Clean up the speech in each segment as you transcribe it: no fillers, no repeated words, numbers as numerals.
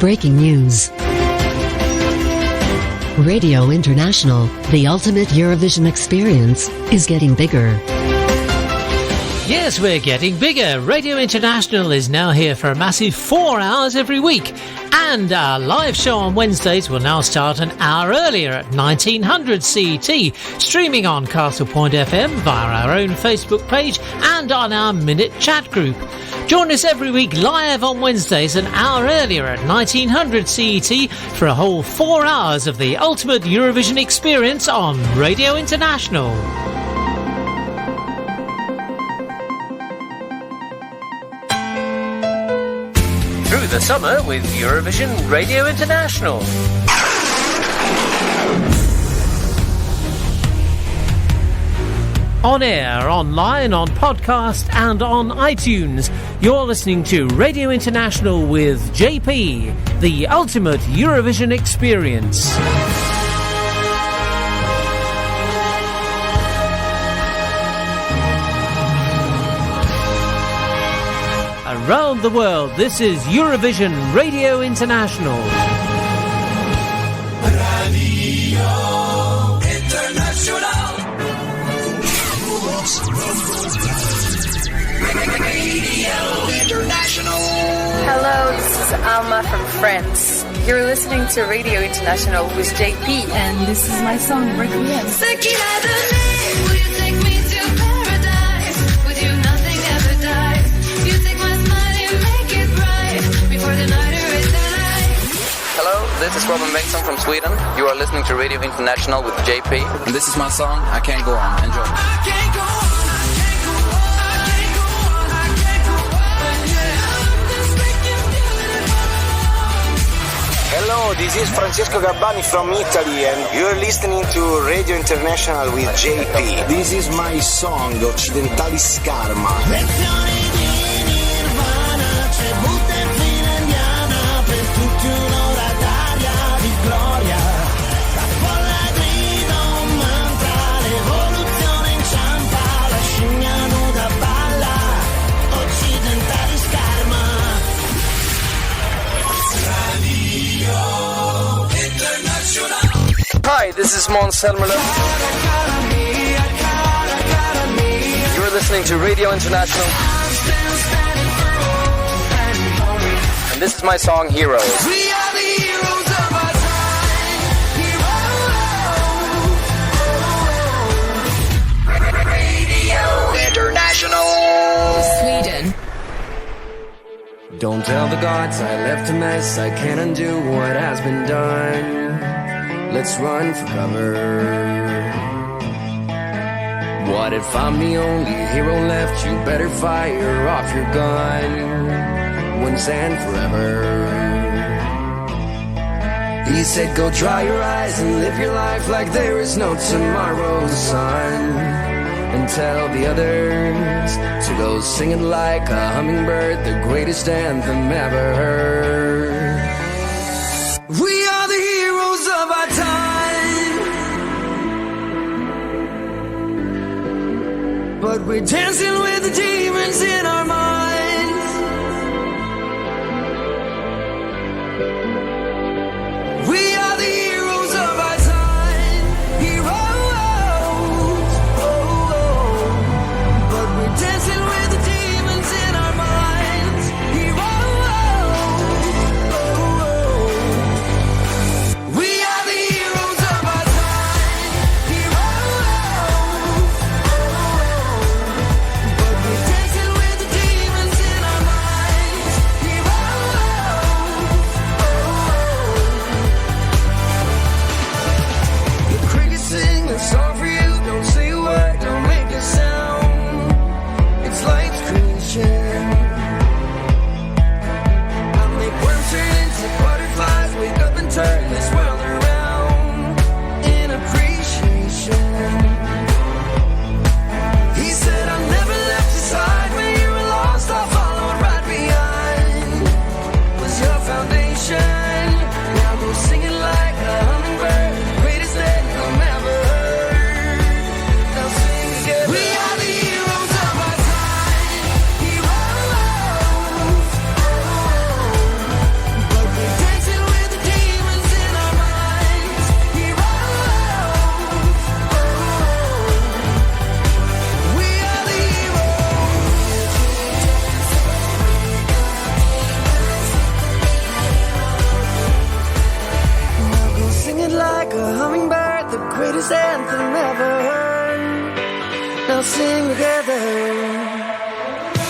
Breaking news. Radio International, the ultimate Eurovision experience, is getting bigger. Yes, we're getting bigger. Radio International is now here for a massive 4 hours every week. And our live show on Wednesdays will now start an hour earlier at 1900 CET, streaming on Castle Point FM via our own Facebook page and on our Minute chat group. Join us every week live on Wednesdays an hour earlier at 1900 CET for a whole 4 hours of the ultimate Eurovision experience on Radio International. Through the summer with Eurovision Radio International. On air, online, on podcast and on iTunes, you're listening to Radio International with JP, the ultimate Eurovision experience. Around the world, this is Eurovision Radio International. Radio International. Radio International. Hello, this is Alma from France. You're listening to Radio International with JP. And this is my song, Requiem. Hello, this is Robin Bengtsson from Sweden. You are listening to Radio International with JP. And this is my song, I Can't Go On. Enjoy. Hello, this is Francesco Gabbani from Italy and you're listening to Radio International with JP. This is my song, Occidentalis Karma. Lezioni di Nirvana, c'è butta in fila indiana per tutti un'ora d'aria di gloria. La folla grida un mantra, l'evoluzione inciampa, la scimmia nuda balla, Occidentalis Karma. Radio International. Hi, this is Måns Zelmerlöw. You're listening to Radio International. And this is my song, Heroes. We are the heroes of our time. Radio International. Sweden. Don't tell the gods I left a mess. I can't undo what has been done. Let's run for cover. What if I'm the only hero left? You better fire off your gun once and forever. He said go dry your eyes and live your life like there is no tomorrow, son. And tell the others to go singing like a hummingbird, the greatest anthem ever heard. We are the heroes of our time, but we're dancing with the demons in our minds. We are the heroes of our time, heroes, but we're dancing with the demons in our minds, heroes. We are the heroes of our time, heroes, but we're dancing with the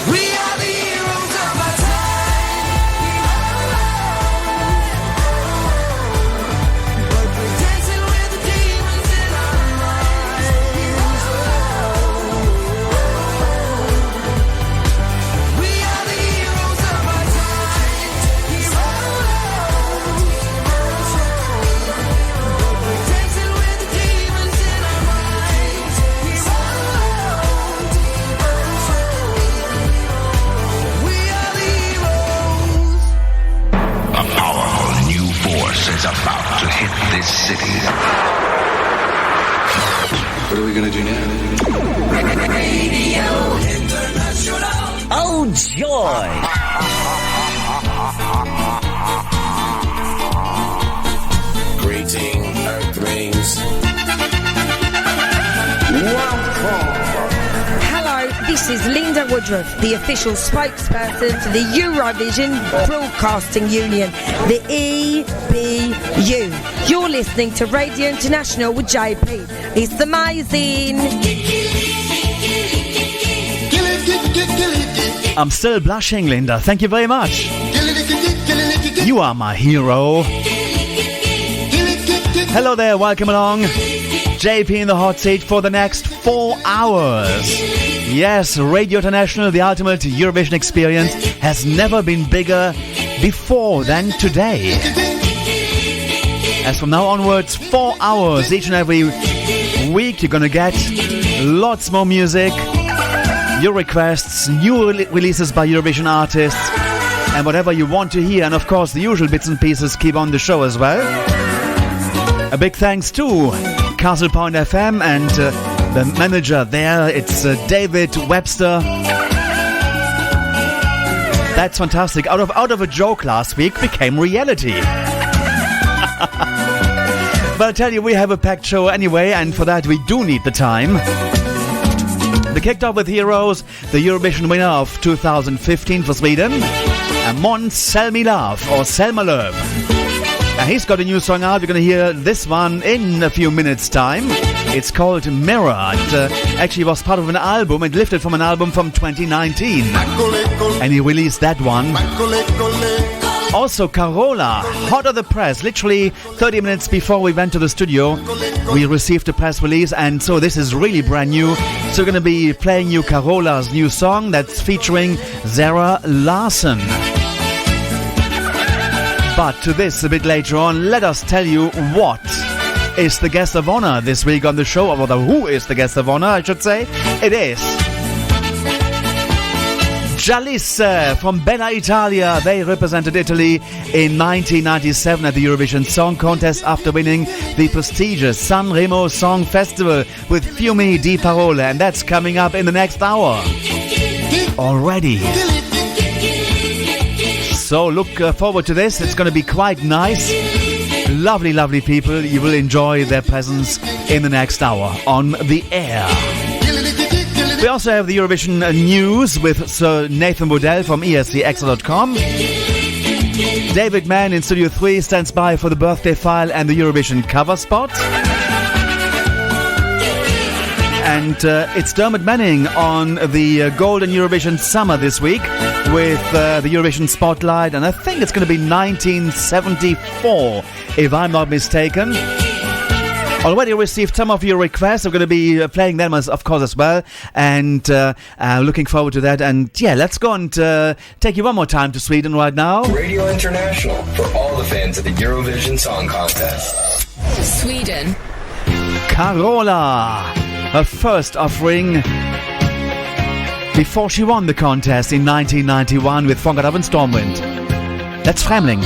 We are the heroes of our time. But we're dancing with the demons in our minds. We are the heroes of our time. But we're dancing with the demons in our minds. We are the heroes. A powerful new force is about to hit this city. What are we gonna do now? Oh, joy! Greeting, Earthlings. Hello, this is Linda Woodruff, the official spokesperson for the Eurovision Broadcasting Union, the EBU. You're listening to Radio International with JP. It's amazing. I'm still blushing, Linda. Thank you very much. You are my hero. Hello there, welcome along. JP in the hot seat for the next 4 hours. Yes, Radio International, the ultimate Eurovision experience, has never been bigger before than today. As from now onwards, 4 hours each and every week, you're gonna get lots more music, your requests, new releases by Eurovision artists, and whatever you want to hear. And of course, the usual bits and pieces keep on the show as well. A big thanks to Castle Point FM and the manager there, it's David Webster. That's fantastic. Out of a joke last week became reality. But I tell you, we have a packed show anyway, and for that we do need the time. We kicked off with Heroes, the Eurovision winner of 2015 for Sweden, Måns Zelmerlöw, or Zelmerlöw. And he's got a new song out. We're going to hear this one in a few minutes' time. It's called Mirror. It actually was part of an album. It lifted from an album from 2019. And he released that one. Also, Carola, hot off the press. Literally 30 minutes before we went to the studio, we received a press release. And so this is really brand new. So we're going to be playing you Carola's new song that's featuring Zara Larsson. But to this a bit later on, let us tell you what is the guest of honor this week on the show, or rather who is the guest of honor, I should say. It is Jalisse from Bella Italia. They represented Italy in 1997 at the Eurovision Song Contest after winning the prestigious Sanremo Song Festival with Fiumi di Parole, and that's coming up in the next hour already. So look forward to this. It's going to be quite nice. Lovely, lovely people. You will enjoy their presence in the next hour on the air. We also have the Eurovision news with Sir Nathan Waddell from ESCXtra.com. David Mann in Studio 3 stands by for the Birthday File and the Eurovision Cover Spot. And it's Dermot Manning on the Golden Eurovision Summer this week with the Eurovision Spotlight, and I think it's going to be 1974, if I'm not mistaken. Already received some of your requests. I'm going to be playing them, of course, as well, and looking forward to that. And yeah, let's go and take you one more time to Sweden right now. Radio International for all the fans of the Eurovision Song Contest. Sweden. Carola, her first offering before she won the contest in 1991 with Fångad av en stormvind. That's Främling.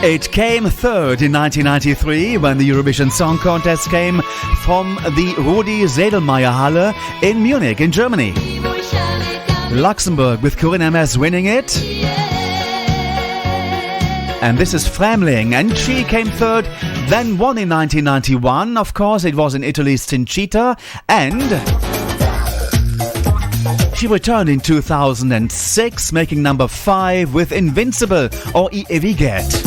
It came third in 1993 when the Eurovision Song Contest came from the Rudi Sedlmayr Halle in Munich in Germany. Luxembourg with Corinne MS winning it. And this is Främling, and she came third, then won in 1991. Of course, it was in Italy's Cinecittà, and she returned in 2006, making number 5 with Invincible or I Eviget.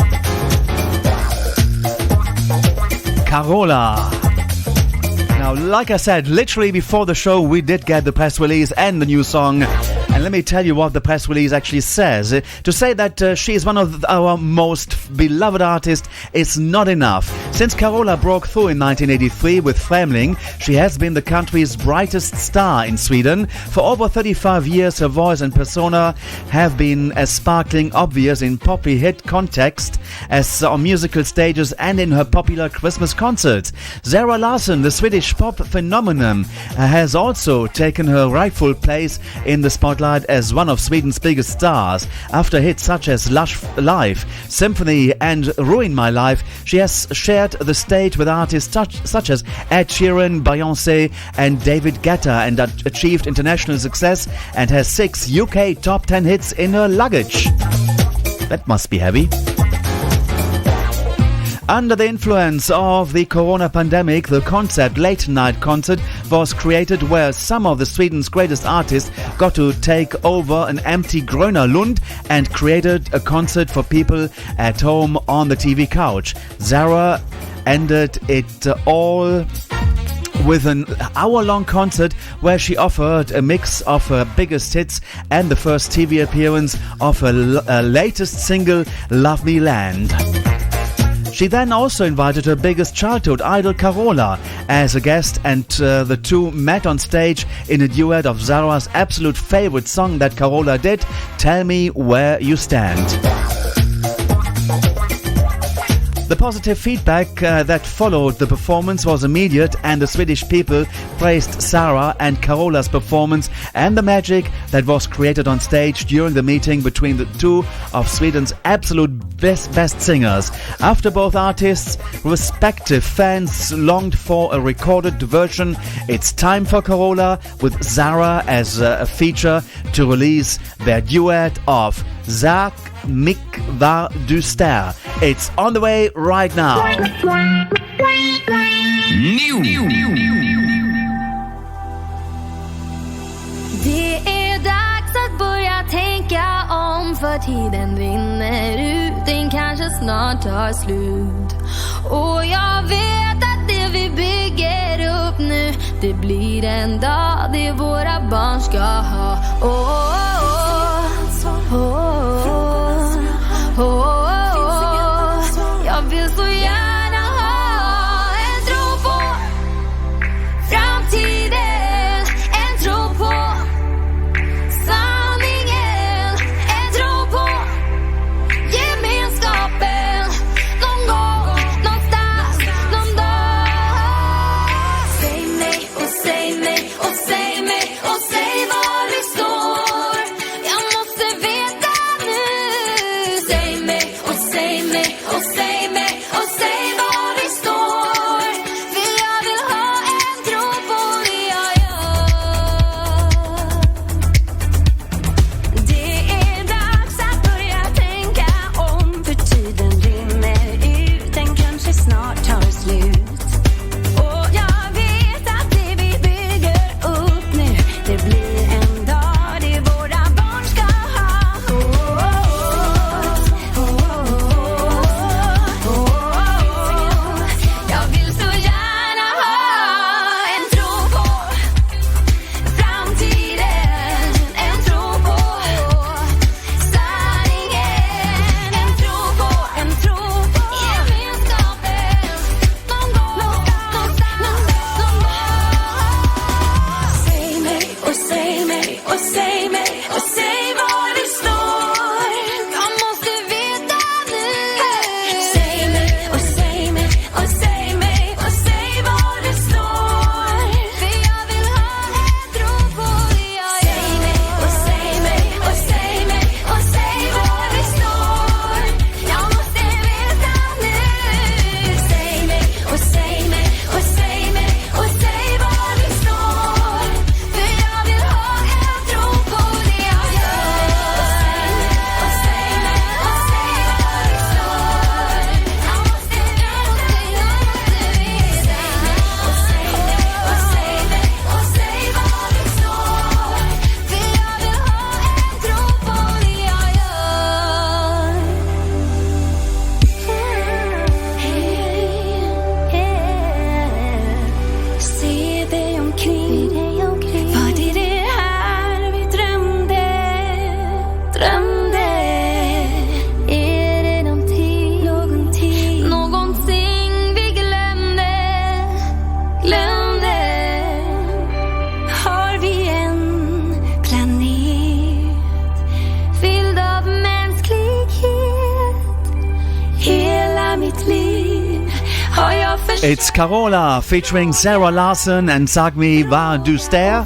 Carola. Now, like I said, literally before the show, we did get the press release and the new song. And let me tell you what the press release actually says. To say that she is one of our most beloved artists is not enough. Since Carola broke through in 1983 with Främling, she has been the country's brightest star in Sweden. For over 35 years, her voice and persona have been as sparkling obvious in poppy hit context as on musical stages and in her popular Christmas concerts. Zara Larsson, the Swedish pop phenomenon, has also taken her rightful place in the spotlight as one of Sweden's biggest stars. After hits such as Lush Life, Symphony and Ruin My Life, she has shared the stage with artists such as Ed Sheeran, Beyoncé and David Guetta, and achieved international success and has 6 UK top 10 hits in her luggage. That must be heavy. Under the influence of the corona pandemic, the concept Late Night Concert was created, where some of the Sweden's greatest artists got to take over an empty Gröna Lund and created a concert for people at home on the TV couch. Zara ended it all with an hour-long concert where she offered a mix of her biggest hits and the first TV appearance of her latest single, Love Me Land. She then also invited her biggest childhood idol Carola as a guest, and the two met on stage in a duet of Zara's absolute favorite song that Carola did, Tell Me Where You Stand. The positive feedback that followed the performance was immediate, and the Swedish people praised Zara and Carola's performance and the magic that was created on stage during the meeting between the two of Sweden's absolute best singers. After both artists' respective fans longed for a recorded version, it's time for Carola with Zara as a feature to release their duet of Sag mig var du står. It's on the way right now. Det är dags att börja tänka om, för tiden rinner ut, den kanske snart tar slut. Och jag vet att det vi bygger upp nu, det blir en dag det våra barn ska ha. Jag vill så gärna ha en tro på framtiden, en tro på sanningen, en tro på gemenskapen, någon gång, någonstans, någon dag. Säg mig och säg mig och säg mig och säg var vi står. Jag måste veta nu. Säg mig It's Carola featuring Sarah Larson and Sag mi var du stær.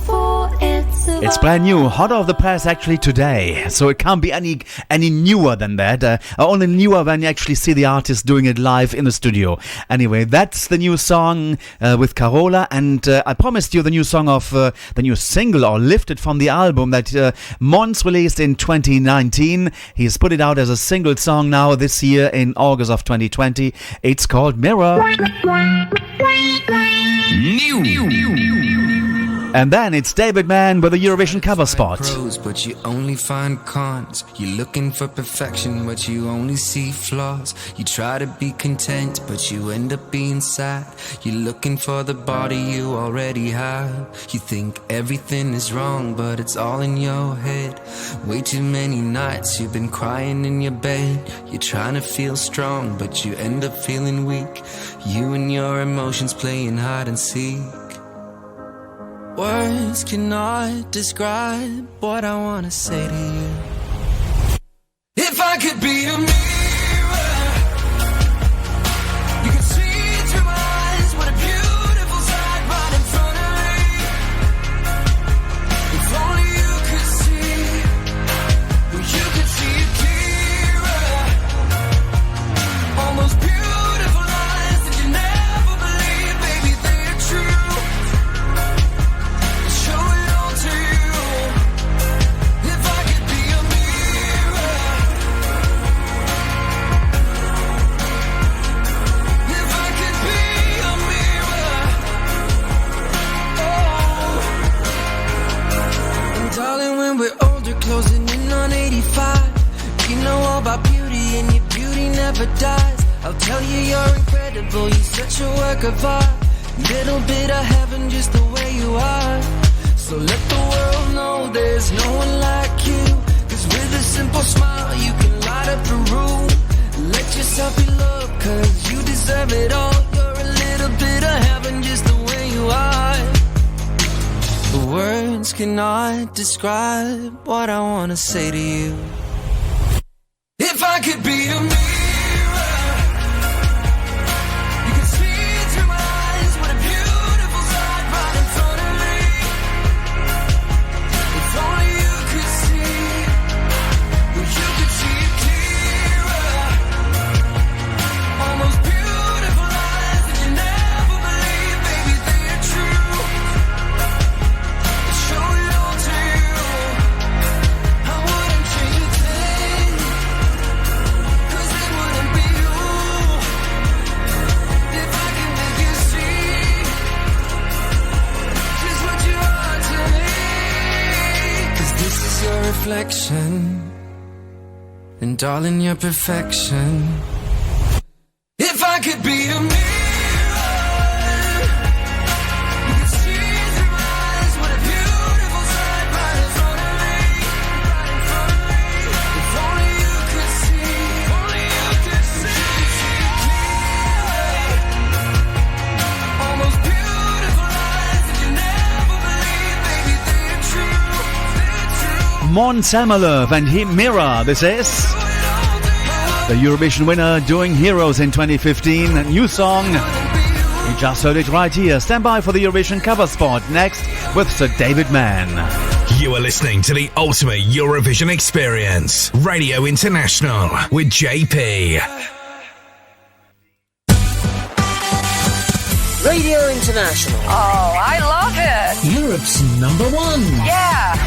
It's brand new, hot off the press actually today, so it can't be any newer than that. Only newer when you actually see the artist doing it live in the studio. Anyway, that's the new song with Carola, and I promised you the new song of the new single, or lifted from the album that Mons released in 2019. He's put it out as a single song now this year in August of 2020. It's called Mirror. And then it's David Mann with the Eurovision Cover Spot. Pros, but you only find cons. You're looking for perfection, but you only see flaws. You try to be content, but you end up being sad. You're looking for the body you already have. You think everything is wrong, but it's all in your head. Way too many nights you've been crying in your bed. You're trying to feel strong, but you end up feeling weak. You and your emotions playing hide and seek. Words cannot describe what I wanna say to you. If I could be a mirror, you could see through my eyes what a beautiful sight right in front of me. If only you could see, well, you could see it clearer. Almost beautiful eyes that you never believe, baby, they're true. Closing in on 85. You know all about beauty, and your beauty never dies. I'll tell you you're incredible, you're such a work of art. Little bit of heaven just the way you are. So let the world know there's no one like you. Cause with a simple smile you can light up the room. Let yourself be loved, cause you deserve it all. You're a little bit of heaven just the way you are. The words cannot describe what I wanna say to you. If I could be a mirror, you could see through my eyes what a beautiful sight right in front of me. If only you could see, well, you could see it clearer. Almost beautiful eyes that you never believe, baby, they're true. Reflection, and darling, you're perfection. If I could be a mirror, you could see through my eyes what a beautiful sight right in front of me. Right in front of me. If only you could see, only you could see it clearly. Almost beautiful eyes that you never believe, baby, they're true. Måns Zelmerlöw and him Mirror. This is the Eurovision winner doing Heroes in 2015. A new song. You just heard it right here. Stand by for the Eurovision Cover Spot. Next with Sir David Mann. You are listening to the ultimate Eurovision experience. Radio International with JP. Radio International. Oh, I love it. Europe's number one. Yeah.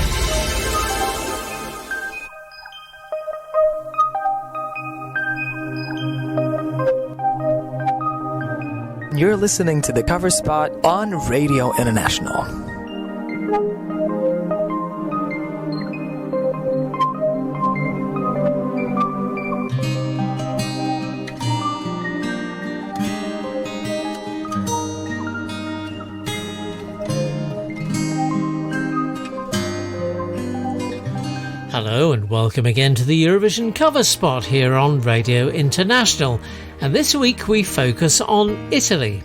You're listening to the Cover Spot on Radio International. Hello and welcome again to the Eurovision Cover Spot here on Radio International. And this week we focus on Italy.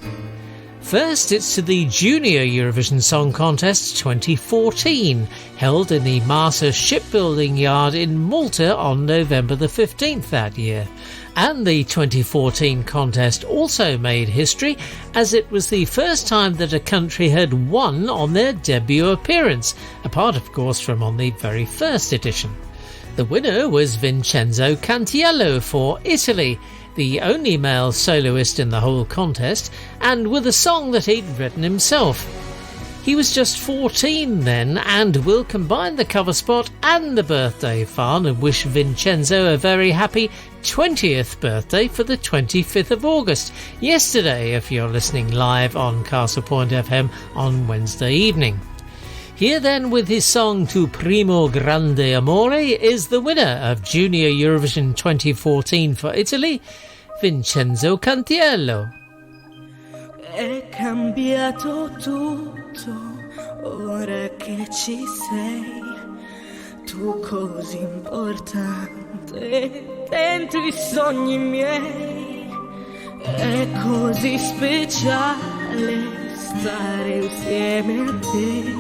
First, it's to the Junior Eurovision Song Contest 2014, held in the Marsa Shipbuilding Yard in Malta on November the 15th that year. And the 2014 contest also made history, as it was the first time that a country had won on their debut appearance, apart of course from on the very first edition. The winner was Vincenzo Cantiello for Italy, the only male soloist in the whole contest, and with a song that he'd written himself. He was just 14 then, and will combine the cover spot and the birthday file and wish Vincenzo a very happy 20th birthday for the 25th of August, yesterday if you're listening live on Castle Point FM on Wednesday evening. Here then with his song Tu Primo Grande Amore is the winner of Junior Eurovision 2014 for Italy, Vincenzo Cantiello. È cambiato tutto ora che ci sei, tu così importante dentro i sogni miei. È così speciale stare insieme a te,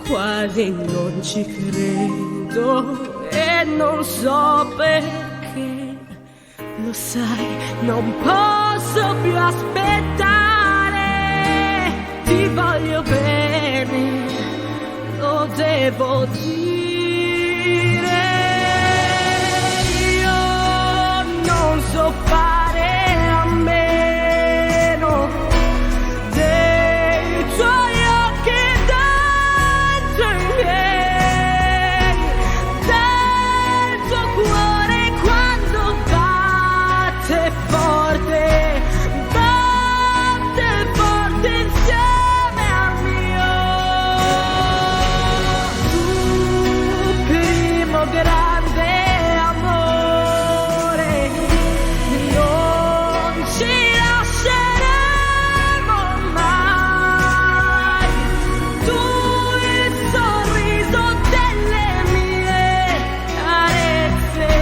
quasi non ci credo e non so perché. Lo sai, non posso più aspettare, ti voglio bene, lo devo dire. Io non so fare a meno dei tuoi occhi dentro i miei, del tuo cuore quando batte forte, batte forte insieme al mio. Tu primo grande amore, non ci lasceremo mai. Tu il sorriso delle mie carezze,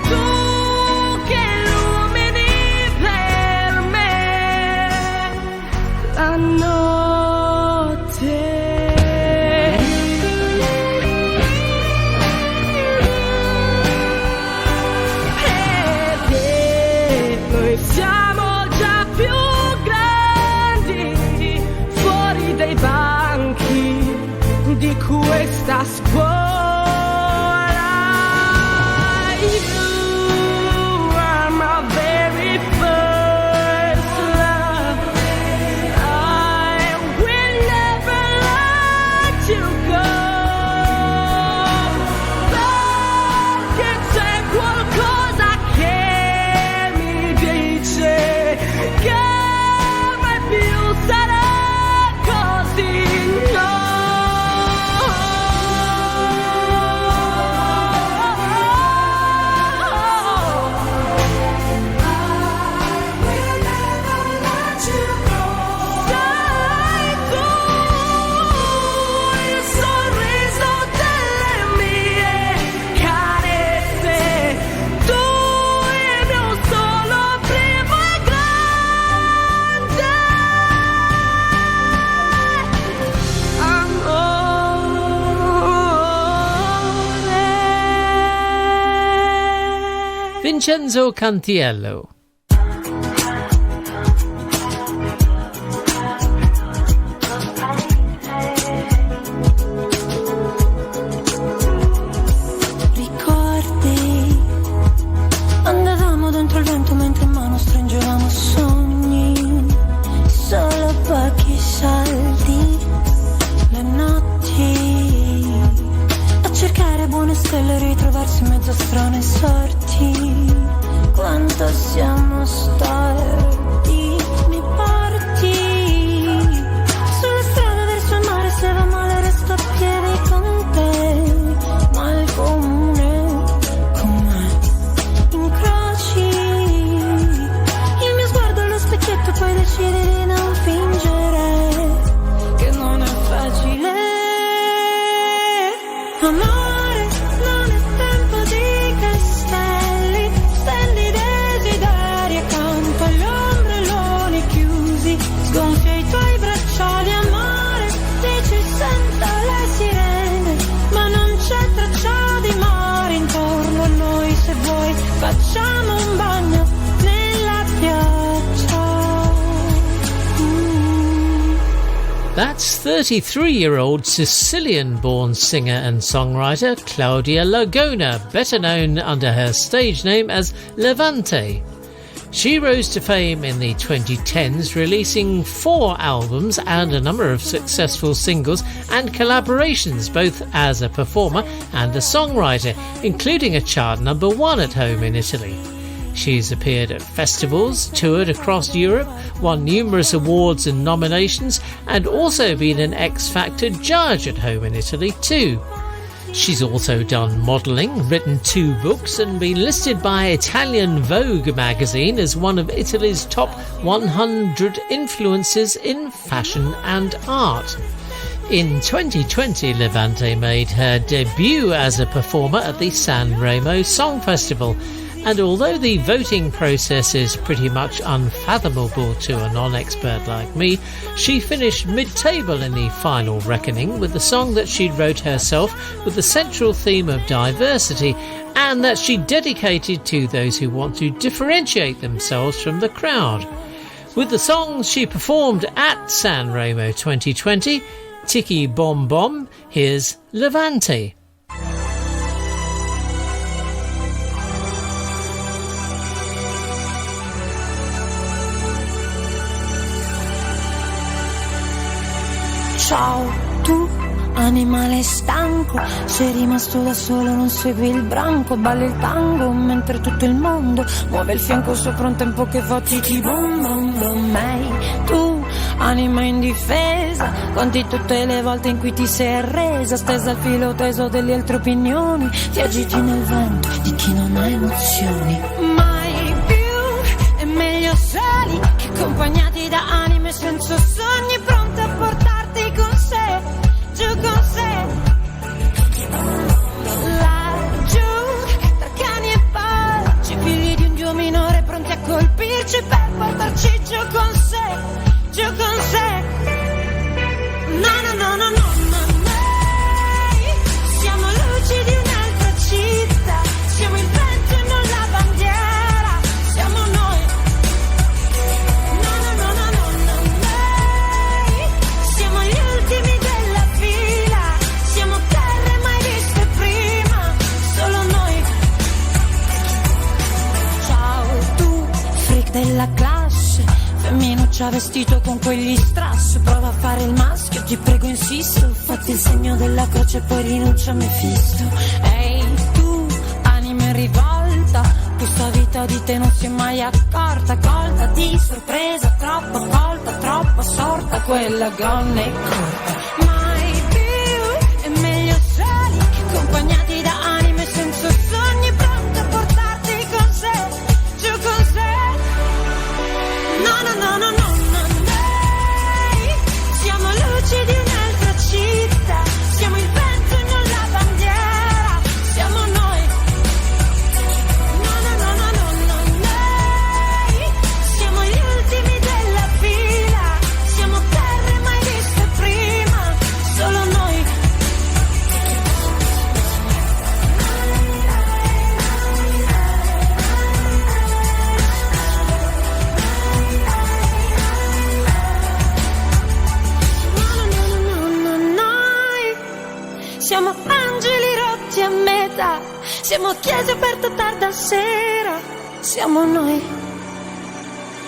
tu che illumini per me la notte. E noi siamo già più grandi, fuori dai banchi di questa scuola. You are my very first love. I will never let you go, perché c'è qualcosa che mi dice che mai più sarà così. No. Sei tu il sorriso delle mie carezze, tu il mio solo primo e grande amore. Vincenzo Cantiello. Ricordi, andavamo dentro il vento mentre in mano stringevamo sogni, solo pochi soldi, le notti, a cercare buone stelle, ritrovarsi in mezzo a strane sorti. Quanto siamo storti, mi porti sulla strada verso il mare, se va male resto a piedi con te, ma il comune con me incroci il mio sguardo allo specchietto, poi decidi di non fingere che non è facile. Amore, non è tempo di castelli, stelli desideri accanto agli ombrelloni chiusi, sgonfia i tuoi bracciali, amore, dici sento le sirene, c'è traccia di mare intorno a noi, se vuoi facciamo un That's 33-year-old Sicilian-born singer and songwriter Claudia Lagona, better known under her stage name as Levante. She rose to fame in the 2010s, releasing 4 albums and a number of successful singles and collaborations, both as a performer and a songwriter, including a chart number 1 at home in Italy. She's appeared at festivals, toured across Europe, won numerous awards and nominations, and also been an X Factor judge at home in Italy too. She's also done modelling, written 2 books, and been listed by Italian Vogue magazine as one of Italy's top 100 influences in fashion and art. In 2020, Levante made her debut as a performer at the San Remo Song Festival, and although the voting process is pretty much unfathomable to a non-expert like me, she finished mid-table in the final reckoning with the song that she wrote herself with the central theme of diversity, and that she dedicated to those who want to differentiate themselves from the crowd. With the songs she performed at San Remo 2020, Tiki Bom Bom, here's Levante. Ciao, tu, animale stanco, sei rimasto da solo, non segui il branco, balli il tango mentre tutto il mondo muove il fianco sopra un tempo che fa tiki bom bom bom. Ehi, tu, anima indifesa, conti tutte le volte in cui ti sei arresa, stesa al filo teso delle altre opinioni, ti agiti nel vento di chi non ha emozioni. Mai più, è meglio soli che accompagnati da anime senza sogni, pronte a portare con sé, giù con sé, laggiù, tra cani e porci, figli di un dio minore pronti a colpirci per portarci giù con sé, giù con sé. No, no, no, no, no, no, noi siamo luci di un'altra città, siamo il vento e non la bandiera, siamo noi. No, no, no, no, no, no, noi siamo gli ultimi della fila, siamo terre mai viste prima, solo noi. Ciao tu, freak della classe, femminuccia vestito con quegli strass, prova a fare il maschio, ti prego insisto, fatti il segno della croce e poi rinuncia a Mefisto. Ehi tu, anima in rivolta, questa vita di te non si è mai accorta, colta di sorpresa, troppo colta, troppo assorta, quella gonna è corta. Mai più, è meglio soli che accompagnati da anime senza sogni, pronte a portarti con sé, giù con sé. No, no, no, no, no, no, noi siamo luci di un'altra città, siamo il vento e non la bandiera, siamo noi. No, no, no, no, no, no, noi siamo gli ultimi della fila, siamo terre mai viste prima, solo noi. Siamo angeli rotti a metà, siamo chiese aperte tarda sera, siamo noi.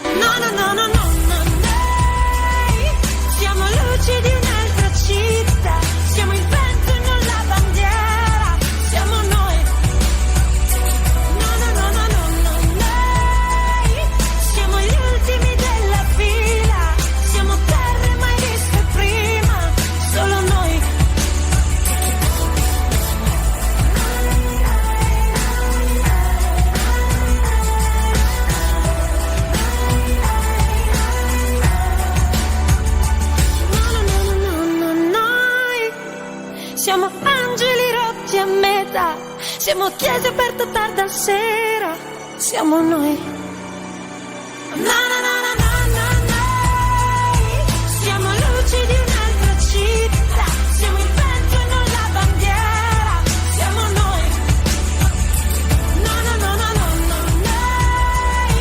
No, no, no, no, no, no, noi siamo luci di un'altra città, siamo il vento e non la bandiera, siamo noi. No, no, no, no, no, no, noi siamo gli ultimi della fila, siamo terre mai viste prima, solo noi. Siamo angeli rotti a metà, siamo chiese aperte tarda sera, siamo noi. No, no, no, no, no, no, noi siamo luci di un'altra città, siamo il vento e non la bandiera, siamo noi. No, no, no, no, no, no, noi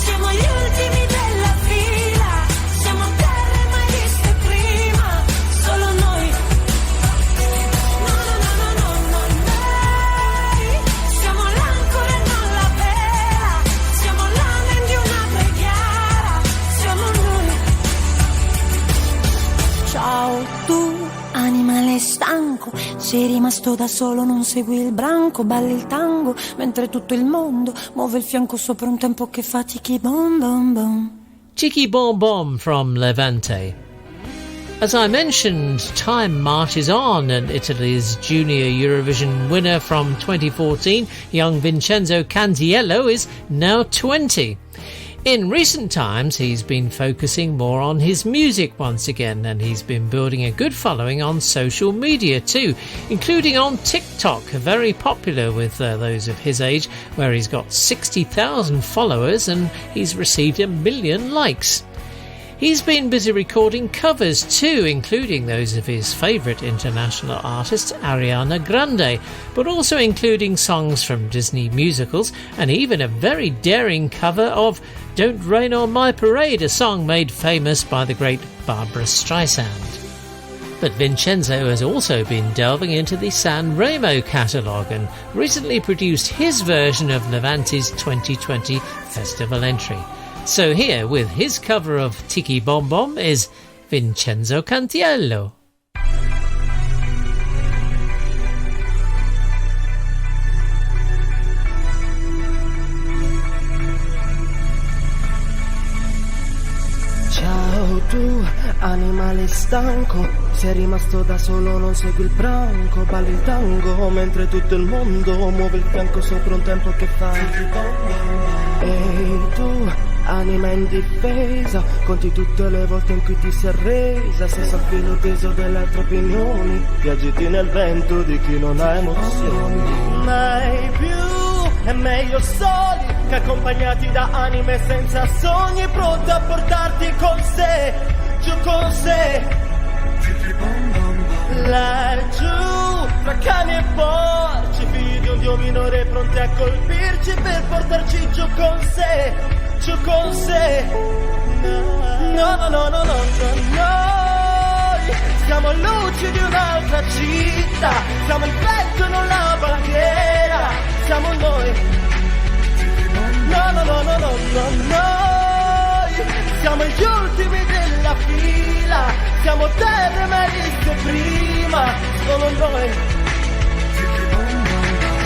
siamo gli ultimi della fila, siamo terre mai viste prima, sei rimasto da solo, non segui il branco, balli il tango, mentre tutto il mondo muove il fianco sopra un tempo che fa tiki bom bom bom. Tiki Bom Bom from Levante. As I mentioned, time marches on, and Italy's junior Eurovision winner from 2014, young Vincenzo Cantiello, is now 20. In recent times, he's been focusing more on his music once again, and he's been building a good following on social media too, including on TikTok, very popular with those of his age, where he's got 60,000 followers and he's received 1 million likes. He's been busy recording covers too, including those of his favourite international artist Ariana Grande, but also including songs from Disney musicals and even a very daring cover of Don't Rain on My Parade, a song made famous by the great Barbra Streisand. But Vincenzo has also been delving into the San Remo catalogue and recently produced his version of Levante's 2020 festival entry. So here, with his cover of Tiki Bom Bom, is Vincenzo Cantiello. Ciao tu, animale stanco, sei rimasto da solo, non segui il branco, balli il tango, mentre tutto il mondo muove il fianco sopra un tempo che fa. Ehi tu, anima indifesa, conti tutte le volte in cui ti sei arresa, sei al filo teso delle altre opinioni, ti agiti nel vento di chi non ha emozioni. Mai più, è meglio soli che accompagnati da anime senza sogni, pronti a portarti con sé, giù con sé. Laggiù, tra cani e porci, figli di un dio minore pronti a colpirci per portarci giù con sé, giù con sé. No, no, no, no, no, no, noi siamo luci di un'altra città, siamo il petto e non la bandiera, siamo noi. No, no, no, no, no, no, noi siamo gli ultimi della fila, siamo terre mai viste prima, solo noi.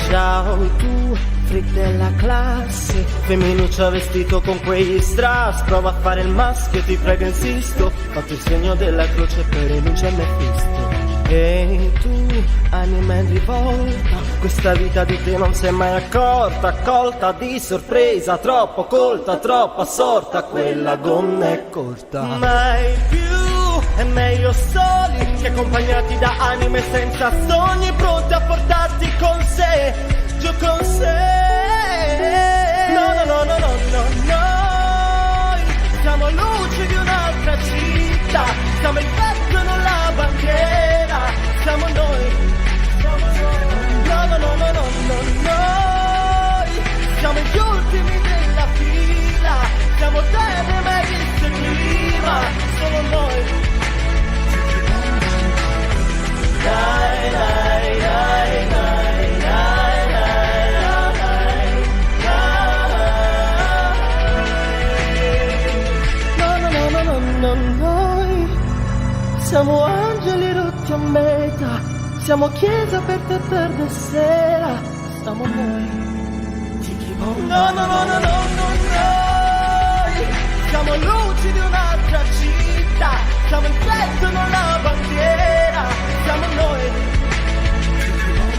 Ciao tu, freak della classe, femminuccia vestito con quegli strass, prova a fare il maschio, ti prego insisto, fatti il segno della croce per i luci a Mefisto. Ehi tu, anima in rivolta, questa vita di te non si è mai accorta, colta di sorpresa, troppo colta, troppo assorta, quella gonna è corta. Mai più, è meglio soli che accompagnati da anime senza sogni, pronti a portarti con sé, giù con sé. No, no, no, no, no, no, noi siamo luci di un'altra città, siamo il petto e non la bandiera, siamo noi. No, no, no, no, no, no, noi siamo gli ultimi della fila, siamo terre mai viste prima, solo noi. Dai, dai, dai, dai, dai, dai, dai. No, no, no, no, no, no, noi siamo angeli rotti a metà, siamo chiesa aperta e tarda sera, siamo noi. No, no, no, no, no, no, noi siamo luci di un'altra città, siamo il petto e non la bandiera, siamo noi.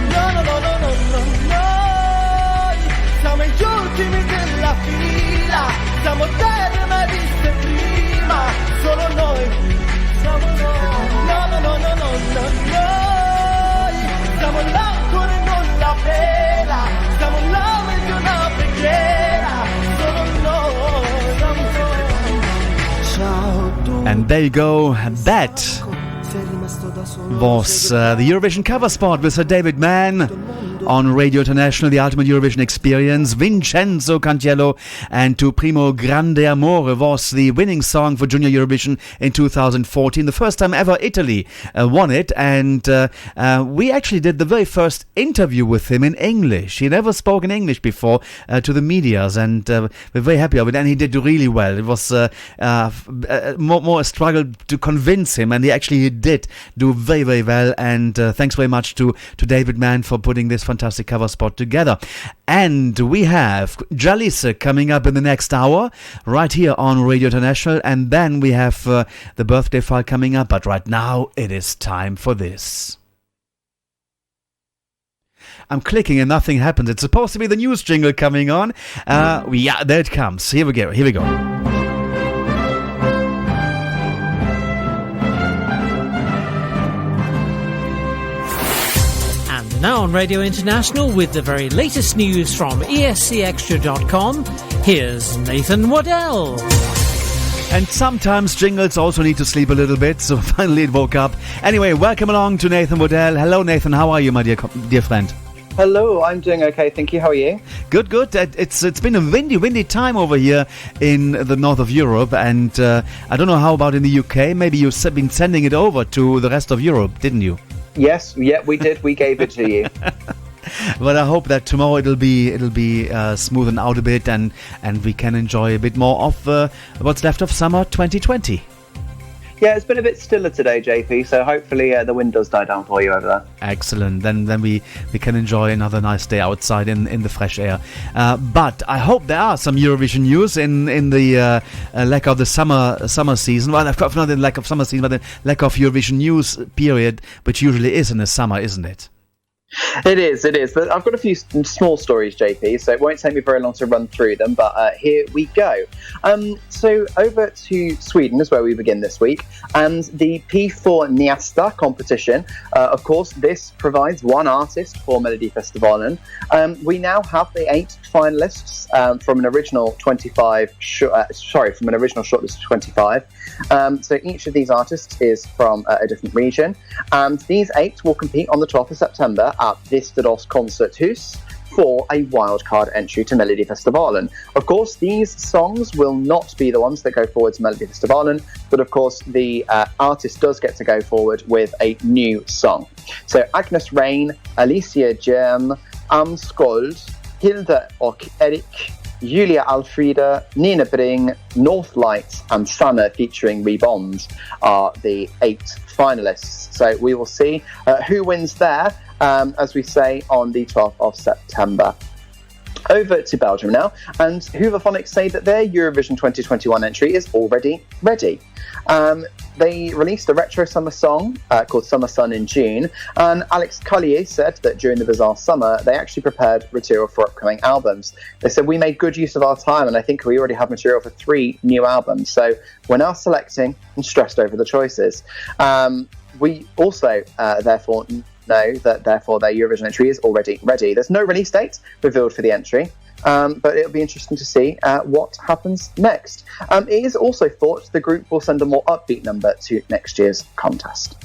No, no, no, no, no, no, noi siamo gli ultimi della fila, siamo terre mai viste prima, solo noi. Siamo noi. No, no, no, no, no, no, noi siamo l'ancora e non la vela, siamo l'ame di una preghiera, solo noi, siamo noi. Ciao tu. And there you go, that was the Eurovision Cover Spot with Sir David Mann on Radio International, the ultimate Eurovision experience. Vincenzo Cantiello and Tu Primo Grande Amore was the winning song for Junior Eurovision in 2014. The first time ever Italy won it, and we actually did the very first interview with him in English. He never spoke in English before to the medias, and we're very happy of it, and he did really well. It was more a struggle to convince him, and he did do very, very well, and thanks very much to David Mann for putting this fantastic cover spot together. And we have Jalisse coming up in the next hour, right here on Radio International, and then we have the birthday file coming up, but right now it is time for this. I'm clicking and nothing happens. It's supposed to be the news jingle coming on. Yeah, there it comes. Here we go. Now on Radio International with the very latest news from escextra.com, here's Nathan Waddell. And sometimes jingles also need to sleep a little bit, so finally it woke up. Anyway, welcome along to Nathan Waddell. Hello Nathan, how are you, my dear friend? Hello, I'm doing okay, thank you. How are you? Good. It's been a windy time over here in the north of Europe, and I don't know how about in the UK. Maybe you've been sending it over to the rest of Europe, didn't you? Yes, yeah, we did. We gave it to you. But I hope that tomorrow it'll be smoothened out a bit, and we can enjoy a bit more of what's left of summer 2020. Yeah, it's been a bit stiller today, JP, so hopefully the wind does die down for you over there. Excellent. Then we can enjoy another nice day outside in the fresh air. But I hope there are some Eurovision news in the lack of the summer season. Well, not the lack of summer season, but the lack of Eurovision news period, which usually is in the summer, isn't it? It is. But I've got a few small stories, JP, so it won't take me very long to run through them, but here we go. So over to Sweden is where we begin this week, and the P4 Nästa competition, of course, this provides one artist for Melodifestivalen. We now have the 8 finalists from an original shortlist of 25. So each of these artists is from a different region, and these 8 will compete on the 12th of September at Västerås Konserthus for a wildcard entry to Melodifestivalen. Of course, these songs will not be the ones that go forward to Melodifestivalen, but of course the artist does get to go forward with a new song. So Agnes Rein, Alicia Germ, Ann Skold, Hilda och Erik, Julia Alfrida, Nina Bring, Northlight and Sanna featuring Rebond are the 8 finalists. So we will see who wins there, as we say, on the 12th of September. Over to Belgium now, and Hooverphonics say that their Eurovision 2021 entry is already ready. They released a retro summer song called Summer Sun in June, and Alex Collier said that during the bizarre summer they actually prepared material for upcoming albums. They said, we made good use of our time, and I think we already have material for 3 new albums, so we're now selecting and stressed over the choices. We also therefore know that therefore their Eurovision entry is already ready. There's no release date revealed for the entry, but it'll be interesting to see what happens next. It is also thought the group will send a more upbeat number to next year's contest.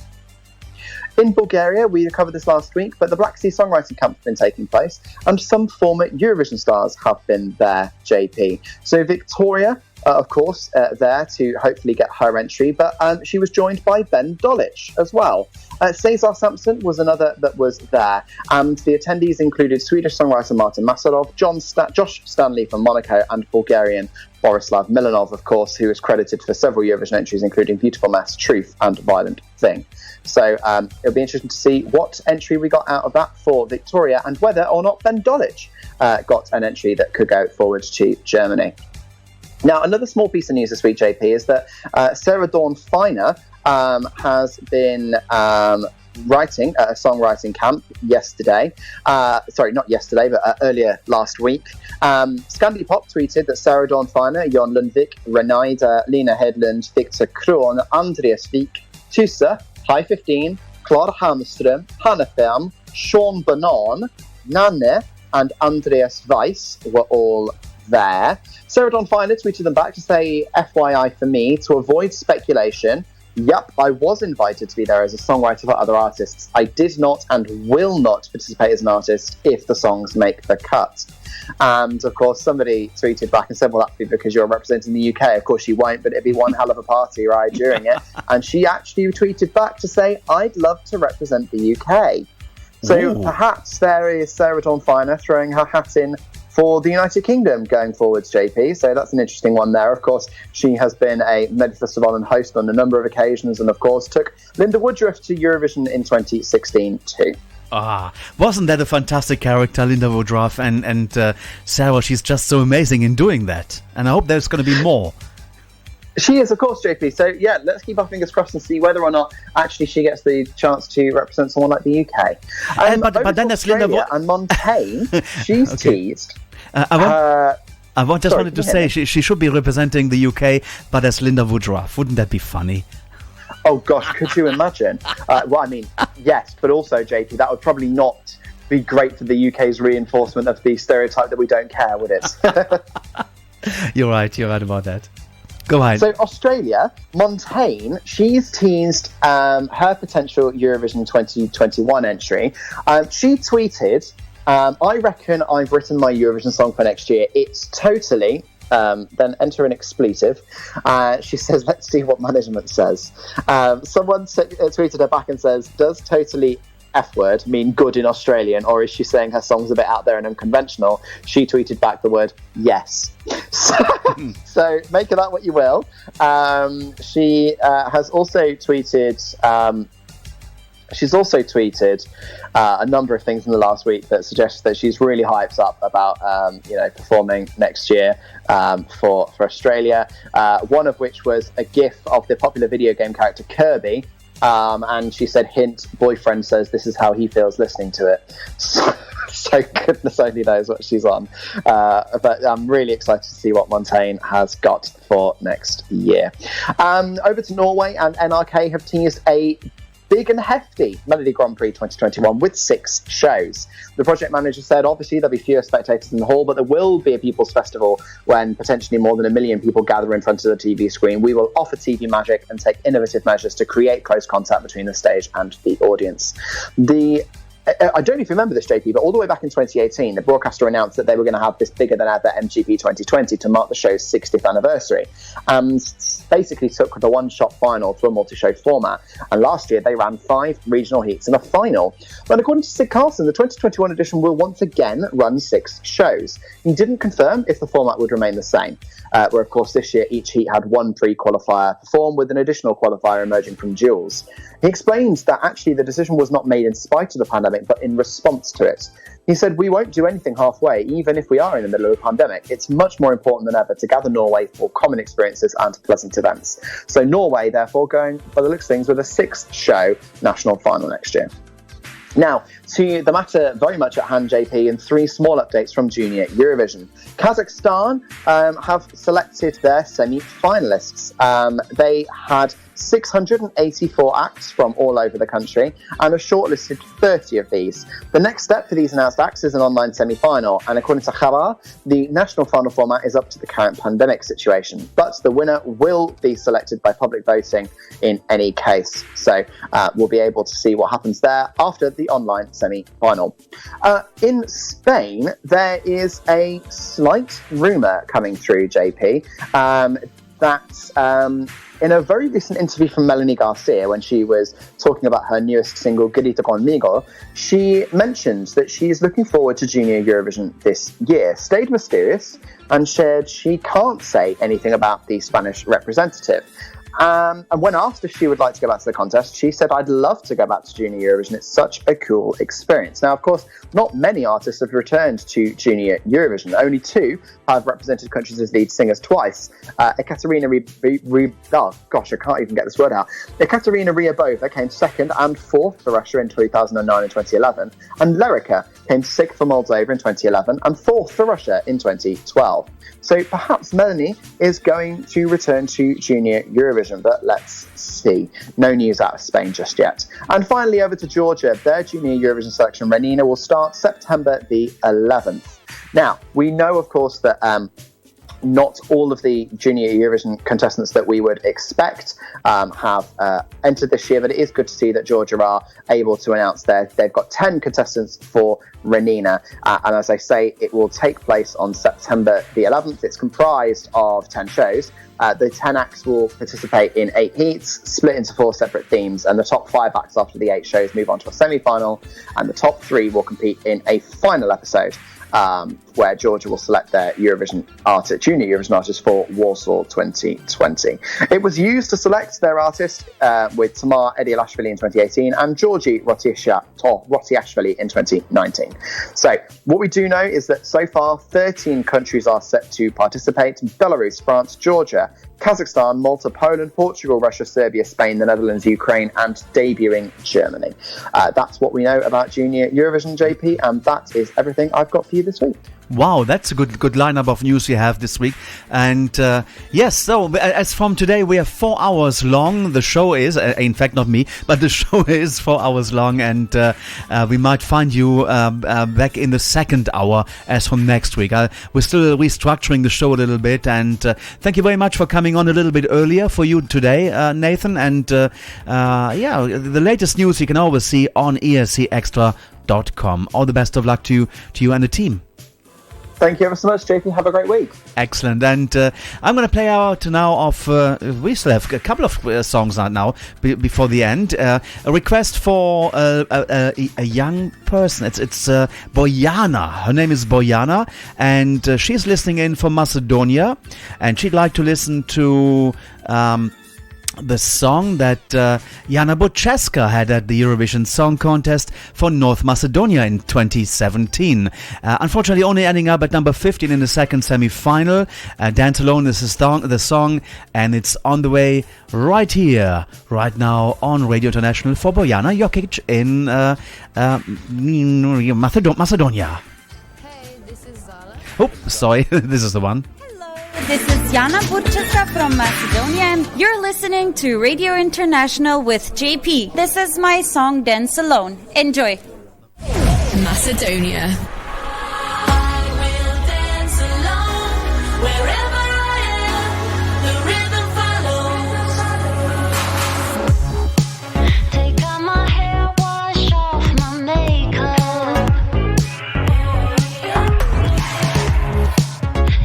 In Bulgaria, we covered this last week, but the Black Sea Songwriting Camp has been taking place, and some former Eurovision stars have been there, JP. So Victoria, of course, there to hopefully get her entry, but she was joined by Ben Dolic as well. Cesar Sampson was another that was there, and the attendees included Swedish songwriter Martin Masalov, Josh Stanley from Monaco, and Bulgarian Borislav Milanov, of course, who is credited for several Eurovision entries, including Beautiful Mess, Truth, and Violent Thing. So it'll be interesting to see what entry we got out of that for Victoria, and whether or not Ben Dolic got an entry that could go forward to Germany. Now, another small piece of news this week, JP, is that Sarah Dawn Finer has been writing at a songwriting camp yesterday. Sorry, not yesterday, but earlier last week. Scandi Pop tweeted that Sarah Dawn Finer, Jon Lundvik, Renaida, Lena Hedlund, Victor Kron, Andreas Wijk, Tusse, High 15, Clara Hamström, Hanna Ferm, Sean Banan, Nanne, and Andreas Weiss were all there. Sarah Dawn Finer tweeted them back to say, FYI for me, to avoid speculation, Yep, I was invited to be there as a songwriter for other artists. I did not and will not participate as an artist if the songs make the cut. And of course, somebody tweeted back and said, well, that'd be because you're representing the UK. Of course you won't, but it'd be one hell of a party, right, during it. And she actually tweeted back to say, I'd love to represent the UK. So perhaps there is Sarah Dawn Finer throwing her hat in for the United Kingdom going forwards, JP. So that's an interesting one there. Of course, she has been a Medifestival and host on a number of occasions, and of course took Linda Woodruff to Eurovision in 2016 too. Wasn't that a fantastic character, Linda Woodruff? And Sarah, she's just so amazing in doing that. And I hope there's going to be more. She is, of course, JP. So, yeah, let's keep our fingers crossed and see whether or not actually she gets the chance to represent someone like the UK. But then there's Linda and Montaigne, she's teased. I wanted to say she should be representing the UK, but as Linda Woodruff. Wouldn't that be funny? Oh, gosh, could you imagine? Well, I mean, yes, but also, JP, that would probably not be great for the UK's reinforcement of the stereotype that we don't care, would it? You're right about that. Go ahead. So Australia, Montaigne, she's teased her potential Eurovision 2021 entry. She tweeted, I reckon I've written my Eurovision song for next year. It's totally... then enter an expletive. She says, let's see what management says. Someone tweeted her back and says, does totally F-word mean good in Australian, or is she saying her song's a bit out there and unconventional? She tweeted back the word yes. So make of that what you will. She has also tweeted... she's also tweeted a number of things in the last week that suggests that she's really hyped up about performing next year for Australia. One of which was a GIF of the popular video game character Kirby, and she said, hint, boyfriend says this is how he feels listening to it. So goodness only knows what she's on. But I'm really excited to see what Montaigne has got for next year. Over to Norway, and NRK have teased a big and hefty Melody Grand Prix 2021 with 6 shows. The project manager said, obviously, there'll be fewer spectators in the hall, but there will be a People's Festival when potentially more than 1 million people gather in front of the TV screen. We will offer TV magic and take innovative measures to create close contact between the stage and the audience. I don't know if you remember this, JP, but all the way back in 2018, the broadcaster announced that they were going to have this bigger than ever MGP 2020 to mark the show's 60th anniversary, and basically took the one-shot final to a multi-show format. And last year, they ran 5 regional heats and a final. But according to Sid Carlson, the 2021 edition will once again run 6 shows. He didn't confirm if the format would remain the same, where, of course, this year each heat had 1 pre-qualifier perform, with an additional qualifier emerging from duels. He explained that actually the decision was not made in spite of the pandemic, but in response to it. He said, we won't do anything halfway, even if we are in the middle of a pandemic. It's much more important than ever to gather Norway for common experiences and pleasant events. So Norway, therefore, going, by the looks of things, with a 6th show national final next year. Now, to the matter very much at hand, JP, and 3 small updates from Junior Eurovision. Kazakhstan have selected their semi-finalists. They had 684 acts from all over the country and have shortlisted 30 of these. The next step for these announced acts is an online semi-final, and according to Khabar, the national final format is up to the current pandemic situation, but the winner will be selected by public voting in any case. So we'll be able to see what happens there after the online semi-final. In Spain, there is a slight rumour coming through, JP, that in a very recent interview from Melanie Garcia, when she was talking about her newest single, Grita Conmigo, she mentioned that she's looking forward to Junior Eurovision this year, stayed mysterious, and shared she can't say anything about the Spanish representative. And when asked if she would like to go back to the contest, she said, I'd love to go back to Junior Eurovision. It's such a cool experience. Now, of course, not many artists have returned to Junior Eurovision. Only 2 have represented countries as lead singers twice. Ekaterina Ryabova came 2nd and 4th for Russia in 2009 and 2011. And Lerica came 6th for Moldova in 2011 and 4th for Russia in 2012. So perhaps Melanie is going to return to Junior Eurovision, but let's see. No news out of Spain just yet. And finally, over to Georgia. Their Junior Eurovision selection, Renina, will start September the 11th. Now, we know, of course, that not all of the junior Eurovision contestants that we would expect have entered this year, but it is good to see that Georgia are able to announce they've got 10 contestants for Renina, and as I say, it will take place on September the 11th. It's comprised of 10 shows. The 10 acts will participate in 8 heats, split into 4 separate themes, and the top 5 acts after the 8 shows move on to a semi-final, and the top 3 will compete in a final episode, where Georgia will select their junior Eurovision artist for Warsaw 2020. It was used to select their artist with Tamar Edielashvili in 2018 and Georgi Rotiashvili in 2019. So what we do know is that so far 13 countries are set to participate: Belarus, France, Georgia, Kazakhstan, Malta, Poland, Portugal, Russia, Serbia, Spain, the Netherlands, Ukraine, and debuting Germany. That's what we know about Junior Eurovision, JP, and that is everything I've got for you this week. Wow, that's a good lineup of news you have this week. And yes, so as from today, we are 4 hours long. The show is, in fact, not me, but the show is 4 hours long. And we might find you back in the second hour as from next week. We're still restructuring the show a little bit. And thank you very much for coming on a little bit earlier for you today, Nathan. And the latest news you can always see on escextra.com. All the best of luck to you and the team. Thank you ever so much, JP. Have a great week. Excellent. And I'm going to play out now we still have a couple of songs out now before the end. A request for a young person. It's Bojana. Her name is Bojana, and she's listening in from Macedonia, and she'd like to listen to the song that Jana Bocheska had at the Eurovision Song Contest for North Macedonia in 2017. Unfortunately, only ending up at number 15 in the second semi-final. Dance Alone is the song, and it's on the way right here, right now on Radio International for Bojana Jokic in Macedonia. Hey, this is Zala. Oh, sorry, this is the one. This is Jana Bocheska from Macedonia, and you're listening to Radio International with JP. This is my song Dance Alone. Enjoy. Macedonia. I will dance alone wherever I am. The rhythm follows. Take out my hair, wash off my makeup.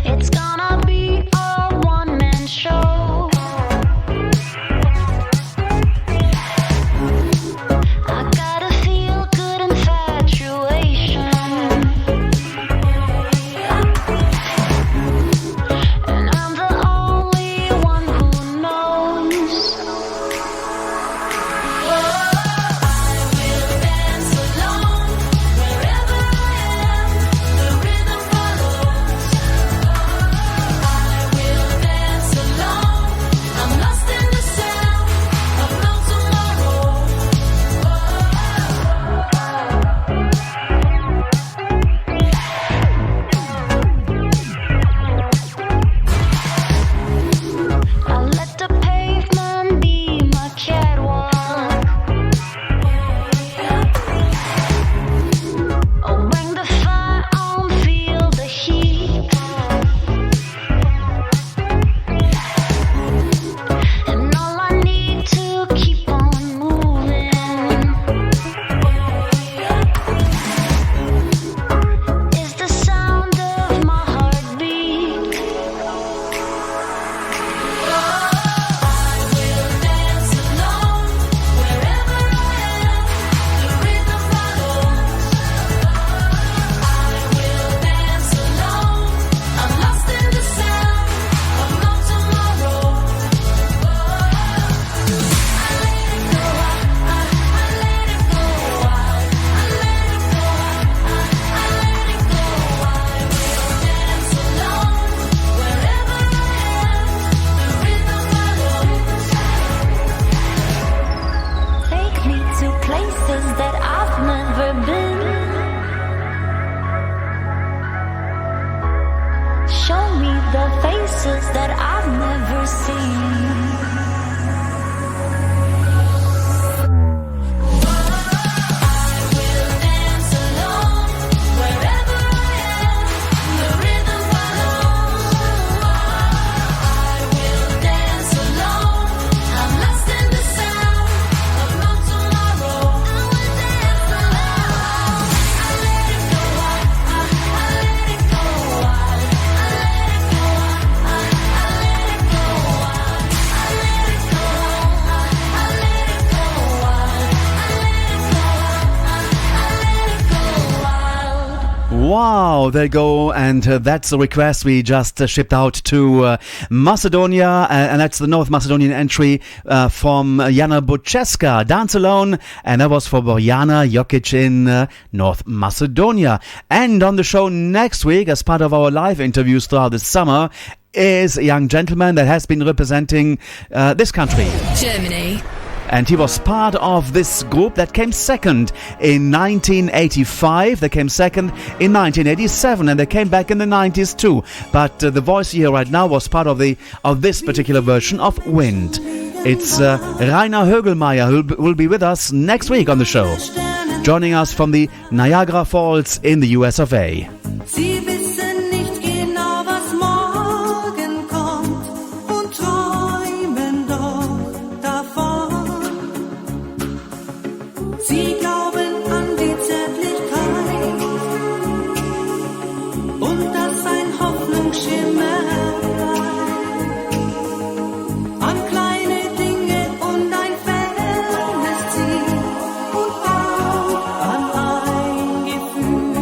It's gonna be a one-man show. I gotta feel good infatuation. Wow, there you go, and that's the request we just shipped out to Macedonia, and that's the North Macedonian entry from Jana Bučeska, Dance Alone, and that was for Borjana Jokic in North Macedonia. And on the show next week, as part of our live interviews throughout the summer, is a young gentleman that has been representing this country, Germany. And he was part of this group that came second in 1985, they came second in 1987, and they came back in the 90s too. But the voice here right now was part of this particular version of Wind. It's Rainer Hoeglmeier who will be with us next week on the show, joining us from the Niagara Falls in the US of A. Sie glauben an die Zärtlichkeit und dass ein Hoffnungsschimmer an kleine Dinge und ein fernes Ziel und auch an ein Gefühl.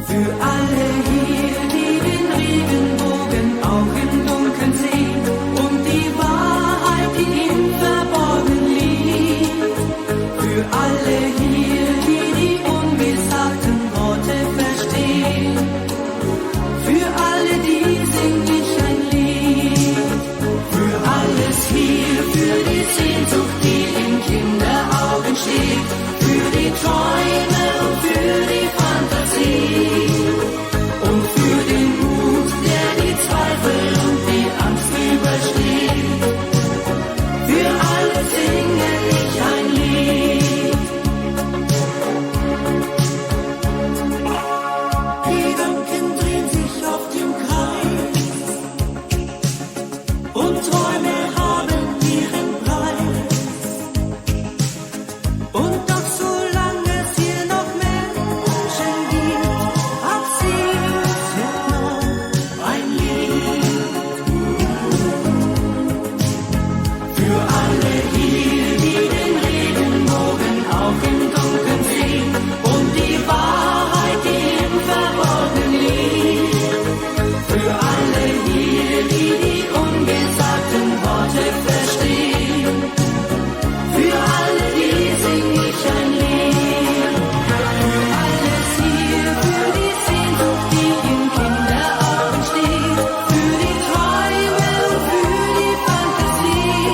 Für alle hier, die den Regenbogen auch im Dunkeln sehen und die Wahrheit, die im Verborgen liegt. Für alle hier, die die ungesagten Worte verstehen. Für alle, die sing ich ein Lied. Für alles hier, für die Sehnsucht, die in Kinderaugen steht. Für die Träume und für die Fantasie. Und für den Mut, der die Zweifel und die Angst übersteht. Für alle singe ich ein Lied. Gedanken drehen sich auf dem Kreis und Träume haben ihren Preis. Und doch solange es hier noch Menschen gibt, hat sie noch ein Lied. Für alle hier, die den Regenbogen auch im Dunkeln sehen und die Wahrheit, die im Verborgen liegt. Für alle hier, die die ungesagten Worte verstehen. Für alle, die sing ich ein Lied. Für alles hier, für die Sehnsucht, die in Kinderaugen steht. Für die Träume und für die Fantasie.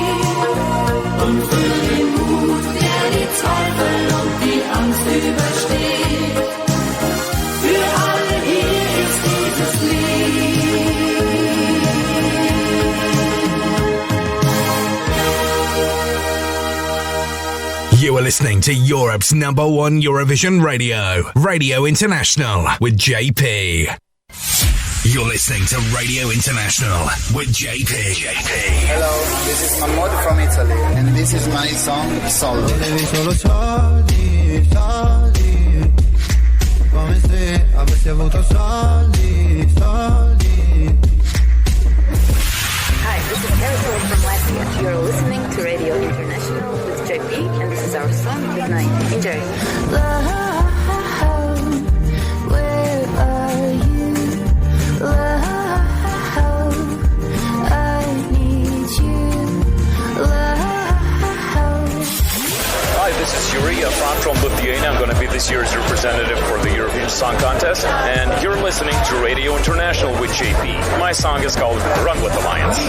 Und für den Mut, der die Zweifel und die Angst übersteht. Für alle hier ist dieses Lied. You are listening to Europe's #1 Eurovision Radio, Radio International with JP. You're listening to Radio International with JP. Hello, this is Mahmoud from Italy, and this is my song, Soldi. Volevi solo soldi, soldi, come se avessi avuto soldi, soldi. Hi, this is Fairytale from Latvia. You're listening to Radio International with JP, and this is our song, Good Night. Enjoy. Love, where are you? Love, I need you. Love. Hi, this is Yuri Afan from Lithuania. I'm going to be this year's representative for the Eurovision Song Contest, and you're listening to Radio International with JP. My song is called Run with the Lions.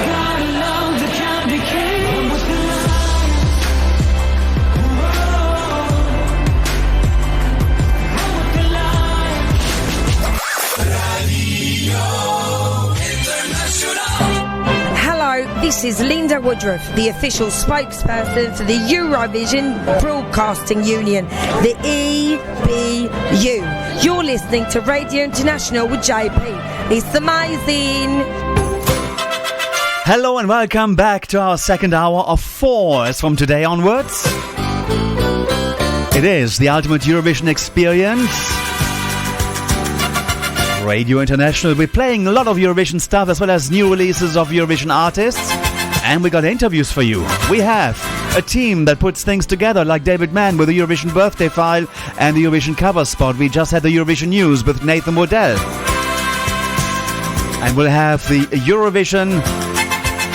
Hello, this is Linda Woodruff, the official spokesperson for the Eurovision Broadcasting Union, the EBU. You're listening to Radio International with JP. It's amazing. Hello and welcome back to our second hour of 4s from today onwards. It is the ultimate Eurovision experience. Radio International. We're playing a lot of Eurovision stuff as well as new releases of Eurovision artists. And we got interviews for you. We have A team that puts things together, like David Mann with the Eurovision Birthday File and the Eurovision Cover Spot. We just had the Eurovision News with Nathan Waddell. And we'll have the Eurovision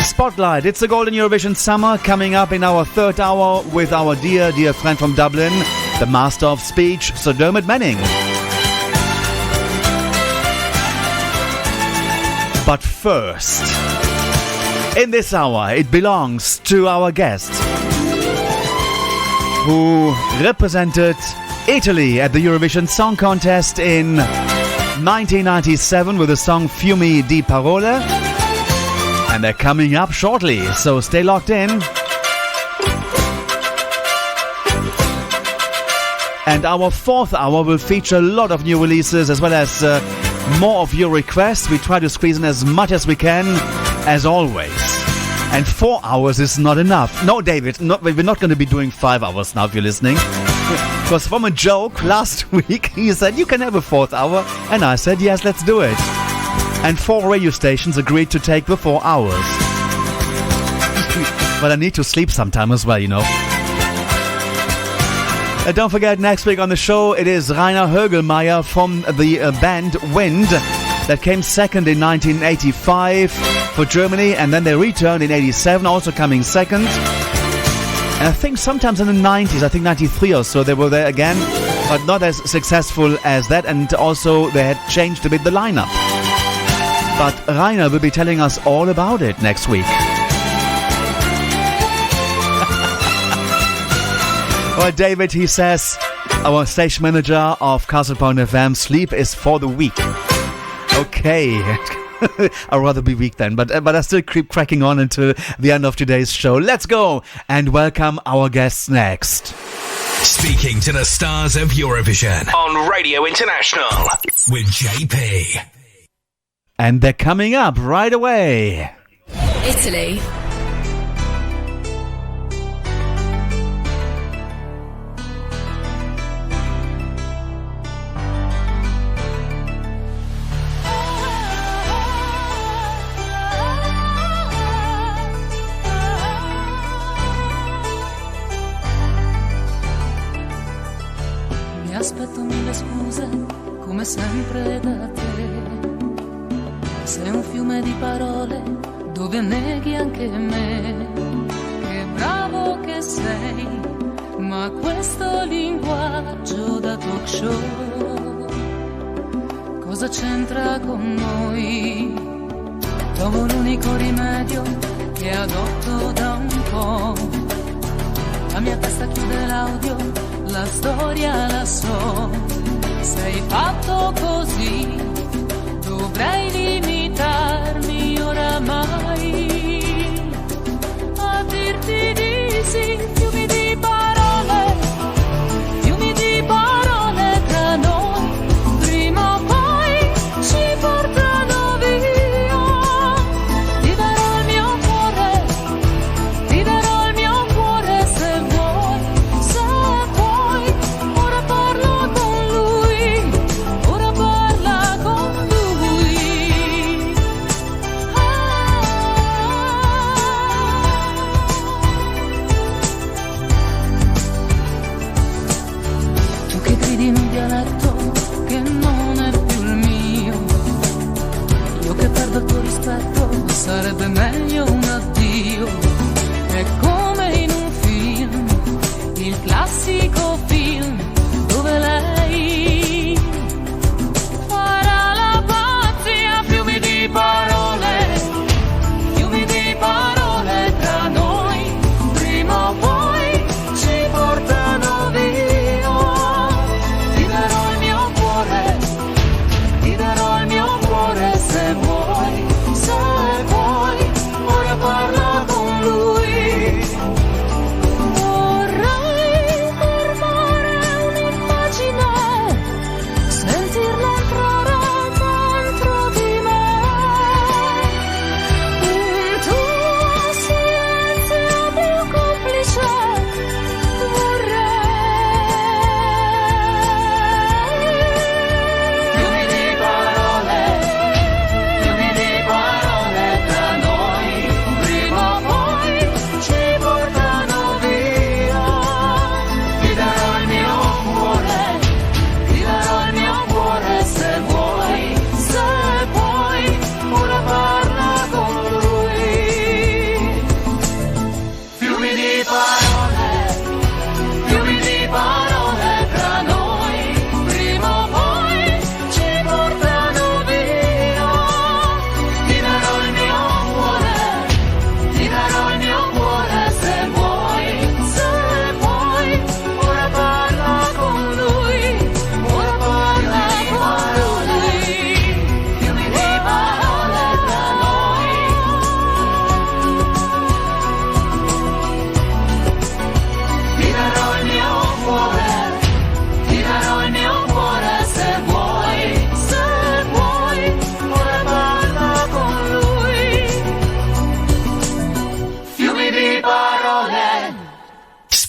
Spotlight. It's the Golden Eurovision Summer coming up in our third hour with our dear friend from Dublin, the master of speech, Sir Dermot Manning. But first, in this hour, it belongs to our guest who represented Italy at the Eurovision Song Contest in 1997 with the song Fiumi di Parole. And they're coming up shortly, so stay locked in. And our fourth hour will feature a lot of new releases as well as more of your requests. We try to squeeze in as much as we can, as always. And 4 hours is not enough. No, David, we're not going to be doing 5 hours now if you're listening. Because from a joke last week, he said, you can have a fourth hour. And I said, yes, let's do it. And 4 radio stations agreed to take the 4 hours. But I need to sleep sometime as well, you know. And don't forget, next week on the show, it is Rainer Hoeglmeier from the band Wind that came second in 1985 for Germany, and then they returned in 87, also coming second. And I think sometimes in the 90s, I think 93 or so, they were there again, but not as successful as that, and also they had changed a bit the lineup. But Rainer will be telling us all about it next week. Well, David, he says, our station manager of Castlepoint FM, sleep is for the weak. Okay. I'd rather be weak then, but I still keep cracking on until the end of today's show. Let's go and welcome our guests next. Speaking to the stars of Eurovision on Radio International with JP. And they're coming up right away. Italy. Mi aspetto mille scuse, come sempre da te. Sei un fiume di parole dove neghi anche me. Che bravo che sei, ma questo linguaggio da talk show cosa c'entra con noi? Trovo l'unico rimedio che adotto da un po'. La mia testa chiude l'audio, la storia la so. Sei fatto così, dovrei limitarmi oramai a dirti di sì. Fiumi di parole tra noi, prima o poi ci portano via. Ti darò il mio cuore se vuoi, ora parla con lui, ora parla con lui. Tu che gridi in un dialetto che non è più il mio, io che perdo il tuo rispetto, sarebbe meglio un addio. È come in un film, il classico film dove lei farà la pazzia. Fiumi di parole tra noi, prima o poi ci portano via. Ti darò il mio cuore se vuoi, ora parla con lui. Vorrei fermare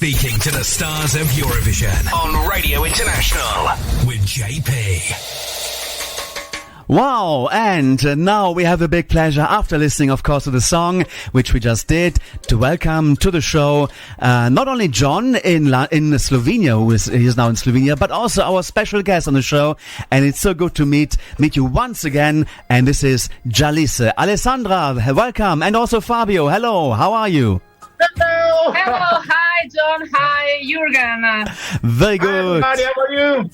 Speaking to the stars of Eurovision on Radio International with JP. Wow, and now we have a big pleasure, after listening, of course, to the song, which we just did, to welcome to the show not only John in Slovenia, he is now in Slovenia, but also our special guest on the show. And it's so good to meet you once again. And this is Jalise. Alessandra, welcome. And also Fabio, hello, how are you? Hello. Hello. Hi, John. Hi, Jürgen. Very good. Hi, everybody. How are you?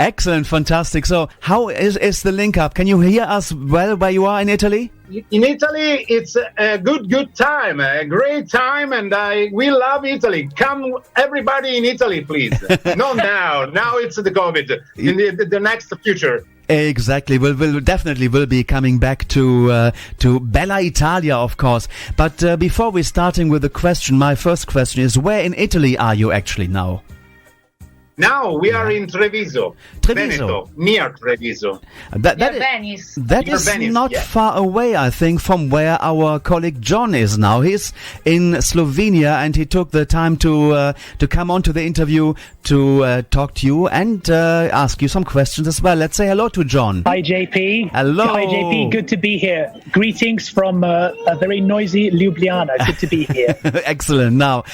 Excellent. Fantastic. So how is the link up? Can you hear us well where you are in Italy? In Italy, it's a good time, a great time, and we love Italy. Come, everybody in Italy, please. Not now. Now it's the COVID. In the next future. Exactly. We'll definitely be coming back to Bella Italia, of course. But before we're starting with the question, my first question is, where in Italy are you actually now? Now we are in Treviso. Veneto, near Treviso. Venice. That is Venice, not far away, I think, from where our colleague John is now. He's in Slovenia, and he took the time to come on to the interview to talk to you and ask you some questions as well. Let's say hello to John. Hi, JP. Hello. Hi, JP. Good to be here. Greetings from a very noisy Ljubljana. Good to be here. Excellent. Now,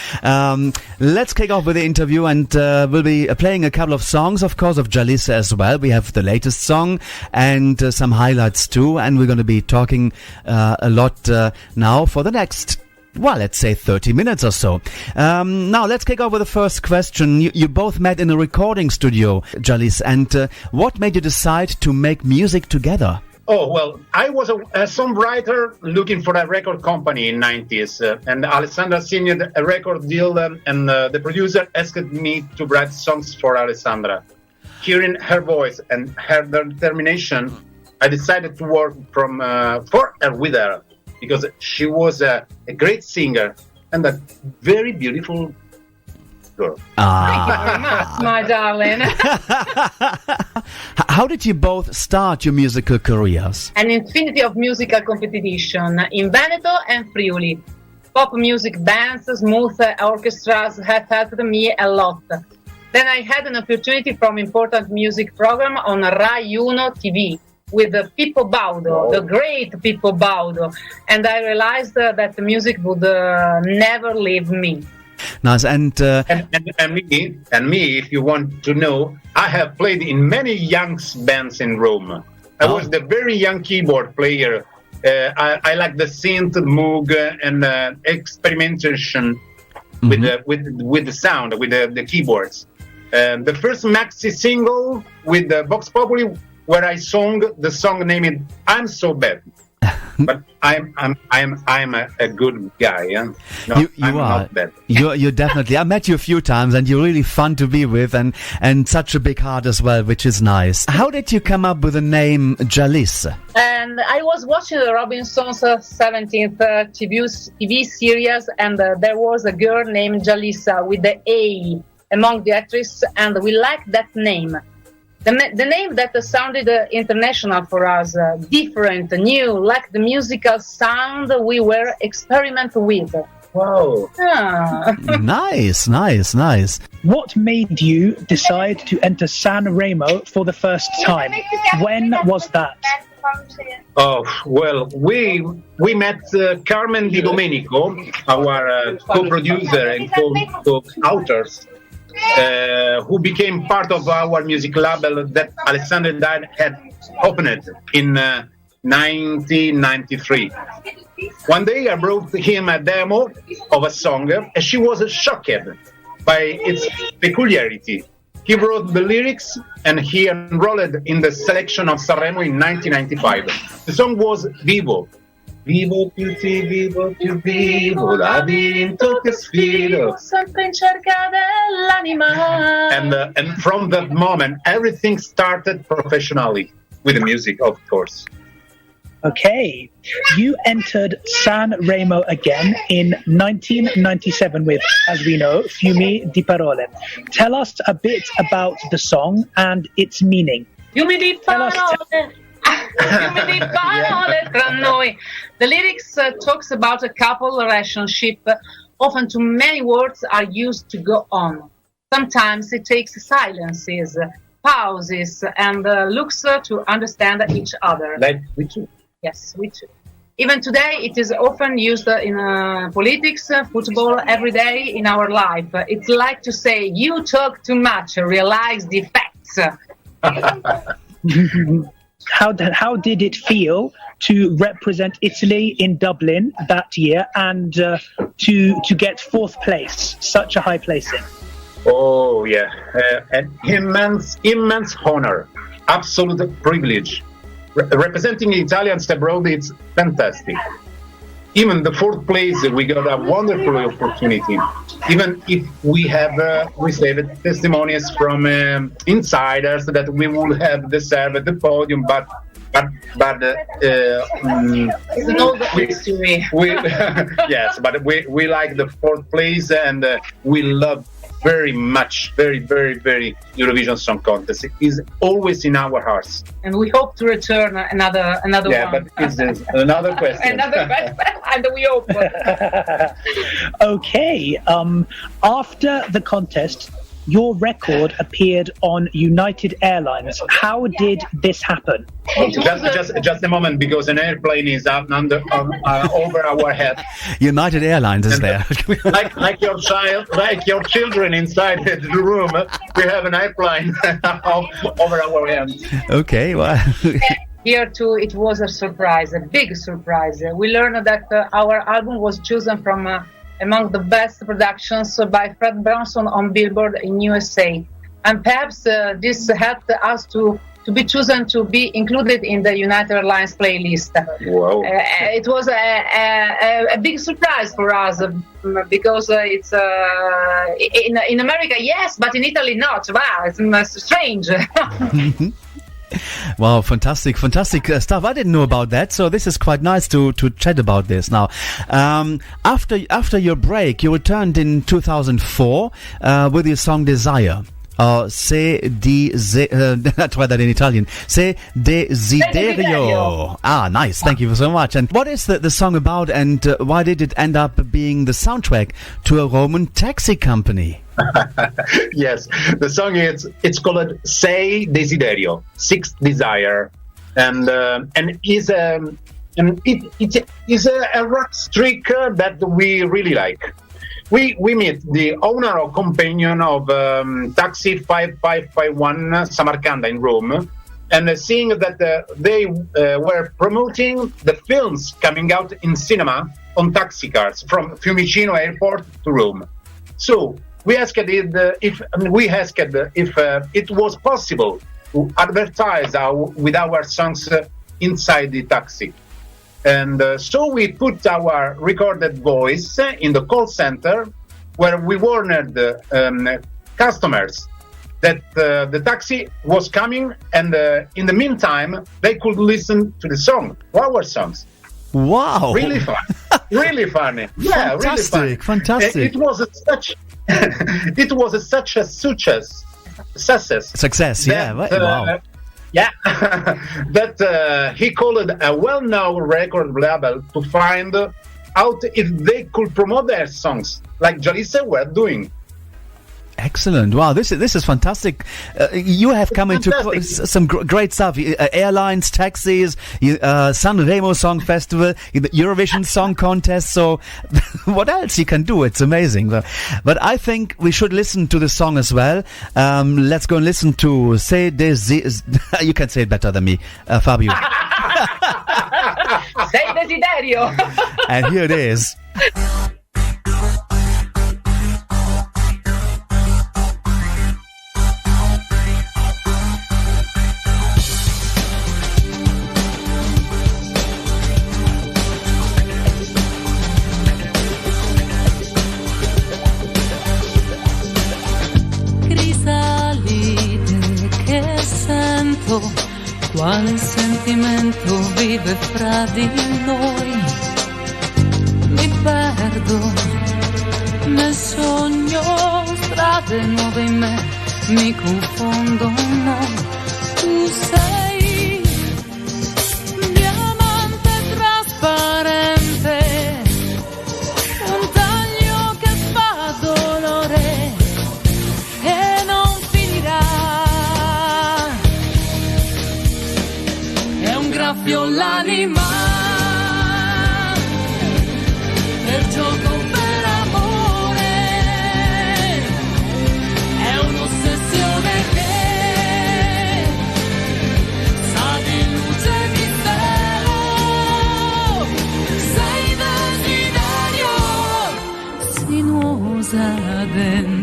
let's kick off with the interview, and we'll be playing a couple of songs, of course, of Jalise as well. We have the latest song and some highlights too, and we're going to be talking a lot now for the next, well, let's say 30 minutes or so. Now, let's kick off with the first question. You both met in a recording studio, Jalise, and what made you decide to make music together? Oh, well, I was a songwriter looking for a record company in 90s, and Alessandra signed a record deal, and the producer asked me to write songs for Alessandra. Hearing her voice and her determination, I decided to work for her with her, because she was a great singer and a very beautiful girl. Thank you very much, my darling. How did you both start your musical careers? An infinity of musical competition in Veneto and Friuli. Pop music bands, smooth orchestras have helped me a lot. Then I had an opportunity from important music program on Rai Uno TV with Pippo Baudo, the great Pippo Baudo, and I realized that the music would never leave me. Nice. And me, if you want to know, I have played in many young bands in Rome. I was the very young keyboard player. I like the synth, Moog, and experimentation with the sound, with the keyboards. The first maxi single with the Vox Populi, where I sang the song named "I'm So Bad." But I'm a good guy. Yeah? No, you are. Not bad. You're definitely. I met you a few times, and you're really fun to be with, and such a big heart as well, which is nice. How did you come up with the name Jalise? And I was watching the Robinson's 17th TV series, and there was a girl named Jalisa with the A among the actresses, and we liked that name. The name that sounded international for us, different, new, like the musical sound we were experimenting with. Wow. Nice. What made you decide to enter San Remo for the first time? When was that? Oh, well, we met Carmen Di Domenico, our co-producer and co-authors, who became part of our music label that Alexander had opened in 1993. One day I brought him a demo of a song, and she was shocked by its peculiarity. He wrote the lyrics, and he enrolled in the selection of Sanremo in 1995. The song was Vivo. Vivo più vivo, l'ha vinto che sfido. Sempre in cerca dell'anima. And from that moment, everything started professionally, with the music, of course. Okay, you entered San Remo again in 1997 with, as we know, Fiumi di Parole. Tell us a bit about the song and its meaning. Fiumi di parole. The lyrics talks about a couple relationship Often too many words are used to go on. Sometimes it takes silences, pauses, and looks to understand each other. Like we do. Yes, we do. Even today, it is often used in politics, football, every day in our life. It's like to say, you talk too much, realize the facts. How did it feel to represent Italy in Dublin that year and to get fourth place, such a high placing? Oh, yeah. An immense honor. Absolute privilege. Representing Italians abroad, it's fantastic. Even the fourth place, we got a wonderful opportunity. Even if we have received testimonies from insiders that we would have deserved the podium, but it's an old history. Yes, but we like the fourth place, and we love very much, very, very, very Eurovision Song Contest. It is always in our hearts. And we hope to return another one. Yeah, but it's another question. Another question, and we hope. Okay, after the contest, your record appeared on United Airlines. How did this happen? Just a moment, because an airplane is up over our head. United Airlines is there. like your child, like your children inside the room, we have an airplane over our heads. Okay, well. Here too, it was a surprise, a big surprise. We learned that our album was chosen from among the best productions by Fred Branson on Billboard in USA. And perhaps this helped us to be chosen to be included in the United Airlines playlist. Wow. It was a big surprise for us because it's in America, yes, but in Italy not. Wow, it's strange. Wow, fantastic stuff. I didn't know about that, so this is quite nice to chat about this now. After your break, you returned in 2004 with your song Desire. Se try that in Italian. Se desiderio. Ah, nice. Thank you so much. And what is the song about, and why did it end up being the soundtrack to a Roman taxi company? Yes, the song it's called Sei Desiderio, Sixth Desire, and it is a rock streak that we really like. We meet the owner or companion of Taxi 5551 Samarcanda in Rome, and seeing that they were promoting the films coming out in cinema on taxi cars from Fiumicino Airport to Rome. So we asked if it was possible to advertise with our songs inside the taxi. And so we put our recorded voice in the call center, where we warned customers that the taxi was coming, and in the meantime, they could listen to the song, to our songs. Wow! Really fun. Really funny. Yeah, fantastic, really fun. Fantastic. It was such a success. Success, yeah. Wow. Yeah, that he called a well-known record label to find out if they could promote their songs, like Jalissa were doing. Excellent! Wow, this is fantastic. You have come into some great stuff. Airlines, taxis, Sanremo Song Festival, the Eurovision Song Contest. So, what else you can do? It's amazing. But I think we should listen to the song as well. Let's go and listen to "Se Desiderio." You can say it better than me, Fabio. "Se Desiderio." And here it is. Quale sentimento vive fra di noi? Mi perdo nel sogno, strade nuove in me, mi confondono. Tu sei diamante trasparente, un taglio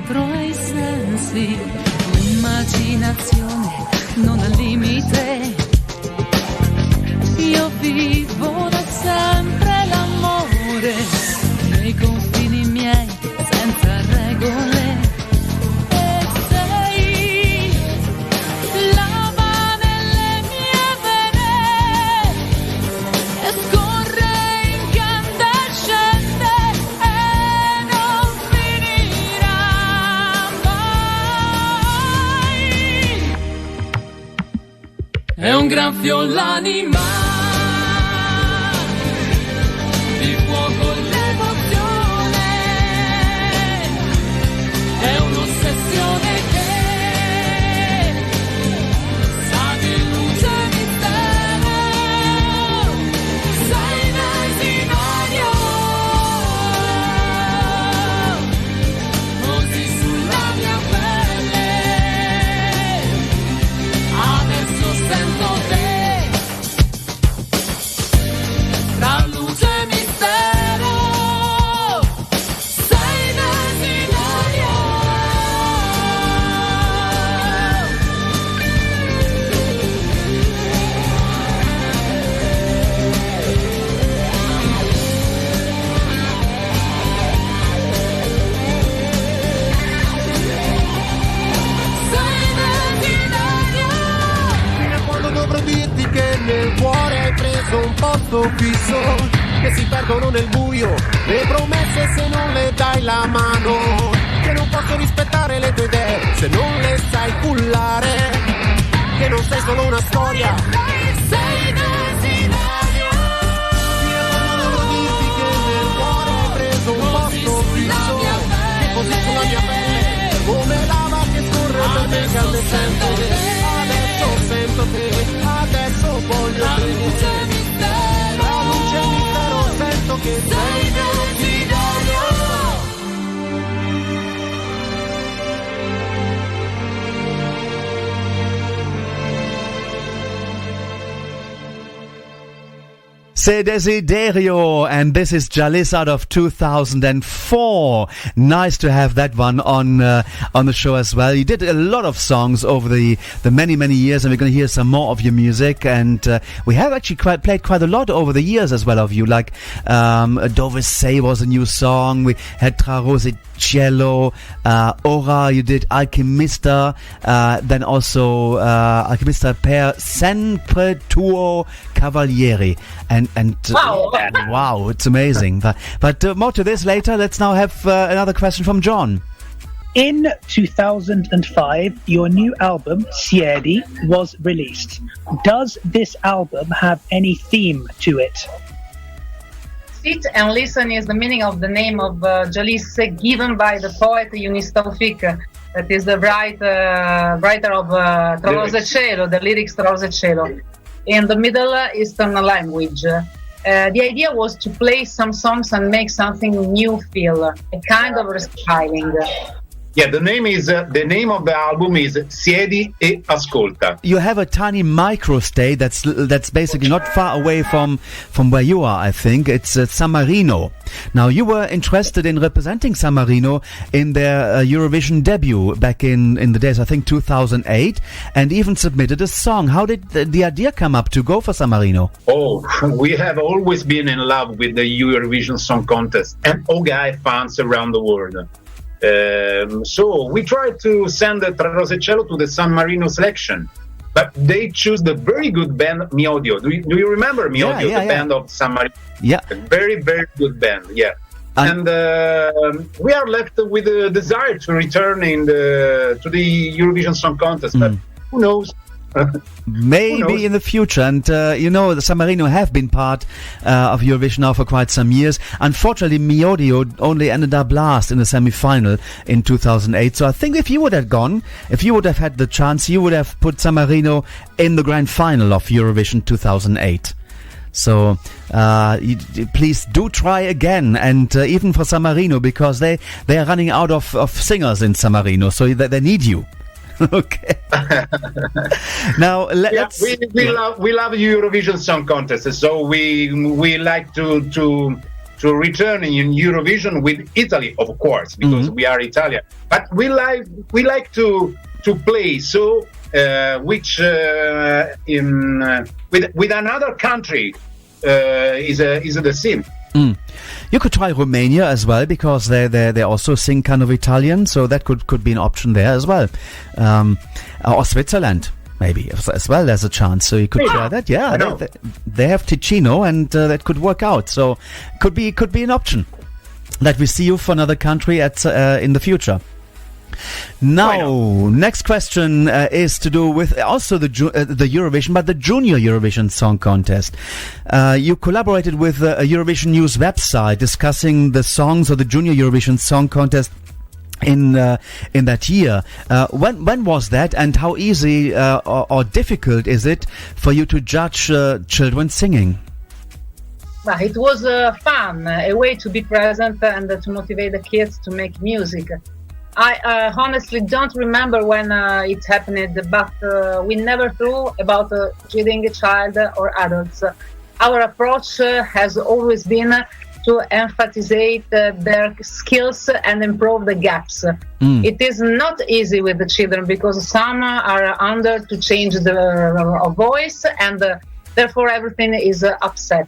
dentro ai sensi, l'immaginazione non ha limite. Io vivo da sempre l'amore nei confini miei senza regole. E sei lava nelle mie vene e scorre incandescente e non finirà mai. È un gran fior l'anima, di fuoco l'emozione, è un'ossessione che sa di luce e mistero, sei desiderio, così sulla mia pelle, adesso sento te. Tra luce e mistero, sei desiderio. Sei desiderio. Fino a quando dovrò dirti che nel cuore hai preso un posto fisso, che si perdono nel buio le promesse se non le dai la mano, che non posso rispettare le tue idee se non le sai cullare, che non sei solo una storia, sei desiderio. Fino a quando dovrò dirti che nel cuore hai preso un posto fisso, che così sulla mia pelle come lava che scorre per me incandescente. Adesso sento te, adesso voglio te. La luce e mistero, sento che sei desiderio. Se Desiderio, and this is Jalis out of 2004. Nice to have that one on the show as well. You did a lot of songs over the many years, and we're going to hear some more of your music. And we have actually played quite a lot over the years as well of you. Like Dove Say was a new song. We had Tra Rose Cielo, Ora. You did Alchemista, then also Alchemista per sempre tuo cavalieri. And wow, it's amazing. But more to this later. Let's now have another question from John. In 2005, your new album, Siedi, was released. Does this album have any theme to it? Sit and listen is the meaning of the name of Jalis given by the poet Eunice Taufik, that is the writer of Tra Rose e Cielo, the lyrics Tra Rose e Cielo, in the Middle Eastern language. The idea was to play some songs and make something new feel, a kind of restyling. Yeah, the name of the album is Siedi e Ascolta. You have a tiny micro stage that's basically not far away from where you are, I think. It's San Marino. Now, you were interested in representing San Marino in their Eurovision debut back in the days, I think 2008, and even submitted a song. How did the idea come up to go for San Marino? Oh, we have always been in love with the Eurovision Song Contest and Hoeglmeier fans around the world. So we tried to send the Tra Rose e Cielo to the San Marino selection, but they choose the very good band Miodio. Do you remember Miodio, the band of San Marino? Yeah. A very, very good band, yeah. And we are left with the desire to return to the Eurovision Song Contest, but who knows? Maybe in the future. And the San Marino have been part of Eurovision now for quite some years. Unfortunately, Miodio only ended up last in the semi-final in 2008. So I think if you would have gone, if you would have had the chance, you would have put San Marino in the grand final of Eurovision 2008. So please do try again, and even for San Marino, because they are running out of singers in San Marino, so they need you. Okay. Now let's. We love Eurovision Song Contest, so we like to to return in Eurovision with Italy, of course, because we are Italian. But we like to play with another country is the same. You could try Romania as well, because they also sing kind of Italian, so that could be an option there as well. Or Switzerland, maybe as well. There's a chance, so you could try that. Yeah, they have Ticino, and that could work out. So could be an option that we see you for another country in the future. Now, next question is to do with also the Eurovision, but the Junior Eurovision Song Contest. You collaborated with a Eurovision News website discussing the songs of the Junior Eurovision Song Contest in that year. When was that, and how easy or difficult is it for you to judge children singing? Well, it was fun, a way to be present and to motivate the kids to make music. I honestly don't remember when it happened, but we never thought about treating a child or adults. Our approach has always been to emphasize their skills and improve the gaps. It is not easy with the children because some are under to change their voice, and therefore everything is upset.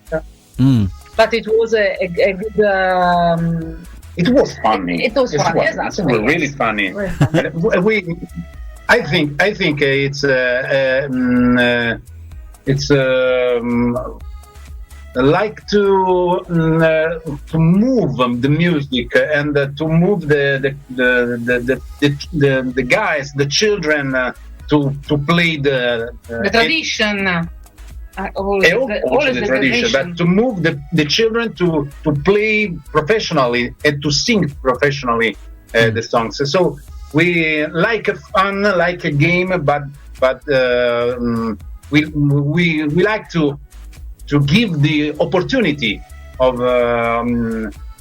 But it was a good... It was funny. It was funny. It was really funny. I think it's like to move the music and to move the guys, the children to play the tradition. Also the tradition, but to move the children to play professionally and to sing professionally the songs. So we like a fun, like a game, but we like to give the opportunity of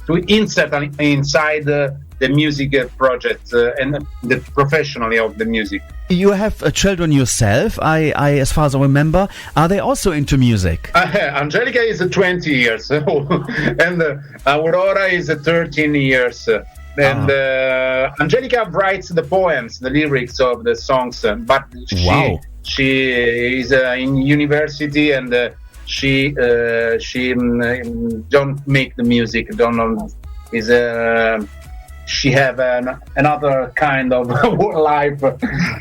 to insert inside the music project and the professionally of the music. You have children yourself, I as far as I remember. Are they also into music? Angelica is 20 years old, and Aurora is 13 years. And Angelica writes the poems, the lyrics of the songs, but she is in university, and she don't make the music. She have another kind of life.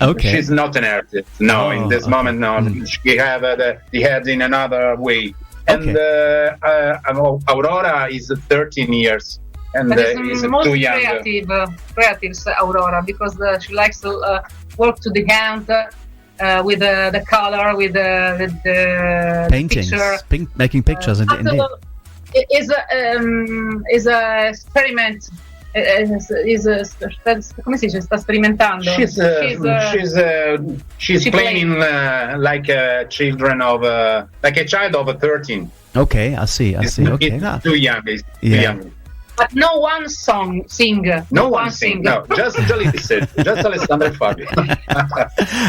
Okay. She's not an artist. No, in this moment, no. She have the head in another way. And Aurora is 13 years. And is most too young. creative Aurora, because she likes to work to the hand with the color, with the paintings, picture. making pictures. Indeed. Is a experiment. Come si dice? Sta sperimentando. She's playing like a child of 13. Okay, I see. Okay, too young. Too young. But no one sing. No one sing. No, just listen. Just Alexander Fabio.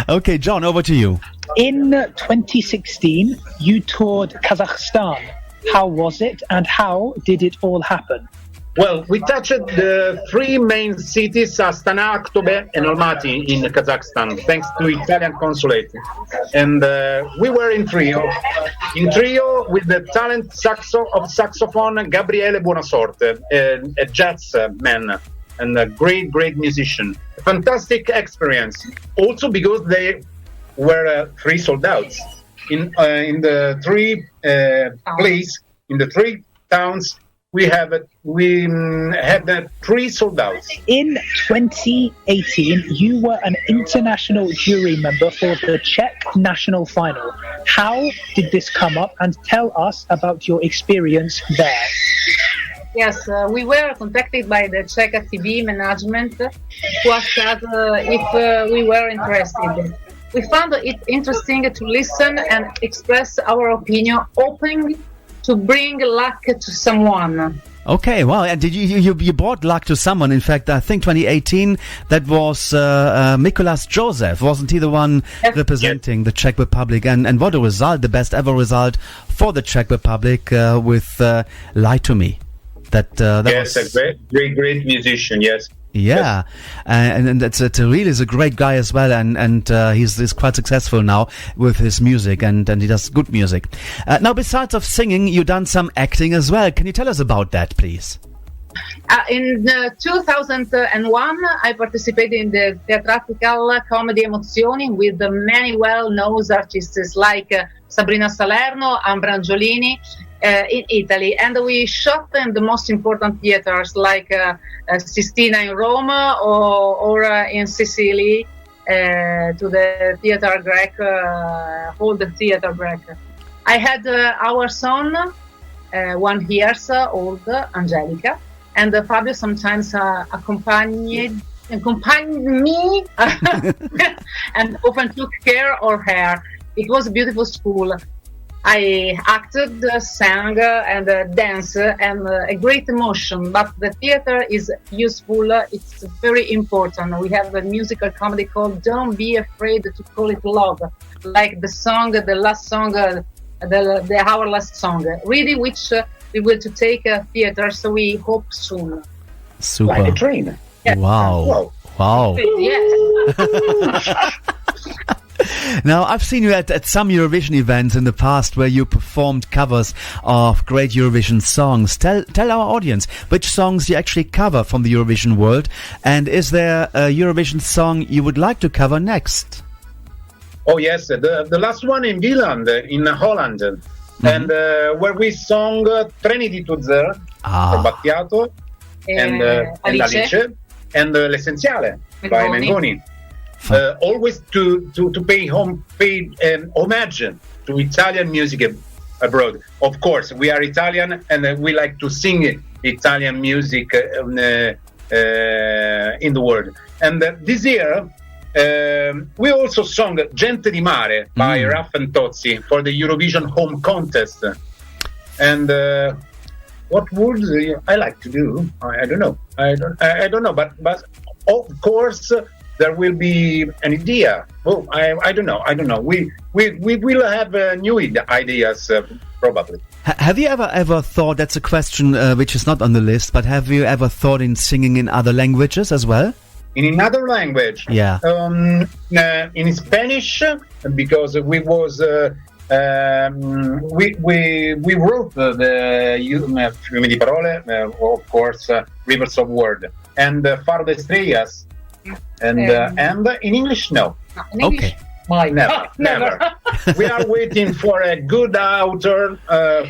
Okay, John, over to you. In 2016, you toured Kazakhstan. How was it, and how did it all happen? Well, we touched the three main cities, Astana, Aktobe, and Almaty in Kazakhstan, thanks to Italian consulate. And we were in trio with the talent of saxophone Gabriele Buonasorte, a jazz man and a great musician. A fantastic experience, also because they were three sold outs. In the three places, in the three towns, we had the three sold outs. In 2018, you were an international jury member for the Czech national final. How did this come up, and tell us about your experience there? Yes, we were contacted by the Czech TV management, who asked us if we were interested. We found it interesting to listen and express our opinion, hoping to bring luck to someone. Okay, well, and did you brought luck to someone? In fact, I think 2018 that was Mikolas Joseph, wasn't he the one representing the Czech Republic? And what a result! The best ever result for the Czech Republic with "Lie to Me." That yes, was a great musician. Yes. Yeah, and it's really is a great guy as well, and he's quite successful now with his music, and he does good music. Now, besides of singing, you've done some acting as well. Can you tell us about that, please? In 2001, I participated in the theatrical comedy Emozioni with many well-known artists like Sabrina Salerno, Ambra Angiolini in Italy. And we shot in the most important theaters like Sistina in Rome or in Sicily to the Theater Greek, called the Theater Greek. I had our son, 1 year old, Angelica, and Fabio sometimes accompanied me and often took care of her. It was a beautiful school. I acted, sang, and danced, and a great emotion. But the theater is useful. It's very important. We have a musical comedy called "Don't Be Afraid to Call It Love," like the song, the last song, our last song, really, which we will to take theater. So we hope soon. Super. Like a train. Yes. Wow. Yes. Now, I've seen you at some Eurovision events in the past where you performed covers of great Eurovision songs. Tell our audience which songs you actually cover from the Eurovision world, and is there a Eurovision song you would like to cover next? Oh yes, the last one in Wieland, in Holland, and where we sung Treni di Tuzer, Battiato, and Alice, and L'Essenziale by Mengoni. Always to pay homage to Italian music abroad. Of course, we are Italian and we like to sing Italian music in the world. And this year, we also sung Gente di Mare by Raff and Tozzi for the Eurovision Home Contest. And what would I like to do? I don't know. I don't know. But of course, there will be an idea. Oh, I don't know. We will have new ideas probably. Have you ever thought? That's a question which is not on the list. But have you ever thought in singing in other languages as well? In another language? Yeah. In Spanish, because we was we wrote the Fiumi di Parole, of course, Rivers of Word, and Faro de Estrellas. And in English, no. In English? Okay. Never. We are waiting for a good author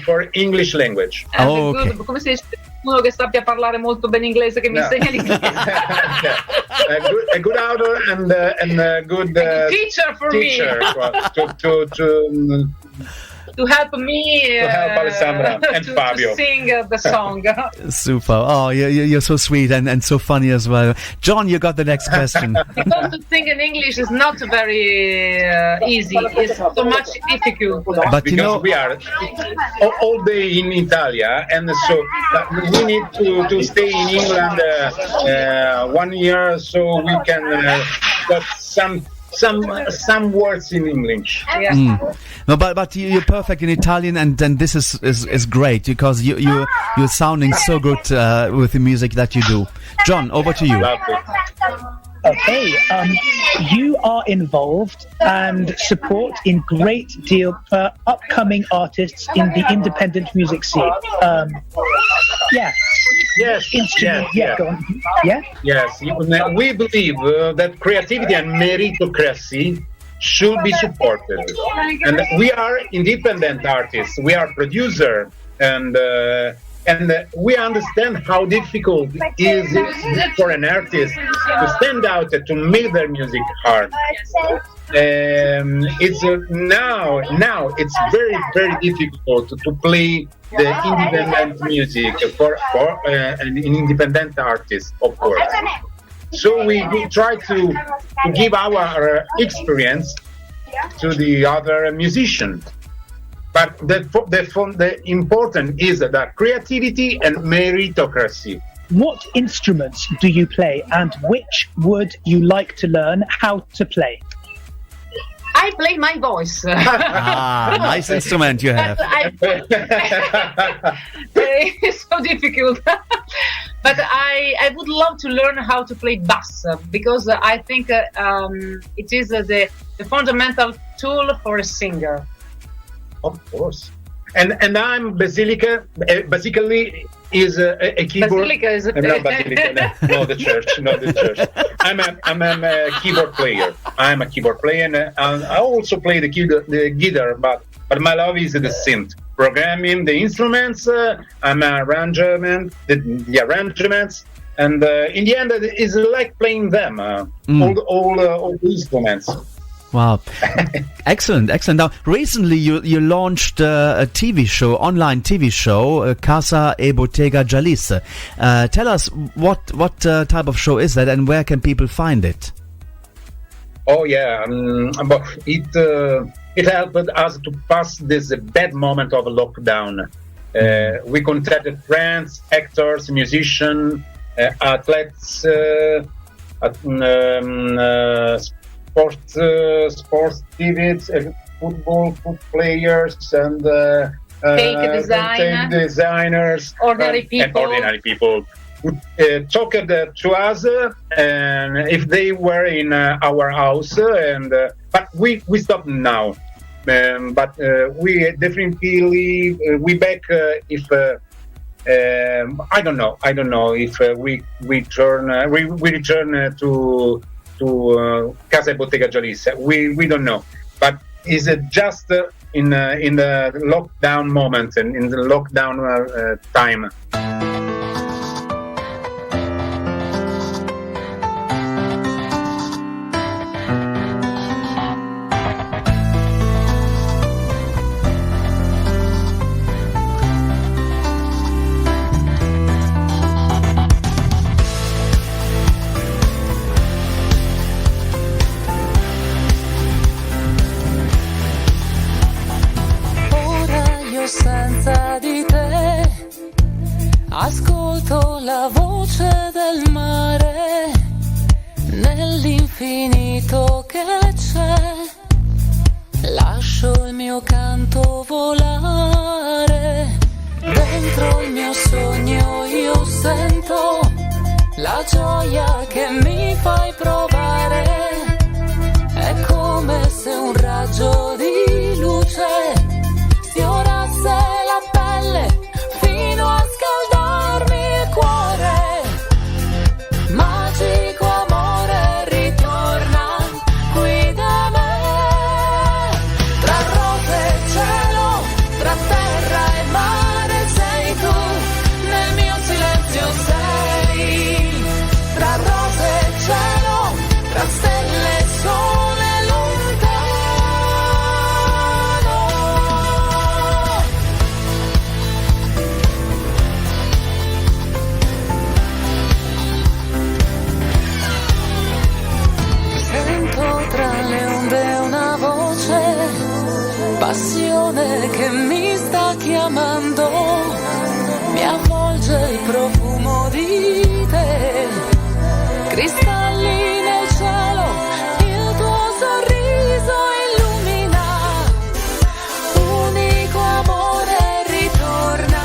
for English language. Okay. Come si dice? Uno che sappia parlare molto bene inglese, che mi insegna l'inglese. A good author and a good teacher for me. To help me, to help Alessandra and Fabio to sing the song. Super. Oh, you're so sweet and so funny as well. John, you got the next question. Because to sing in English is not very easy. It's so much difficult. But because we are all day in Italia, and so we need to stay in England 1 year, so we can got some words in English. No, but you're perfect in Italian, and this is great because you're sounding so good with the music that you do. John, over to you. Okay, you are involved and support in great deal upcoming artists in the independent music scene. Yes. Instrument. Yeah. Go on. Yeah. Yes. We believe that creativity and meritocracy should be supported, and we are independent artists. We are producer, and we understand how difficult it is for an artist to stand out and to make their music hard. It's now it's very difficult to play the independent music for an independent artist, of course. So we try to give our experience to the other musicians. But the important is that creativity and meritocracy. What instruments do you play, and which would you like to learn how to play? I I play my voice. Nice instrument you have. It's so difficult. But I would love to learn how to play bass because I think it is the fundamental tool for a singer. Of course. And I'm basically is a keyboard. Basilica is a not Basilica, no, the church. I'm a keyboard player. I'm a keyboard player, and I also play the guitar. But my love is the synth, programming the instruments. I'm an arrangement, the arrangements, and in the end, it's like playing them. All the instruments. Wow. Excellent. Now, recently you launched a TV show, online TV show, Casa e Bottega Jalisse. Tell us what type of show is that and where can people find it? Oh yeah, but it helped us to pass this bad moment of lockdown. We contacted friends, actors, musicians, athletes, sports TVs, football players, and cake designers, ordinary people who talked to us, and if they were in our house, and but we stopped now. But we definitely we back if. I don't know if we return to Casa e Bottega Jalisse. We don't know, but is it just in the lockdown moment and in the lockdown time? Senza di te ascolto la voce del mare nell'infinito che c'è, lascio il mio canto volare dentro il mio sogno, io sento la gioia che mi fai provare, è come se un raggio di luce sfiorasse la pelle fino a scaldarmi il cuore. Magico amore ritorna qui da me. Tra rose e cielo, tra terra e mare sei tu, nel mio silenzio sei. Tra rose e cielo, tra stelle e sole passione che mi sta chiamando, mi avvolge il profumo di te, cristalli nel cielo, il tuo sorriso illumina, unico amore ritorna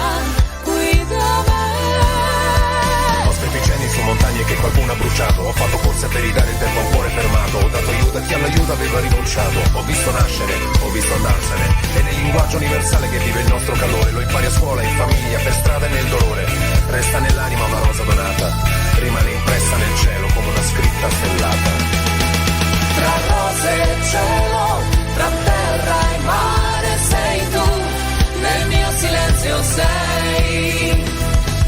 qui da me. Ho spento i cieli su montagne che qualcuno ha bruciato, ho fatto corse per ridare il tempo a un cuore fermato, ho dato aiuto a chi all'aiuto aveva rinunciato, ho visto nascere, ho visto andarsene, e nel linguaggio universale che vive il nostro calore, lo impari a scuola, in famiglia, per strada e nel dolore, resta nell'anima una rosa donata, rimane impressa nel cielo come una scritta stellata. Tra rose e cielo, tra terra e mare sei tu, nel mio silenzio sei.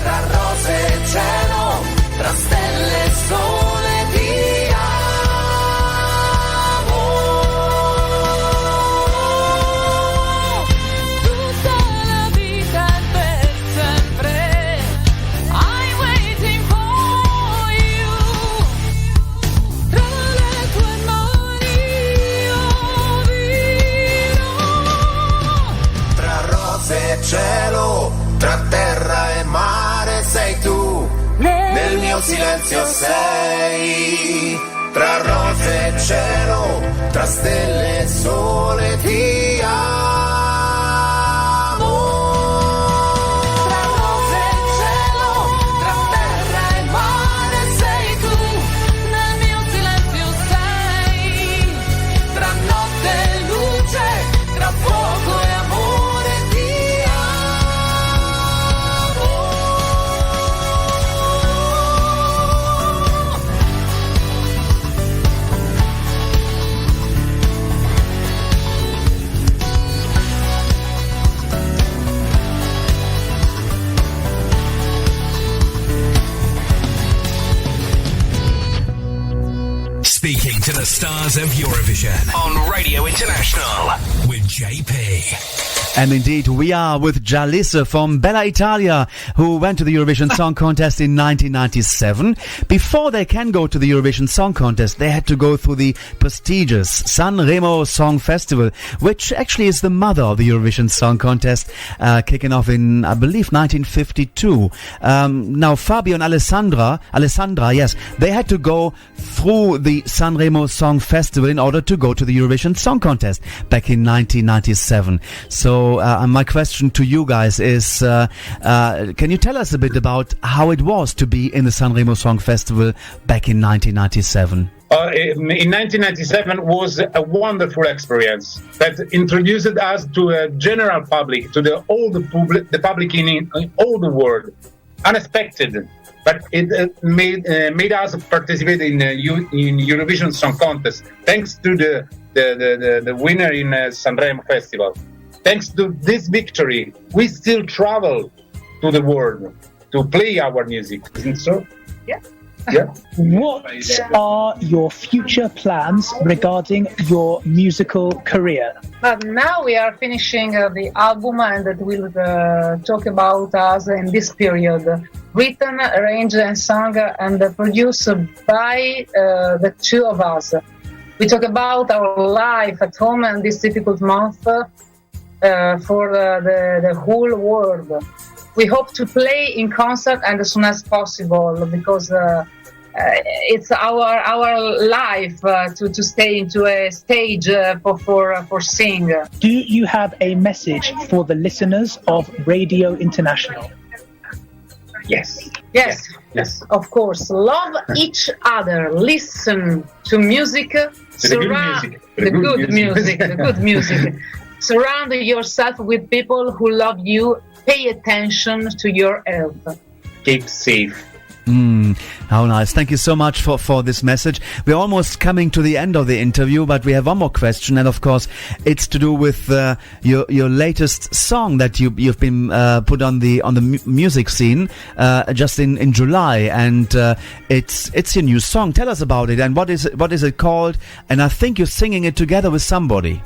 Tra rose e cielo, tra stelle e sole ti cielo, tra terra e mare sei tu, nel mio silenzio sei. tra rose e cielo, tra stelle e sole ti amo. Tra rose e cielo, tra terra e mare sei tu, nel mio silenzio sei, tra notte e luce, tra fuoco e amore ti Speaking to the stars of Eurovision on Radio International with JP. And indeed, we are with Jalissa from Bella Italia, who went to the Eurovision Song Contest in 1997. Before they can go to the Eurovision Song Contest, they had to go through the prestigious Sanremo Song Festival, which actually is the mother of the Eurovision Song Contest, kicking off in, I believe, 1952. Now, Fabio and Alessandra, yes, they had to go through the Sanremo Song Festival in order to go to the Eurovision Song Contest back in 1997. So my question to you guys is, can you tell us a bit about how it was to be in the Sanremo Song Festival back in 1997? In 1997 was a wonderful experience that introduced us to a general public, to the public in all the world. Unexpected, but it made us participate in Eurovision Song Contest. Thanks to the winner in Sanremo Festival. Thanks to this victory, we still travel to the world to play our music. Isn't so? Yeah. Yeah. What are your future plans regarding your musical career? But now we are finishing the album, and that will talk about us in this period. Written, arranged, and sung and produced by the two of us. We talk about our life at home and this difficult month for the whole world. We hope to play in concert and as soon as possible, because it's our life to stay into a stage for sing. Do you have a message for the listeners of Radio International? Yes, of course. Love each other. Listen to music. The good music. Surround yourself with people who love you. Pay attention to your health. Keep safe. How nice. Thank you so much for this message. We're almost coming to the end of the interview, but we have one more question, and of course it's to do with your latest song that you've been put on the music scene just in July, and it's your new song. Tell us about it, and what is it called? And I think you're singing it together with somebody.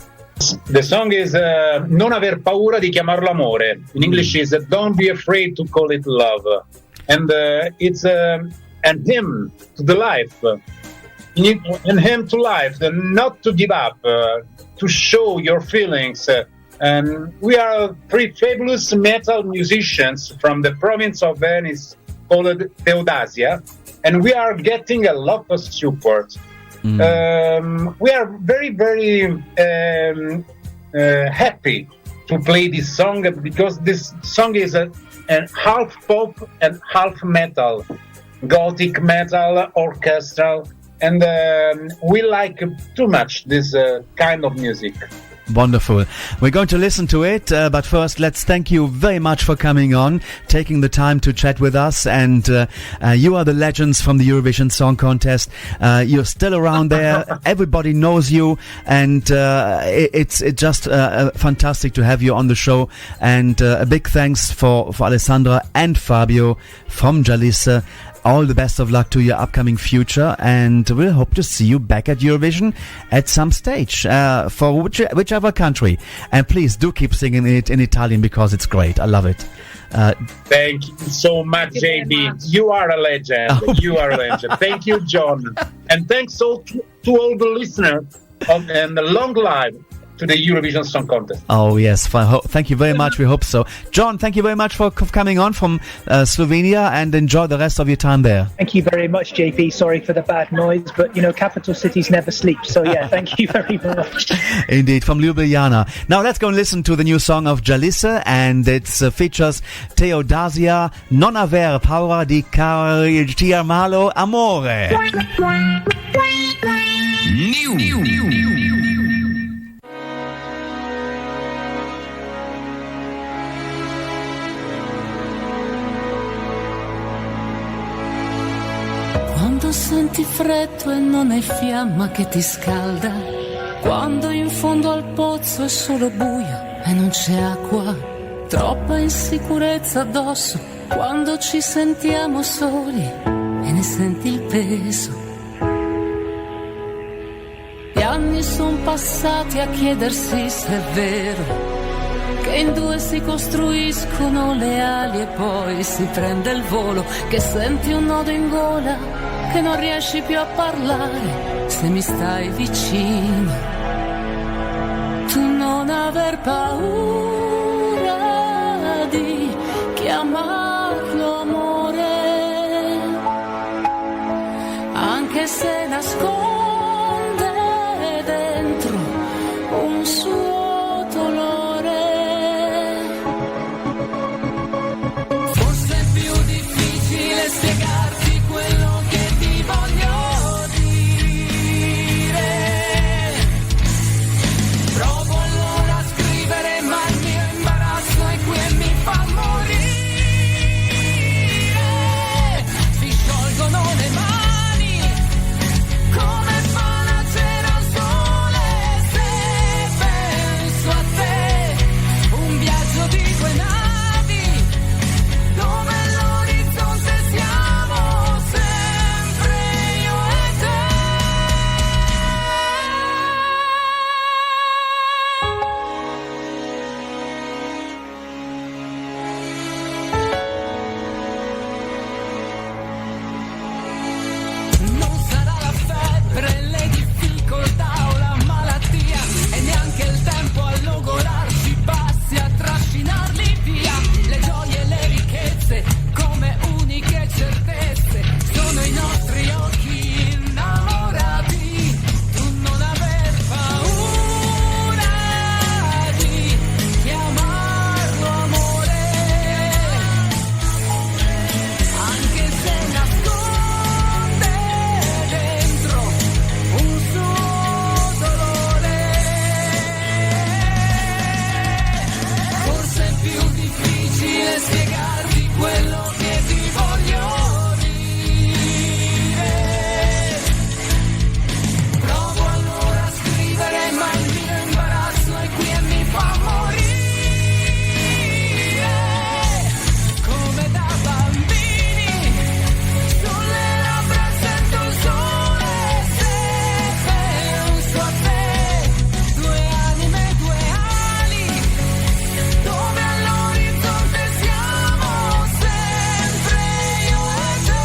The song is Non aver paura di chiamarlo amore. In English is Don't be afraid to call it love. And it's an hymn to the life, an hymn to life, not to give up, to show your feelings. We are three fabulous metal musicians from the province of Venice called Theodasia, and we are getting a lot of support. We are very, very happy to play this song, because this song is a half pop and half metal, gothic metal, orchestral, and we like too much this kind of music. Wonderful. We're going to listen to it, but first let's thank you very much for coming on, taking the time to chat with us, and you are the legends from the Eurovision Song Contest. You're still around there. Everybody knows you, and it's just fantastic to have you on the show, and a big thanks for Alessandra and Fabio from Jalissa. All the best of luck to your upcoming future, and we'll hope to see you back at Eurovision at some stage for whichever country. And please do keep singing it in Italian, because it's great. I love it. Thank you so much, JB. You are a legend. You are a legend. Thank you, John. And thanks to all the listeners, and the long live to the Eurovision Song Contest. Oh yes, thank you very much. We hope so. John, thank you very much for coming on from Slovenia, and enjoy the rest of your time there. Thank you very much, JP. Sorry for the bad noise, but capital cities never sleep. So yeah, thank you very much. Indeed, from Ljubljana. Now let's go and listen to the new song of Jalisse, and it features Teodasia, Non aver paura di chiamarlo amore. Quando senti freddo e non hai fiamma che ti scalda, quando in fondo al pozzo è solo buio e non c'è acqua, troppa insicurezza addosso, quando ci sentiamo soli e ne senti il peso. Gli anni son passati a chiedersi se è vero che in due si costruiscono le ali e poi si prende il volo, che senti un nodo in gola, che non riesci più a parlare se mi stai vicino. Tu non aver paura di chiamarlo amore, anche se nasconde dentro un suo dolore. Forse è più difficile spiegarti quello che ti voglio dire. Provo allora a scrivere, ma il mio imbarazzo è qui e mi fa morire. Si sciolgono le mani come panacea al sole, se penso a te. Un viaggio di due navi, dove all'orizzonte siamo sempre io e te. Non sarà la febbre, le difficoltà o la malattia, e neanche il tempo a logorarci passi, a trascinarli via. Le gioie e le ricchezze come uniche certezze sono i nostri occhi innamorati. Tu non aver paura di chiamarlo amore, anche se nasconde dentro un suo dolore. Forse è più difficile spiegarti quello che ti voglio dire. Provo allora a scrivere, ma il mio imbarazzo è qui e mi fa morire. Come da bambini, sulle labbra sento il sole, se penso a te. Due anime, due ali, dove all'orizzonte siamo sempre io e te.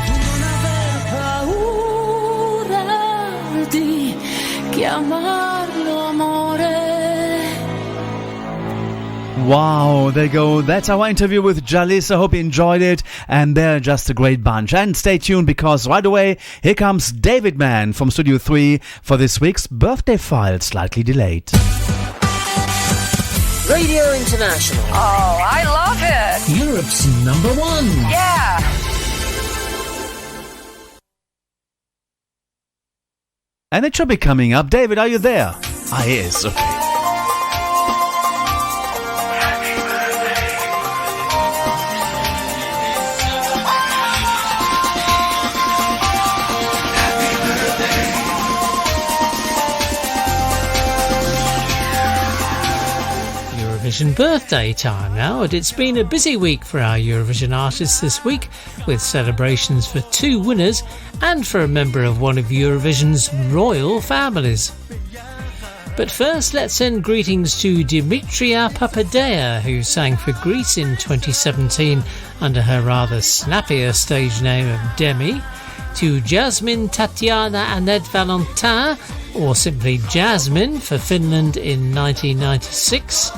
Tu non aver paura di chiamarlo amore. Wow, there you go. That's our interview with Jalisse. I hope you enjoyed it. And they're just a great bunch. And stay tuned, because right away, here comes David Mann from Studio 3 for this week's Birthday File, slightly delayed. Radio International. Oh, I love it. Europe's number one. Yeah. And it should be coming up. David, are you there? Ah, he is. Okay. Eurovision birthday time now, and it's been a busy week for our Eurovision artists this week, with celebrations for 2 winners and for a member of one of Eurovision's royal families. But first, let's send greetings to Dimitria Papadea, who sang for Greece in 2017 under her rather snappier stage name of Demi, to Jasmine Tatiana Annette Valentin, or simply Jasmine, for Finland in 1996,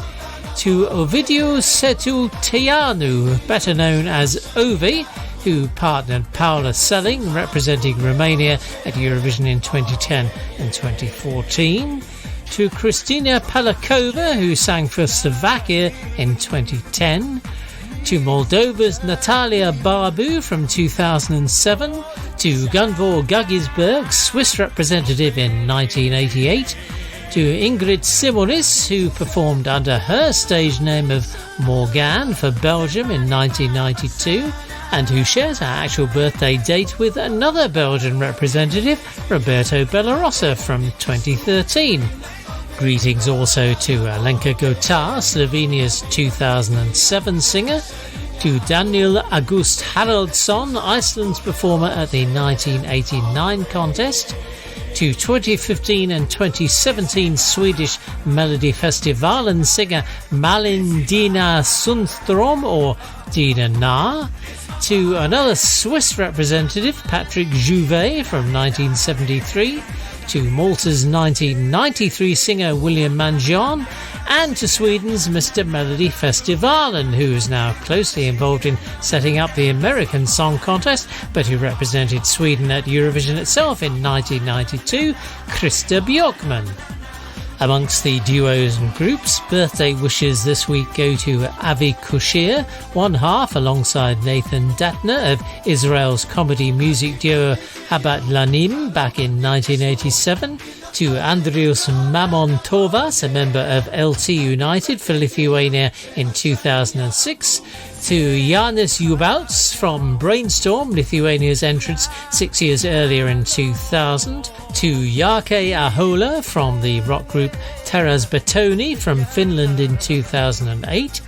to Ovidiu Setu-Teanu, better known as Ovi, who partnered Paula Selling, representing Romania at Eurovision in 2010 and 2014, to Kristina Palakova, who sang for Slovakia in 2010, to Moldova's Natalia Barbu from 2007, to Gunvor Guggisberg, Swiss representative in 1988, to Ingrid Simonis, who performed under her stage name of Morgane for Belgium in 1992, and who shares her actual birthday date with another Belgian representative, Roberto Bellarossa, from 2013. Greetings also to Alenka Gotar, Slovenia's 2007 singer, to Daniel August Haraldsson, Iceland's performer at the 1989 contest, to 2015 and 2017 Swedish Melodifestivalen singer Malin Dina Sundström, or Dina Na, to another Swiss representative, Patrick Jouvet, from 1973, to Malta's 1993 singer William Mangione, and to Sweden's Mr. Melodifestivalen, who is now closely involved in setting up the American Song Contest, but who represented Sweden at Eurovision itself in 1992, Christer Björkman. Amongst the duos and groups, birthday wishes this week go to Avi Kushir, one half alongside Nathan Datner of Israel's comedy music duo Habat Lanim back in 1987, to Andrius Mamontovas, a member of LT United for Lithuania in 2006, to Janis Jubauts from Brainstorm, Lithuania's entrance 6 years earlier in 2000, to Jake Ahola from the rock group Teräs Betoni from Finland in 2008,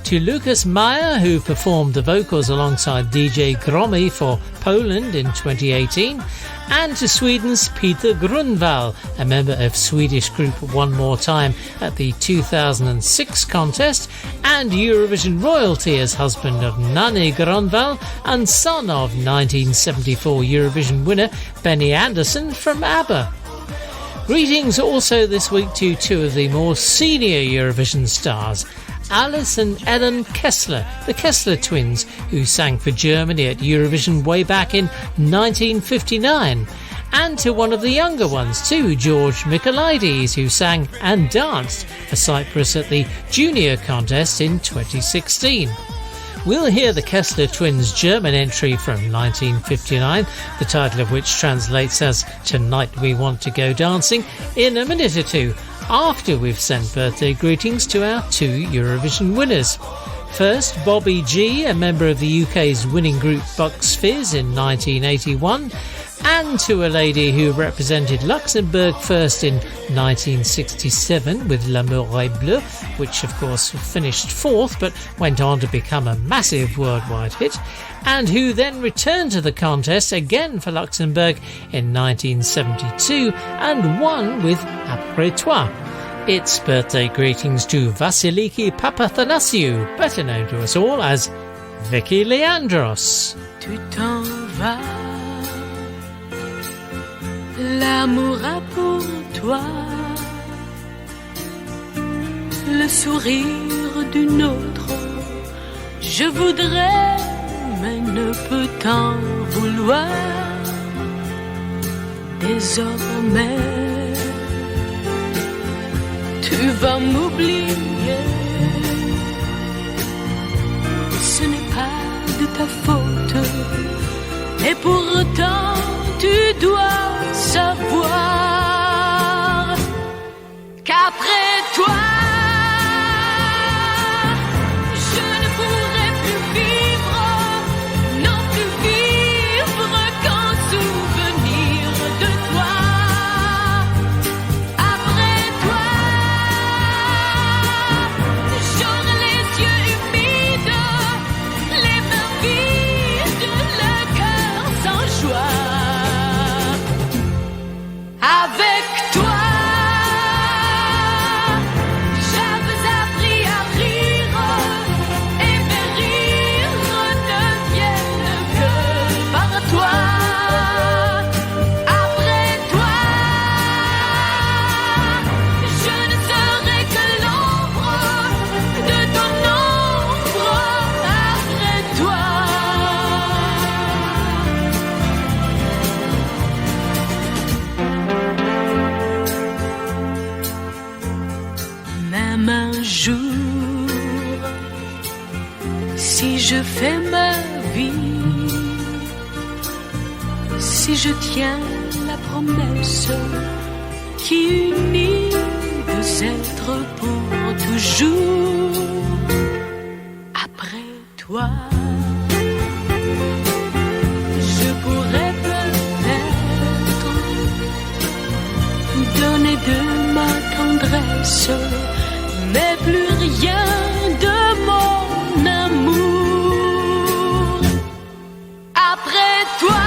to Lukas Meyer, who performed the vocals alongside DJ Gromi for Poland in 2018, and to Sweden's Peter Grunwald, a member of Swedish group One More Time at the 2006 contest, and Eurovision royalty as husband of Nanne Grunwald and son of 1974 Eurovision winner Benny Andersson from ABBA. Greetings also this week to 2 of the more senior Eurovision stars, Alice and Ellen Kessler, the Kessler twins, who sang for Germany at Eurovision way back in 1959, and to one of the younger ones too, George Michaelides, who sang and danced for Cyprus at the Junior contest in 2016. We'll hear the Kessler twins' German entry from 1959, the title of which translates as Tonight We Want to Go Dancing, in a minute or two, after we've sent birthday greetings to our 2 Eurovision winners. First, Bobby G, a member of the UK's winning group Bucks Fizz in 1981, and to a lady who represented Luxembourg first in 1967 with L'amour est bleu, which of course finished 4th but went on to become a massive worldwide hit, and who then returned to the contest again for Luxembourg in 1972 and won with Après Toi. It's birthday greetings to Vasiliki Papathanasiou, better known to us all as Vicky Leandros. Tu t'en vas, l'amour a pour toi le sourire d'une autre. Je voudrais, mais ne peux t'en vouloir. Désormais, tu vas m'oublier. Ce n'est pas de ta faute, et pourtant tu dois savoir qu'après toi, je ne pourrai plus vivre, non plus vivre qu'en souvenir de toi. Après toi, un jour, si je fais ma vie, si je tiens la promesse qui unit deux êtres pour toujours, après toi, je pourrais peut-être donner de ma tendresse, mais plus rien de mon amour. Après toi,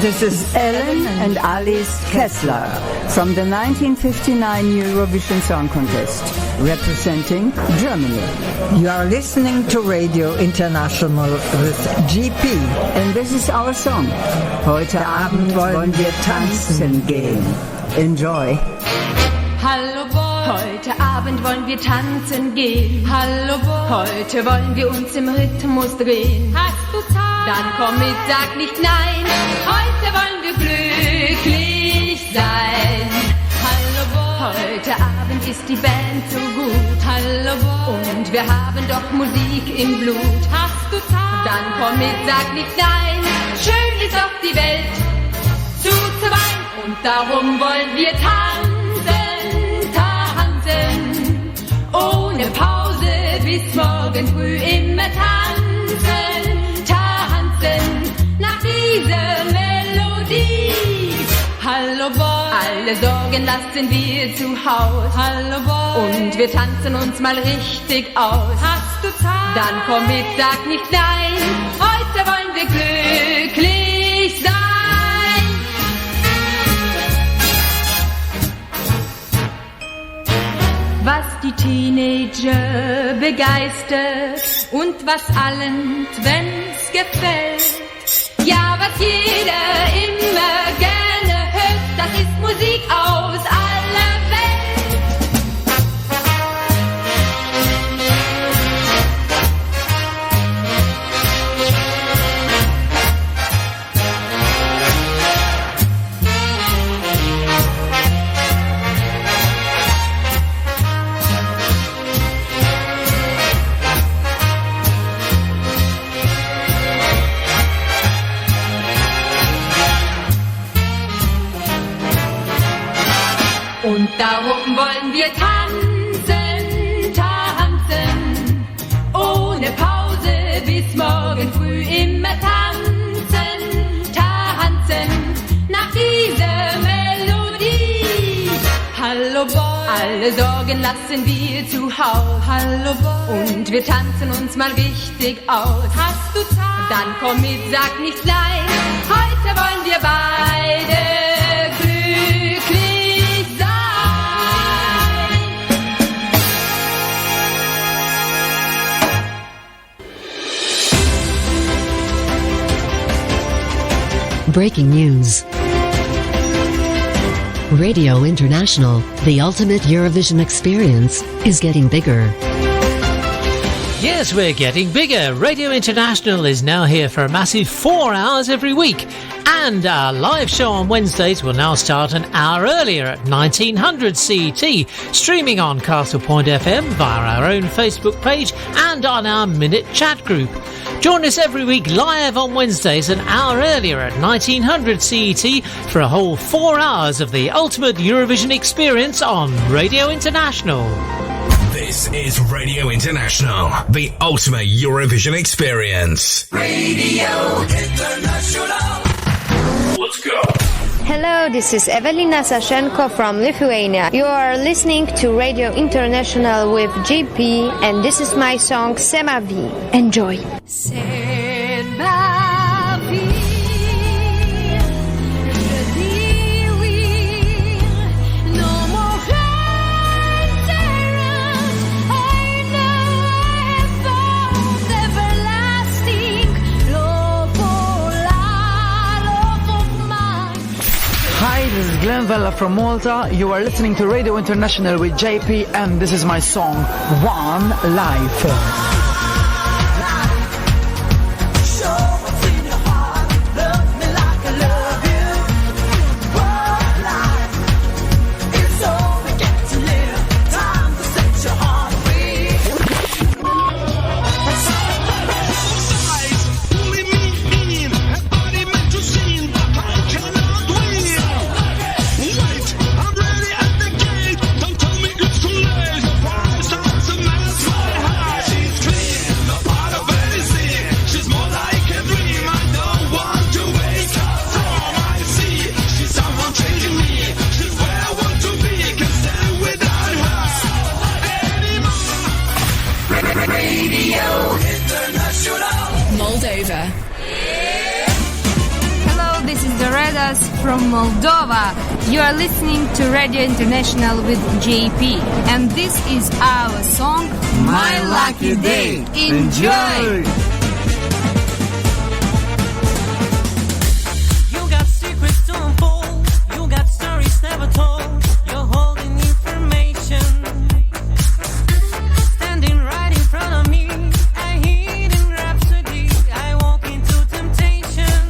This is Ellen and Alice Kessler from the 1959 Eurovision Song Contest, representing Germany. You are listening to Radio International with GP. And this is our song. Heute Abend wollen wir tanzen gehen. Enjoy. Hallo Boy, heute Abend wollen wir tanzen gehen. Hallo Boy, heute wollen wir uns im Rhythmus drehen. Hast du Zeit? Dann komm mit, sag nicht nein. Heute wollen wir glücklich sein. Hallo Boy, heute Abend ist die Band so gut. Hallo Boy, und wir haben doch Musik im Blut. Hast du Zeit? Dann komm mit, sag nicht nein. Schön ist auch die Welt zu zweit und darum wollen wir tanzen, tanzen. Ohne Pause bis morgen früh immer tanzen, tanzen nach dieser Melodie. Hallo Boy, alle Sorgen lassen wir zu Haus. Hallo Boy, und wir tanzen uns mal richtig aus. Hast du Zeit? Dann komm mit, sag nicht nein. Heute wollen wir glücklich sein. Was die Teenager begeistert und was allen Trends gefällt. Ja, was jeder immer gerne hört, das ist Musik aus aller Welt. Und darum wollen wir tanzen, tanzen, ohne Pause bis morgen früh immer tanzen, tanzen, nach dieser Melodie. Hallo Boy, alle Sorgen lassen wir zu Haus. Hallo Boy, und wir tanzen uns mal richtig aus. Hast du Zeit? Dann komm mit, sag nicht nein. Heute wollen wir beide glücklich sein. Breaking news. Radio International, the ultimate Eurovision experience, is getting bigger. Yes, we're getting bigger. Radio International is now here for a massive 4 hours every week. And our live show on Wednesdays will now start an hour earlier at 1900 CET, streaming on Castle Point FM via our own Facebook page and on our Minute chat group. Join us every week live on Wednesdays an hour earlier at 1900 CET for a whole 4 hours of the ultimate Eurovision experience on Radio International. This is Radio International, the ultimate Eurovision experience. Radio International. Let's go. Hello, this is Evelina Sashenko from Lithuania. You are listening to Radio International with JP, and this is my song C'est ma vie. Enjoy. C'est ma vie. Hi, this is Glenn Vella from Malta. You are listening to Radio International with JP, and this is my song, One Life. Moldova. Hello, this is Doredas from Moldova. You are listening to Radio International with JP, and this is our song, My Lucky Day. Enjoy! You got secrets to unfold. You got stories never told. You're holding information. Standing right in front of me. A hidden rhapsody. I walk into temptation.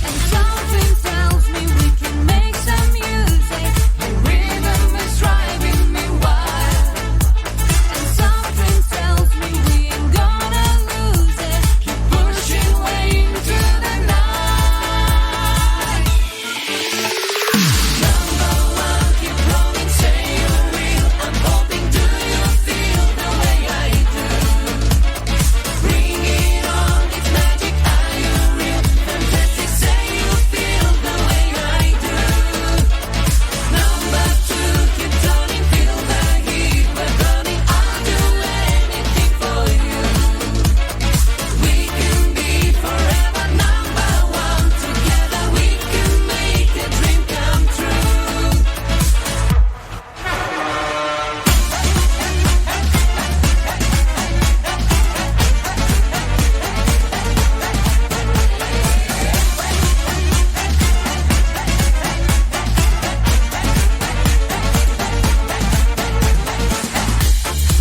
And something tells me we can make some music. The rhythm is driving me wild. And something tells me we ain't gonna lose it. Keep pushing way into the night. Number one, keep blowing, say you're real. I'm hoping, do you feel the way I do? Bring it on, it's magic, are you real? Fantastic, say you feel the way I do. Number two, keep turning, feel the heat. We're burning, I'll do anything for you. We can be forever number one. Together we can make a dream come true.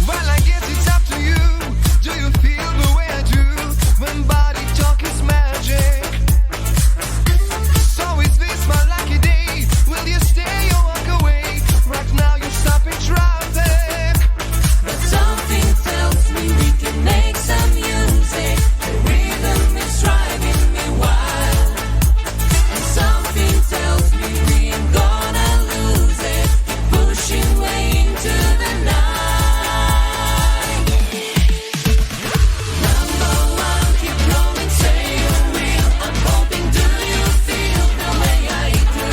Well, I guess it's up to you. Do you feel the way I do when body talk is magic? So is this my lucky day? Will you stay or walk away? Right now you're stopping traffic. But something tells me we can make some music. The rhythm is driving me wild. And something tells me we ain't gonna lose it. Keep pushing way into the night. Number one, keep blowing, say you're real. I'm hoping, do you feel the way I do?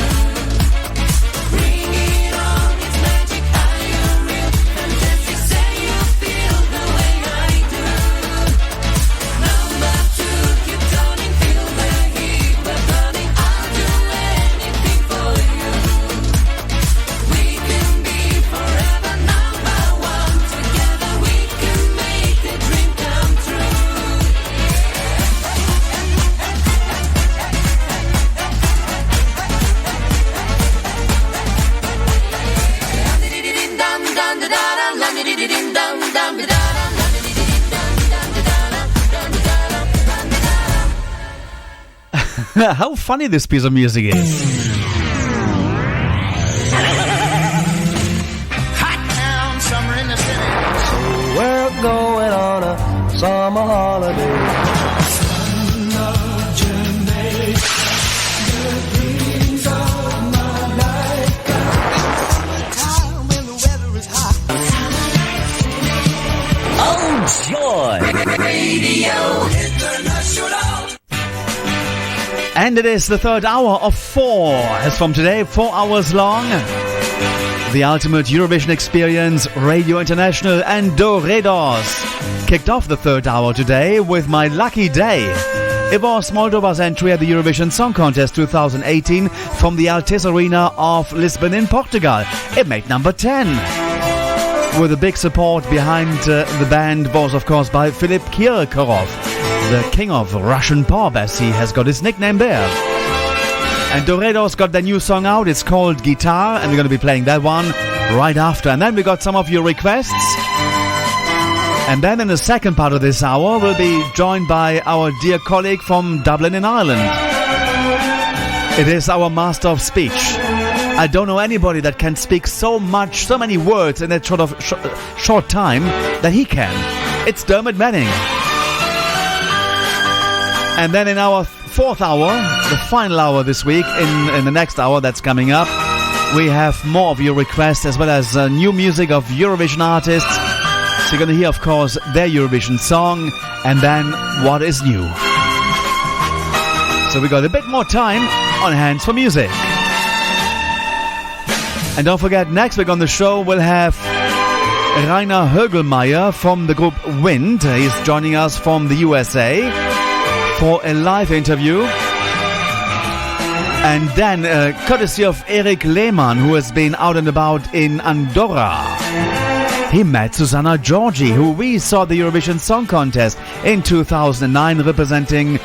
Bring it on, it's magic, are you real? Fantastic, say you feel the way I do. Number two, keep turning, feel the heat. We're burning, I'll do anything for you. We can be forever number one. Together we can make a dream come true. How funny this piece of music is. Hot town, summer in the city. So we're going on a summer holiday. Enjoy. Radio International. And it is the third hour of 4. As from today, 4 hours long. The ultimate Eurovision experience, Radio International and Doredos kicked off the third hour today with My Lucky Day. It was Moldova's entry at the Eurovision Song Contest 2018 from the Altice Arena of Lisbon in Portugal. It made number 10. With a big support behind the band was, of course, by Philip Kirkorov, the king of Russian pop, as he has got his nickname there. And Doredos got their new song out. It's called Guitar, and we're going to be playing that one right after. And then we got some of your requests. And then in the second part of this hour, we'll be joined by our dear colleague from Dublin in Ireland. It is our master of speech. I don't know anybody that can speak so much, so many words in that short time that he can. It's Dermot Manning. And then in our fourth hour, the final hour this week, in the next hour that's coming up, we have more of your requests as well as new music of Eurovision artists. So you're going to hear, of course, their Eurovision song and then what is new. So we got a bit more time on hands for music. And don't forget, next week on the show we'll have Rainer Hoeglmeier from the group Wind. He's joining us from the USA for a live interview. And then, courtesy of Erik Lehmann, who has been out and about in Andorra, he met Susanna Georgi, who we saw at the Eurovision Song Contest in 2009 representing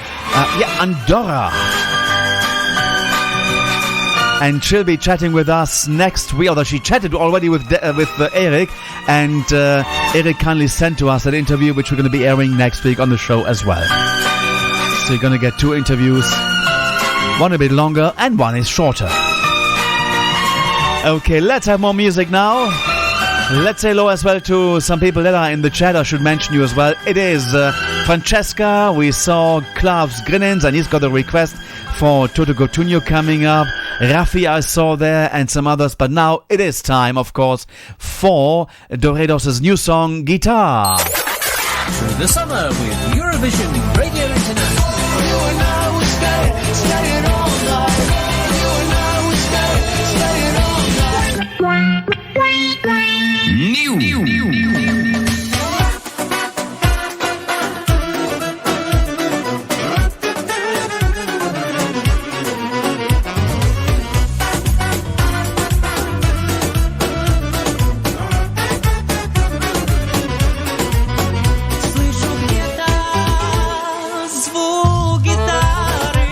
Andorra. And she'll be chatting with us next week, although she chatted already with Erik, and Erik kindly sent to us an interview which we're going to be airing next week on the show as well. So you're going to get 2 interviews, one a bit longer and one is shorter. Okay, let's have more music now. Let's say hello as well to some people that are in the chat. I should mention you as well. It is Francesca. We saw Klavs Grinnens, and he's got a request for Toto Cotugno coming up. Rafi I saw there and some others. But now it is time, of course, for Doredos' new song, Guitar. Through the summer with Eurovision Radio International. You and I will stay all night. You and I will stay all night. New. Звук гитары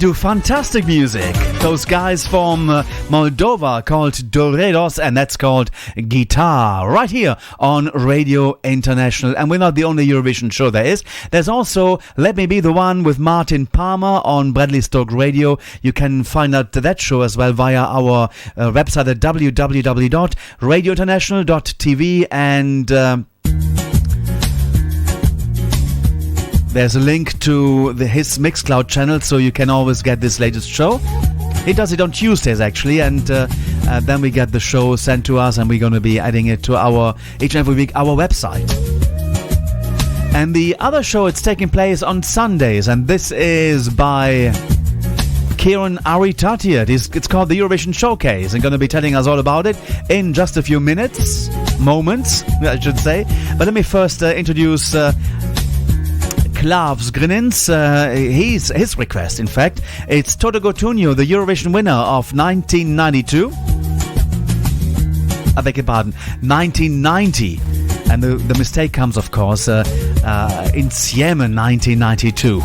do fantastic music. Those guys from Moldova called Doredos, and that's called Guitar, right here on Radio International. And we're not the only Eurovision show there is. There's also Let Me Be the One with Martin Palmer on Bradley Stoke Radio. You can find out that show as well via our website at www.radiointernational.tv, and there's a link to his Mixcloud channel, so you can always get this latest show. He does it on Tuesdays, actually, and then we get the show sent to us, and we're going to be adding it to each and every week, our website. And the other show, it's taking place on Sundays, and this is by Kieran Aritatiat. It's called the Eurovision Showcase, and going to be telling us all about it in just a few moments, I should say. But let me first introduce Klavs Grinins. His request, in fact, it's Toto Cutugno, the Eurovision winner of 1992. I beg your pardon, 1990. And the mistake comes, of course, Insieme 1992.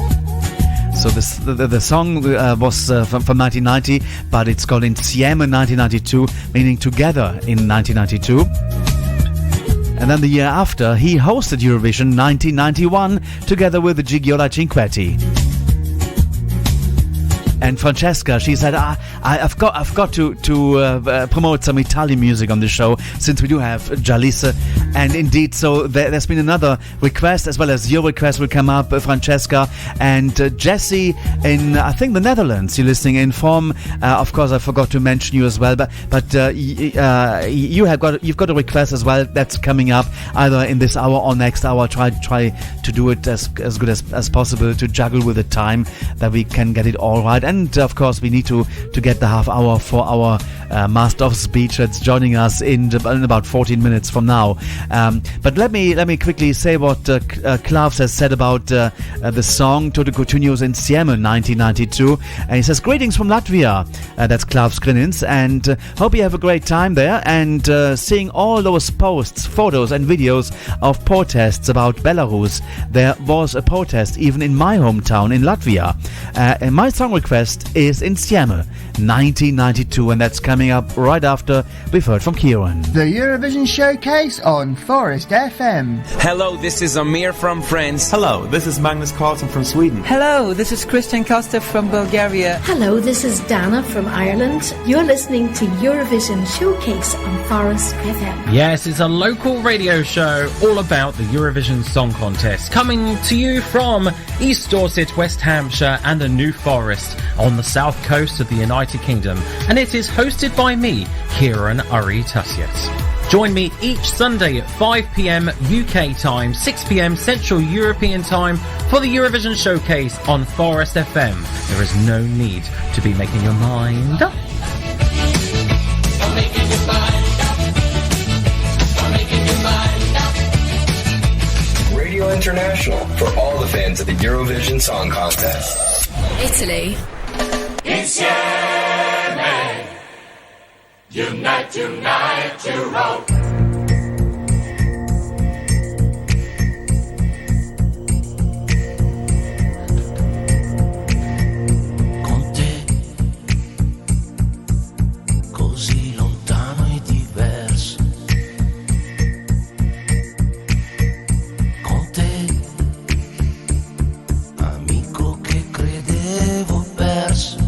So the song was from 1990, but it's called Insieme 1992, meaning together in 1992. And then the year after, he hosted Eurovision 1991 together with the Gigiola Cinquetti. And Francesca, she said, I've got to promote some Italian music on the show, since we do have Jalisse. And indeed, so there's been another request, as well as your request will come up, Francesca. And Jesse in, I think, the Netherlands, you're listening in from. Of course, I forgot to mention you as well, but you've got a request as well that's coming up either in this hour or next hour. Try to do it as good as possible, to juggle with the time that we can get it all right. And of course, we need to get the half hour for our Master of Speech that's joining us in about 14 minutes from now. But let me quickly say what Klavs has said about the song Toto Cutugno's Insieme 1992. And he says, greetings from Latvia. That's Klavs Grinins, and hope you have a great time there, and seeing all those posts, photos and videos of protests about Belarus. There was a protest even in my hometown in Latvia. And my song request is Insieme 1992, and that's coming up right after we've heard from Kieran. The Eurovision Showcase on Forest FM. Hello, this is Amir from France. Hello, this is Magnus Carlsen from Sweden. Hello, this is Christian Kostev from Bulgaria. Hello, this is Dana from Ireland. You're listening to Eurovision Showcase on Forest FM. Yes, it's a local radio show all about the Eurovision Song Contest, coming to you from East Dorset, West Hampshire and the New Forest on the south coast of the United Kingdom, and it is hosted by me, Kieran Aritatiat. Join me each Sunday at 5 p.m. UK time, 6 p.m. Central European time for the Eurovision Showcase on Forest FM. There is no need to be making your mind up. Radio International for all the fans of the Eurovision Song Contest. Italy. Insieme, unite, Europe. Con te, così lontano e diverso. Con te, amico che credevo perso.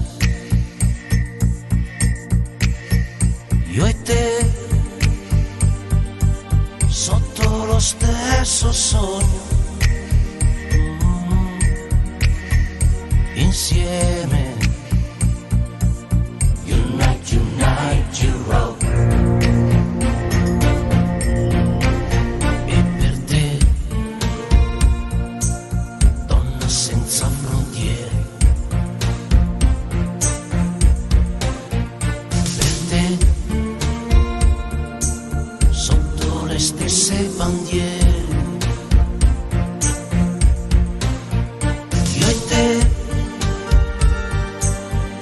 Io e te, sotto lo stesso sogno, insieme, unite, Europe. E per te, donna senza frontiere, stesse bandiere, io e te,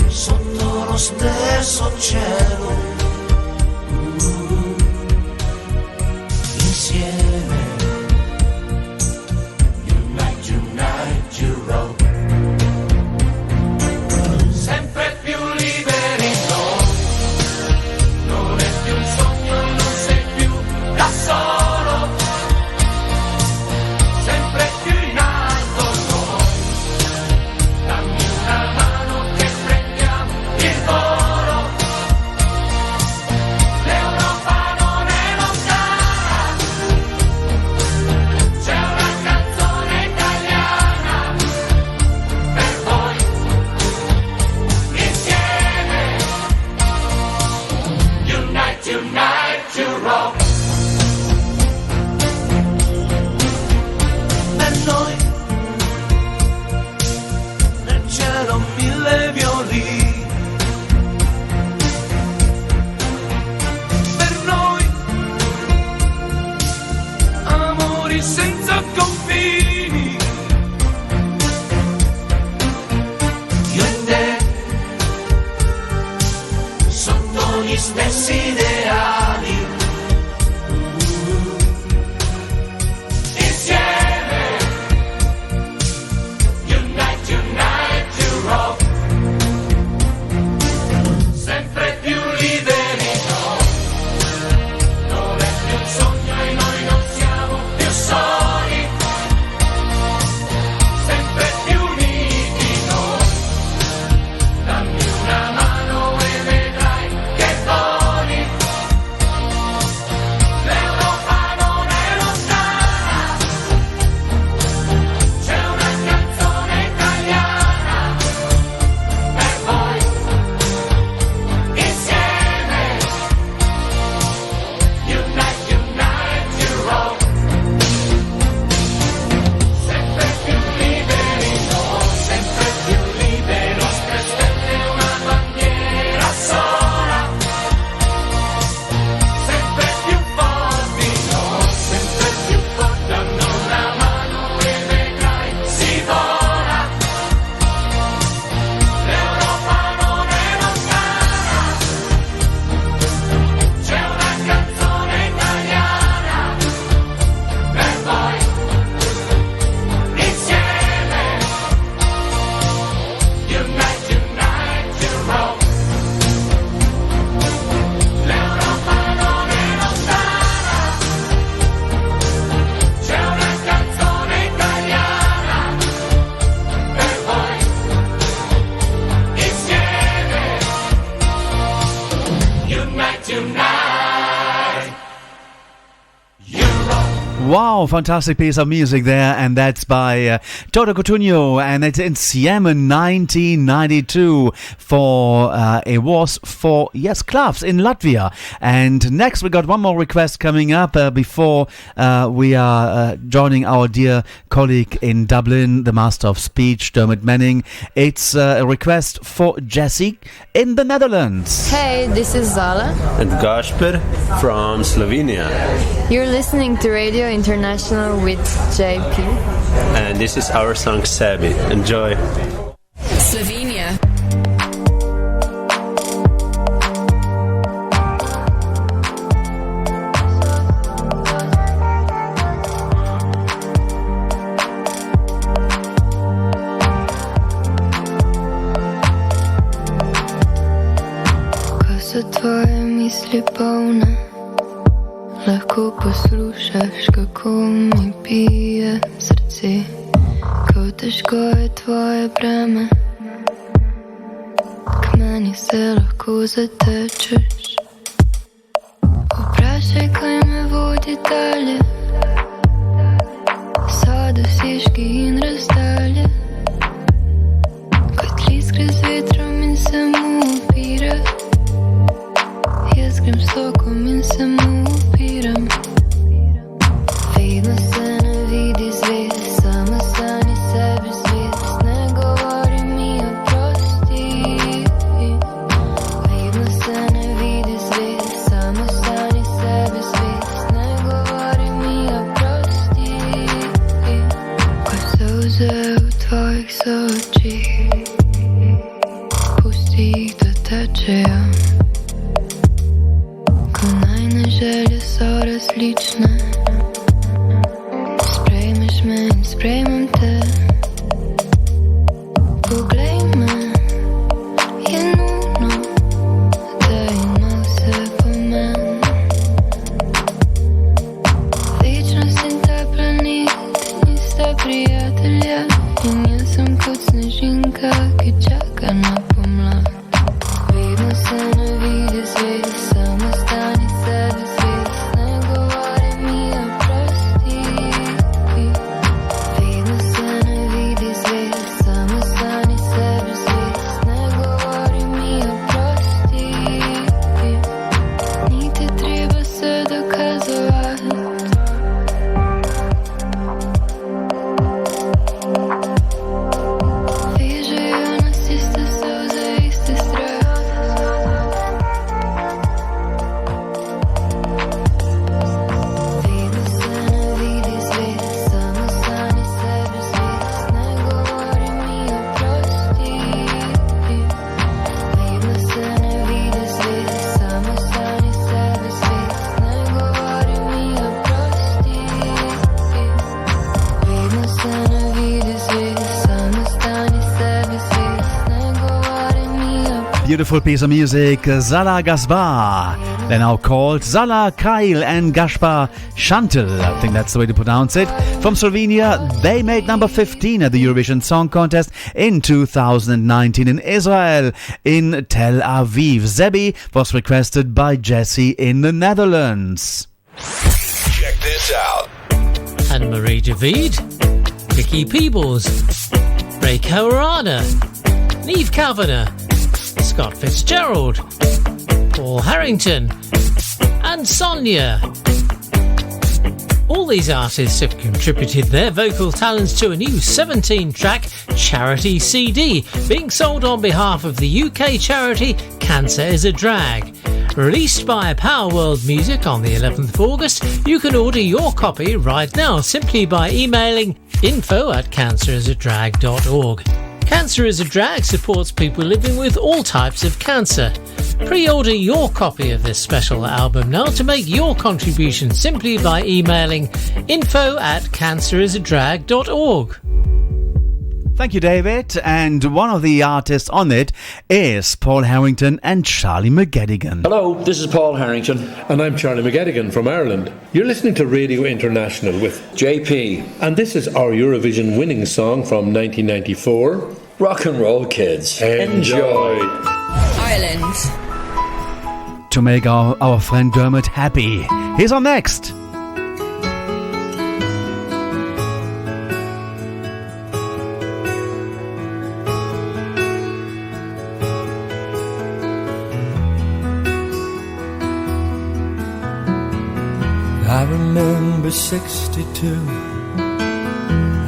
sotto lo stesso cielo, insieme, unite, Europe. noi, nel cielo mille violini. Per noi, amori senza confini. Io e te, sotto gli stessi ideali. Wow, fantastic piece of music there, and that's by Toto Cotugno, and it's in Siemen 1992 for it was for clubs in Latvia. And next we got one more request coming up before we are joining our dear colleague in Dublin, the Master of Speech, Dermot Manning. It's a request for Jessie in the Netherlands. Hey, this is Zala and Gasper from Slovenia. You're listening to Radio International with JP. And this is our song Sabi. Enjoy. Slovenia. Ko so tvoje misli polne, lahko poslušaš, kako mi bije srce, kako težko je tvoje breme, k meni se lahko zatečeš. Vprašaj, kaj me vodi dalje, so dosežki in razdalje, kot list gre z vetrom in se mu upira. Jaz grem s tokom in se mu upiram. Vedno se ne vidi zvest, samo sani sebi zvest. Ne govori mi oprosti. Vedno se ne vidi zvest, samo sani sebi zvest. Ne govori mi oprosti. Ko solze v tvojih sočih, pusti jih, da tečejo. Ko najne želje so različne, sprejmeš me in sprejmem te. Poglej me, je nujno, da ima vse pomen. Večnost in ta planet nista prijatelja, in jaz sem kot snežinka, ki čaka na pomlad. Vedno se ne vidi zvest, samo stani sebi zvest. Ne govori mi oprosti. Vedno se ne vidi zvest, samo stani sebi zvest. Ne govori mi oprosti. Ni ti treba se dokazovati. beautiful piece of music, Zala Gaspar. They're now called Zala, Kyle and Gaspar Chantal. I think that's the way to pronounce it. From Slovenia, they made number 15 at the Eurovision Song Contest in 2019 in Israel, in Tel Aviv. Zebi was requested by Jesse in the Netherlands. Check this out. Anne-Marie David, Vicky Peebles, Ray Corana, Neve Kavanagh, Scott Fitzgerald, Paul Harrington, and Sonia. All these artists have contributed their vocal talents to a new 17-track charity CD being sold on behalf of the UK charity Cancer is a Drag. Released by Power World Music on the 11th of August, you can order your copy right now simply by emailing info@cancerisadrag.org. Cancer is a Drag supports people living with all types of cancer. Pre-order your copy of this special album now to make your contribution simply by emailing info@cancerisadrag.org. Thank you, David. And one of the artists on it is Paul Harrington and Charlie McGettigan. Hello, this is Paul Harrington. And I'm Charlie McGettigan from Ireland. You're listening to Radio International with JP. And this is our Eurovision winning song from 1994. Rock and roll, kids. Enjoy. Ireland. To make our friend Dermot happy. He's on next. I remember 62.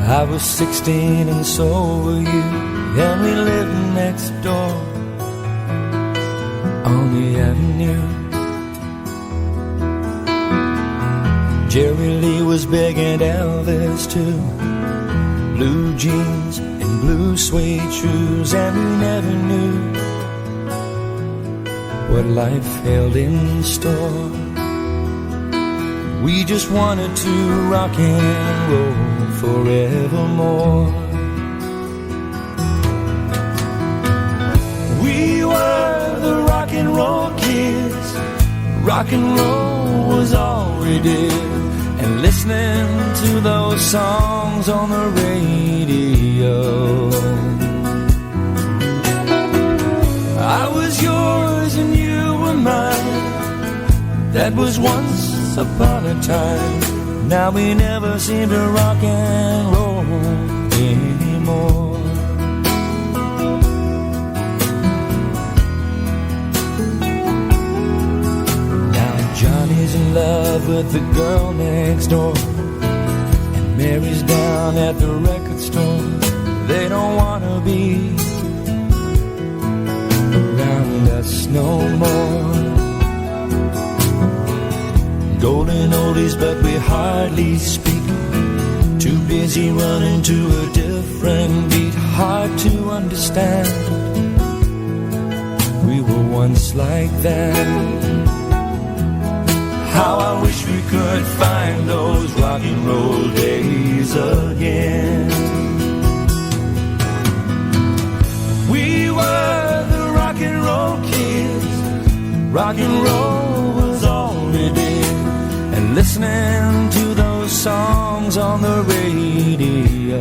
I was 16 and so were you, and we lived next door on the avenue. Jerry Lee was big and Elvis too. Blue jeans and blue suede shoes, and we never knew what life held in store. We just wanted to rock and roll forevermore. We were the rock and roll kids. Rock and roll was all we did. And listening to those songs on the radio. I was yours and you were mine. That was once upon a time. Now we never seem to rock and roll anymore. Now Johnny's in love with the girl next door, and Mary's down at the record store. They don't want to be around us no more. Golden oldies, but we hardly speak. Too busy running to a different beat. Hard to understand. We were once like that. How I wish we could find those rock and roll days again. We were the rock and roll kids. Rock and roll was all we did. And listening to those songs on the radio.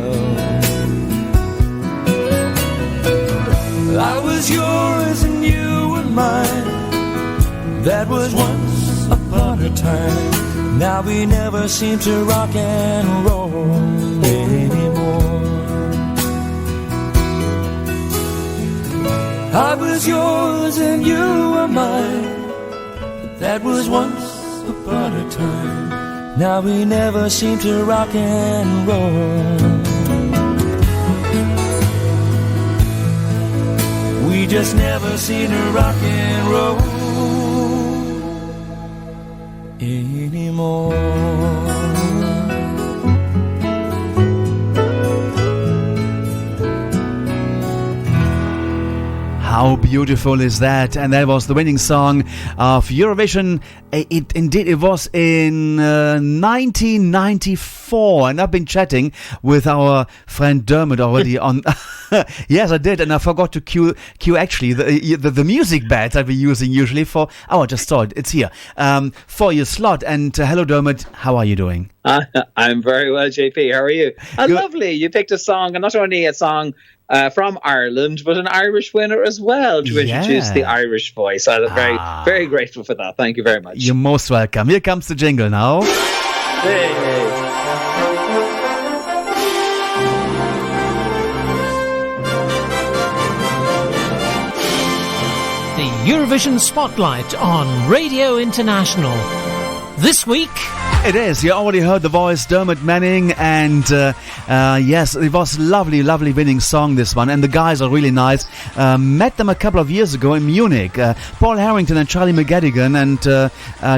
I was yours and you were mine. That was once upon a time. Now we never seem to rock and roll anymore. I was yours and you were mine. That was once upon a time. Now we never seem to rock and roll. We just never seem to rock and roll anymore. How beautiful is that? And that was the winning song of Eurovision. It was in 1994, and I've been chatting with our friend Dermot already on. Yes, I did, and I forgot to cue actually the music bed that we're using usually for. Oh, I just saw it. It's here for your slot. And hello, Dermot. How are you doing? I'm very well, JP. How are you? Lovely. You picked a song, and not only a song from Ireland, but an Irish winner as well to introduce the Irish voice. I'm very, very grateful for that. Thank you very much. You're most welcome. Here comes the jingle now. Hey. The Eurovision Spotlight on Radio International. This week... It is. You already heard the voice, Dermot Manning, and yes, it was lovely winning song, this one, and the guys are really nice. Met them a couple of years ago in Munich. Paul Harrington and Charlie McGettigan, and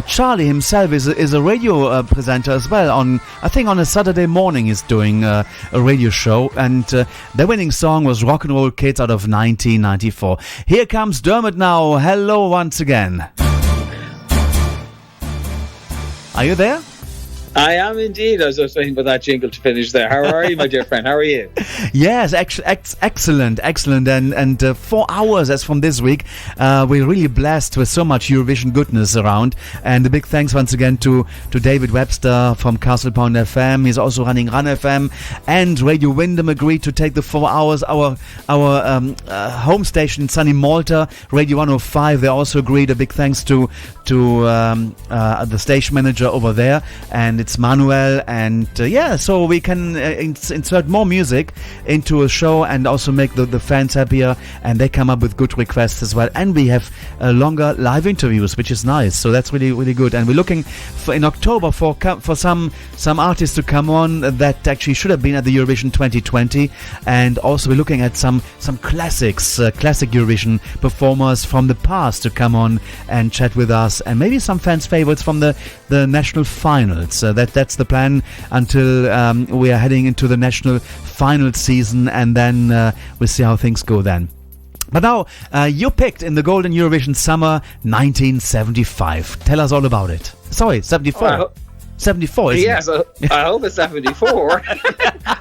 Charlie himself is a radio presenter as well. I think on a Saturday morning he's doing a radio show, and the winning song was Rock and Roll Kids out of 1994. Here comes Dermot now. Hello once again. Are you there? I am indeed. I was just waiting for that jingle to finish there. How are you, my dear friend? How are you? Yes, excellent. And 4 hours as from this week. We're really blessed with so much Eurovision goodness around. And a big thanks once again to David Webster from Castlepound FM. He's also running Run FM. And Radio Windham agreed to take the 4 hours. Our home station, Sunny Malta, Radio 105, they also agreed. A big thanks to the station manager over there. And it's Manuel, and so we can insert more music into a show and also make the fans happier, and they come up with good requests as well, and we have longer live interviews, which is nice. So that's really good, and we're looking in October for some artists to come on that actually should have been at the Eurovision 2020, and also we're looking at some classics, classic Eurovision performers from the past to come on and chat with us, and maybe some fans' favorites from the national finals. That's the plan until we are heading into the national final season, and then we'll see how things go then. But now, you picked in the Golden Eurovision Summer 1975. Tell us all about it. Sorry, 74. 74, isn't yes, it? I hope it's 74.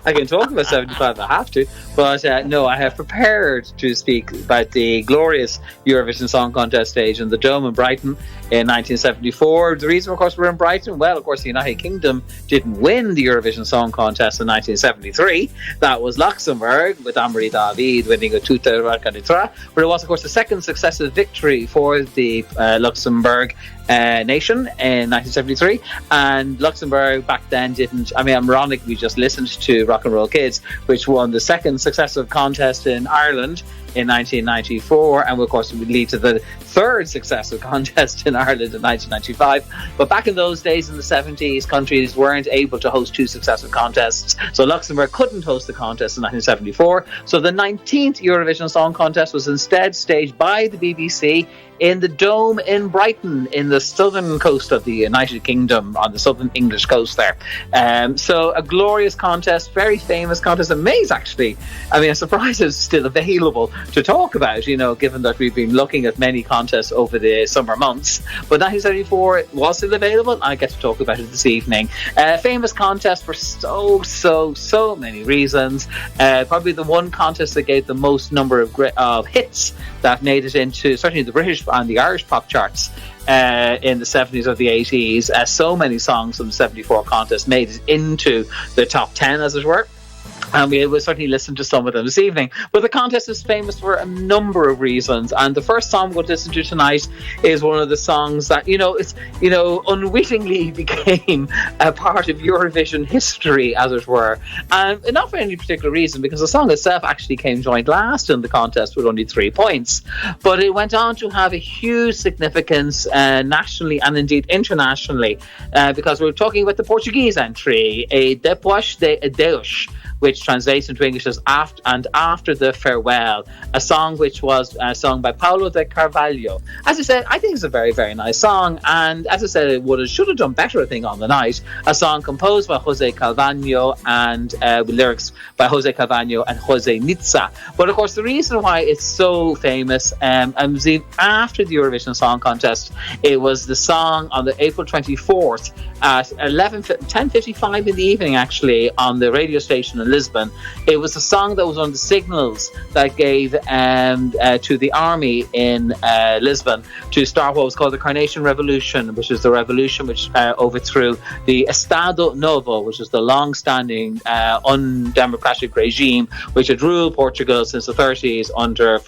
I can talk about 75 if I have to. But no, I have prepared to speak about the glorious Eurovision Song Contest stage in the Dome in Brighton in 1974. The reason, of course, we're in Brighton, well, of course, the United Kingdom didn't win the Eurovision Song Contest in 1973. That was Luxembourg, with Anne-Marie David winning a Tutte Racaditra. But it was, of course, the second successive victory for the Luxembourg nation in 1973, and Luxembourg back then didn't. I mean, ironically, we just listened to Rock and Roll Kids, which won the second successive contest in Ireland in 1994, and of course would lead to the third successive contest in Ireland in 1995. But back in those days, in the 70s, countries weren't able to host two successive contests, so Luxembourg couldn't host the contest in 1974. So the 19th Eurovision Song Contest was instead staged by the BBC in the Dome in Brighton, in the southern coast of the United Kingdom, on the southern English coast there. So a glorious contest, very famous contest, amazing actually. I mean, I'm surprised it's still available to talk about, you know, given that we've been looking at many contests over the summer months. But 1974 it was still available, and I get to talk about it this evening. Famous contest for so many reasons. Probably the one contest that gave the most number of hits that made it into certainly the British and the Irish pop charts in the 70s or the 80s. So many songs from the 74 contest made it into the top 10, as it were. And we will certainly listen to some of them this evening. But the contest is famous for a number of reasons. And the first song we'll listen to tonight is one of the songs that, unwittingly became a part of Eurovision history, as it were. And not for any particular reason, because the song itself actually came joint last in the contest with only 3 points. But it went on to have a huge significance nationally and indeed internationally, because we're talking about the Portuguese entry, a Depois de Adeus, which translates into English as After the Farewell, a song which was sung by Paulo de Carvalho. As I said, I think it's a very, very nice song, and as I said, it should have done better, I think, on the night. A song composed by Jose Calvano and with lyrics by Jose Calvano and Jose Nizza. But of course, the reason why it's so famous, after the Eurovision Song Contest, it was the song on the April 24th at 10:55 in the evening, actually, on the radio station in Lisbon. It was a song that was on the signals that gave to the army in Lisbon to start what was called the Carnation Revolution, which is the revolution which overthrew the Estado Novo, which is the long-standing undemocratic regime which had ruled Portugal since the 30s under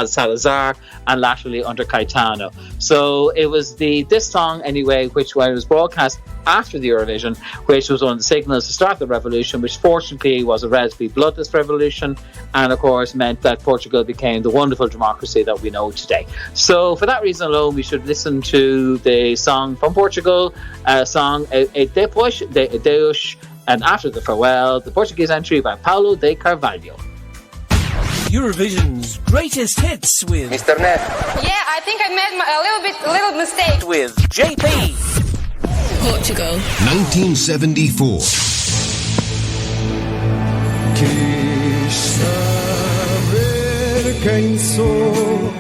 Salazar and laterally under Caetano. So it was this song, anyway, which was broadcast after the Eurovision, which was one of the signals to start the revolution, which fortunately was a relatively bloodless revolution, and of course meant that Portugal became the wonderful democracy that we know today. So for that reason alone, we should listen to the song from Portugal, song Depois de Adeus, and After the Farewell, the Portuguese entry by Paulo de Carvalho. Eurovision's greatest hits with Mr. Net. Yeah, I think I made a little mistake. With JP. Portugal. 1974. Quis saber quem sou,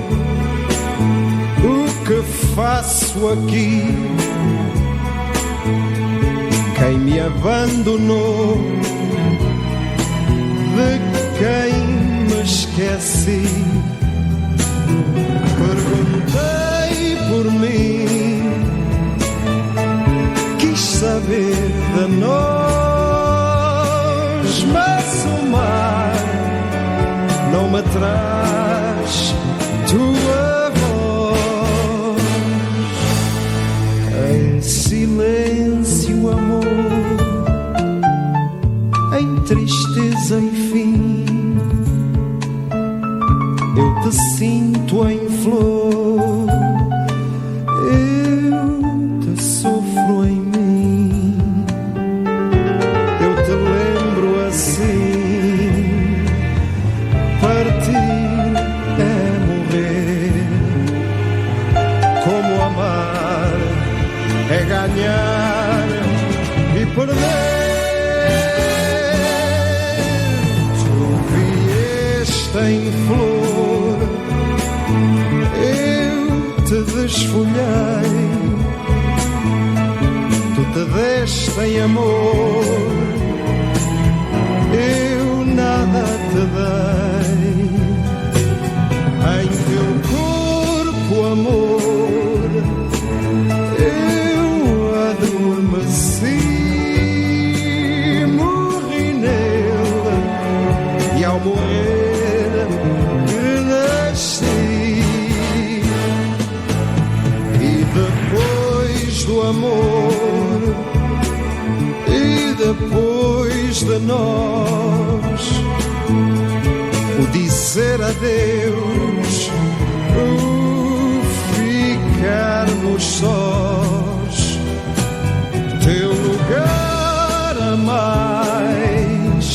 o que faço aqui, quem me abandonou, de quem me esqueci. Perguntei por mim, quis saber de nós, mas o mar não me traz tua voz. Em silêncio, amor, em tristeza e fim, eu te sinto em flor, eu te sofro em mim, eu te lembro assim. Partir é morrer, como amar é ganhar e perder. Tu vieste em flor, eu te desfolhei, tu te deste em amor, eu nada te dei. Em teu corpo, amor, eu adormeci, morri nele e ao morrer renasci. E depois do amor, e depois de nós, o dizer adeus, o ficarmos sós, teu lugar a mais,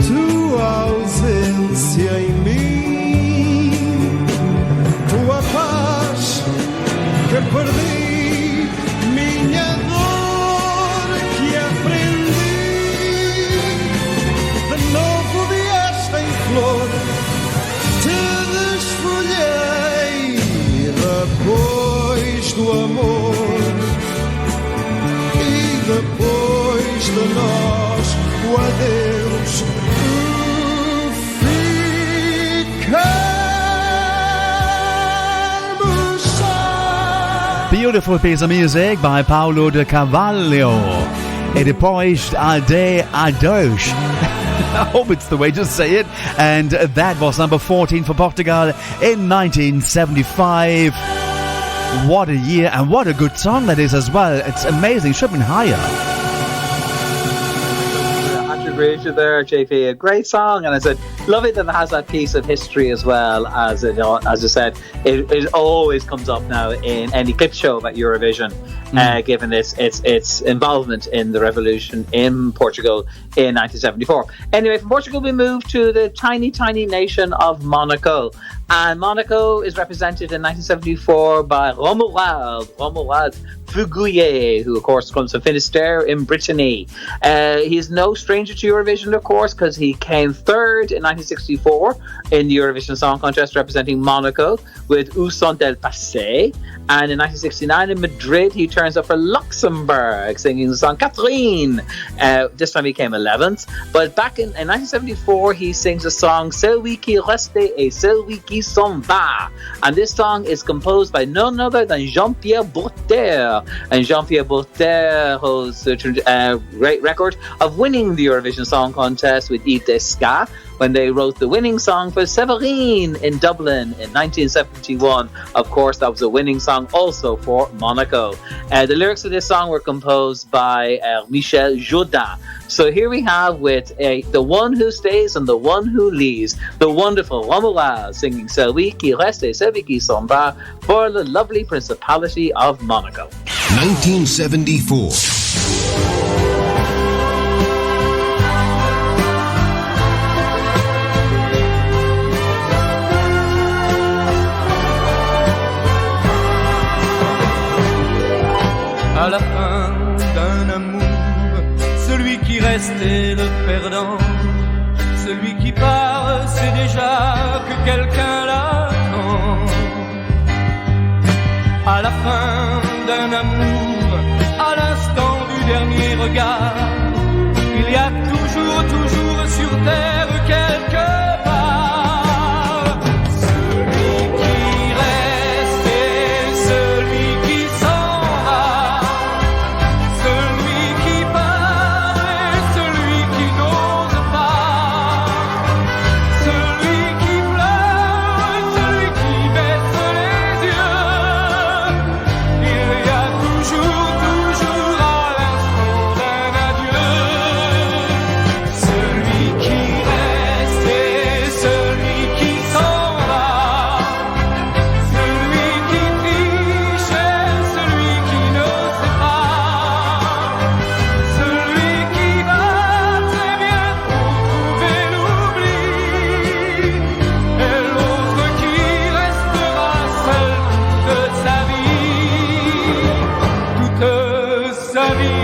tua ausência em mim, tua paz que perdi, minha dor que aprendi. De novo vieste em flor, te desfolhei, depois do amor e depois de nós, o adeus, ficarmos sós. Beautiful piece of music by Paulo de Carvalho. E depois de adeus. I hope it's the way to say it. And that was number 14 for Portugal in 1975. What a year, and what a good song that is as well. It's amazing. Should have been higher. I agree with you there, JP. A great song, and I said lovely that it has that piece of history as well. As I said, it always comes up now in any clip show about Eurovision, given its involvement in the revolution in Portugal in 1974. Anyway, from Portugal we move to the tiny nation of Monaco. And Monaco is represented in 1974 by Romuald Fugouillet, who of course comes from Finisterre in Brittany. He is no stranger to Eurovision, of course, because he came third in 1964 in the Eurovision Song Contest representing Monaco with Où sont-elles passées? And in 1969 in Madrid he turns up for Luxembourg singing the song Catherine. This time he came 11th, but back in 1974 he sings the song Celui qui reste et celui qui s'en va, and this song is composed by none other than Jean-Pierre Bourter. And Jean-Pierre Bourter holds the great record of winning the Eurovision Song Contest with Yves Desca when they wrote the winning song for Séverine in Dublin in 1971. Of course, that was a winning song also for Monaco. The lyrics of this song were composed by Michel Jourdain. So here we have with the one who stays and the one who leaves, the wonderful Romuald singing Celui qui reste et celui qui s'en va for the lovely Principality of Monaco. 1974. À la fin d'un amour, celui qui reste est le perdant. Celui qui part sait déjà que quelqu'un l'attend. À la fin d'un amour, à l'instant du dernier regard, il y a toujours sur terre quelque part. Celui qui reste et celui qui s'en va, celui qui part et celui qui n'ose pas, celui qui pleure et celui qui baisse les yeux. Il y a toujours à l'instant d'un adieu. Celui qui reste et celui qui s'en va, celui qui triche et celui qui ne sait pas, celui qui va très bientôt trouver l'oubli, et l'autre qui restera seul toute sa vie.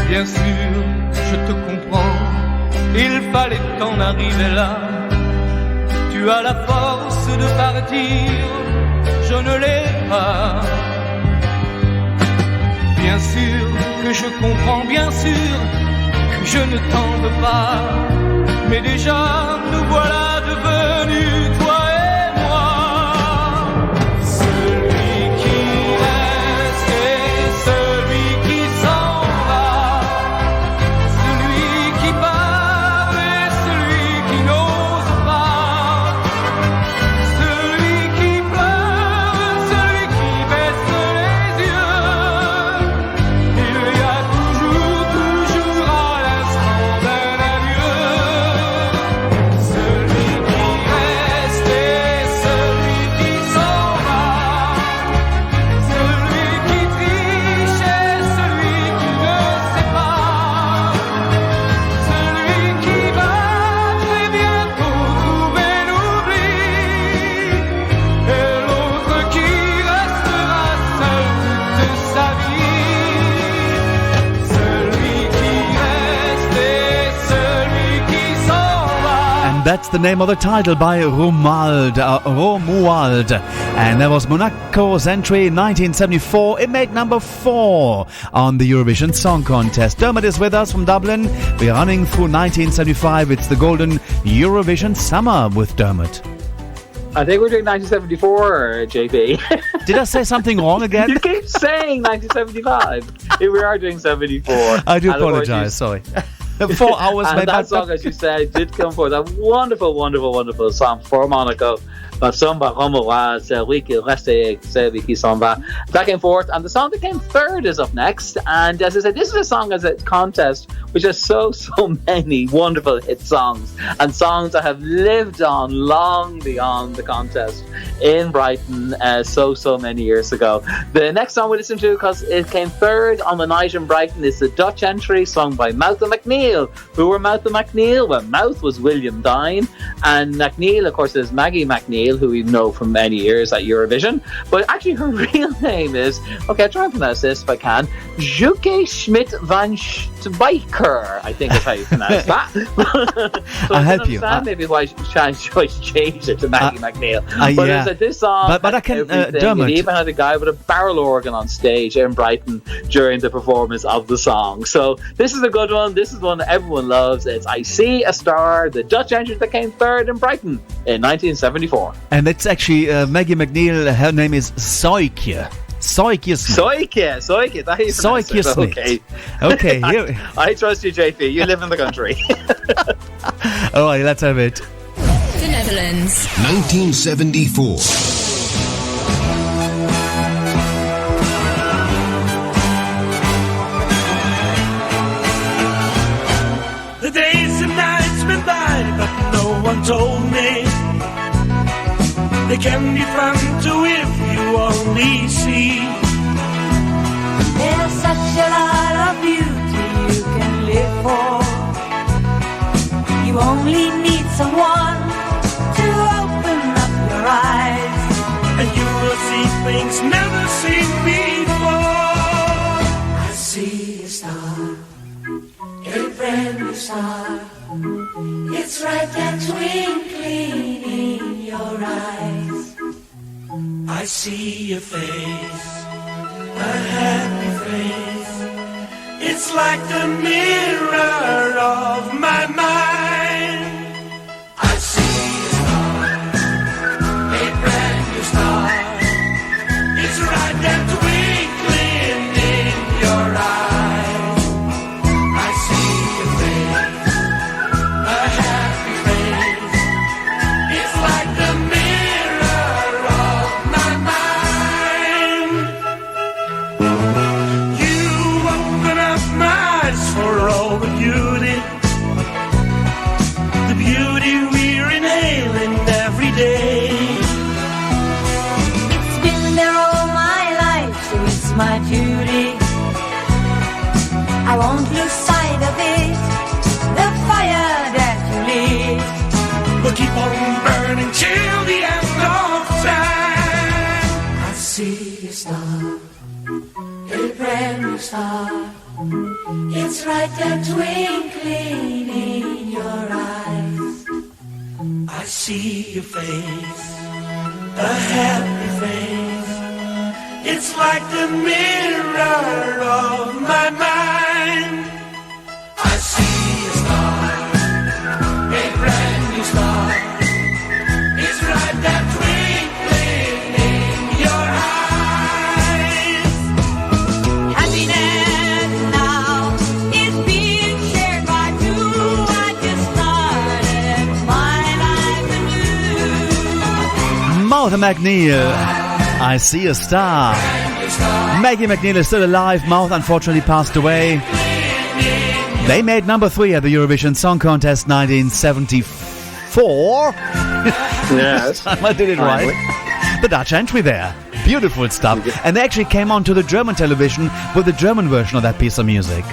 Bien sûr, je te comprends, il fallait t'en arriver là. Tu as la force de partir, je ne l'ai pas. Bien sûr que je comprends, bien sûr que je ne t'en veux pas. Mais déjà, nous voilà devenus toi et moi. Celui qui reste et celui qui s'en va, celui qui part et celui qui n'ose pas, celui qui pleure, celui qui baisse les yeux. Il y a toujours à l'instant d'un adieu. Celui qui reste et celui qui s'en va, celui qui triche et celui qui ne sait pas, celui qui va très bientôt trouver l'oubli, et l'autre qui restera seul toute sa vie. Celui qui reste et celui qui s'en va. And that's the name of the title by Romuald. And that was Monaco's entry in 1974. It made number 4 on the Eurovision Song Contest. Dermot is with us from Dublin. We're running through 1975. It's the golden Eurovision summer with Dermot. I think we're doing 1974, JP. Did I say something wrong again? You keep saying 1975. We are doing 74. I do And of course apologise, sorry. 4 hours. And that song, as you said, did come forth. A wonderful, wonderful, wonderful song for Monaco. That came fourth, and the song that came third is up next. And as I said, this is a song as a contest which has so many wonderful hit songs and songs that have lived on long beyond the contest in Brighton so many years ago. The next song we listen to, because it came third on the night in Brighton, is the Dutch entry sung by Mouth and McNeil. Who were Mouth and McNeil? Well, Mouth was William Dine, and McNeil, of course, is Maggie McNeil, who we know from many years at Eurovision. But actually her real name is, okay, I'll try and pronounce this if I can, Joeke Schmidt van Stwijker, I think is how you pronounce that. So I'll help you. Maybe why she changed it to Maggie McNeil. But yeah. it's like this song, but I can, Dermot. It even had a guy with a barrel organ on stage in Brighton during the performance of the song. So this is a good one. This is one that everyone loves. It's I See a Star, the Dutch entry that came third in Brighton in 1974. And it's actually Maggie McNeil. Her name is Soikje. Soikje Smith. Soikje. That is Soikje Smith. Okay. I trust you, JP. You live in the country. All right, let's have it. The Netherlands. 1974. The days and nights went by, but no one told me they can be fun too if you only see. There's such a lot of beauty you can live for. You only need someone to open up your eyes, and you will see things never seen before. I see a star, a brand new star. It's right there twinkling in your eyes. I see a face, a happy face. It's like the mirror of my mind. I see a star, a brand new star. It's right there twinkling in your eyes. I see a face, a happy face. It's like the mirror of my mind. You open up my eyes for all the beauty we're inhaling every day. It's been there all my life, so it's my duty. I won't lose sight of it, the fire that you lit. We'll keep on burning till the end of time. I see a star, a brand new star. It's right there twinkling in your eyes. I see your face, a happy face. It's like the mirror of my mind. I see a star, a brand new star. It's right there twinkling in your eyes. Happiness now is being shared by two. I just started my life anew. Mouth and McNeil. I See a Star. Maggie McNeil is still alive. Mouth unfortunately passed away. They made number 3 at the Eurovision Song Contest 1974. Yes. I did it right. The Dutch entry there. Beautiful stuff. And they actually came onto the German television with the German version of that piece of music.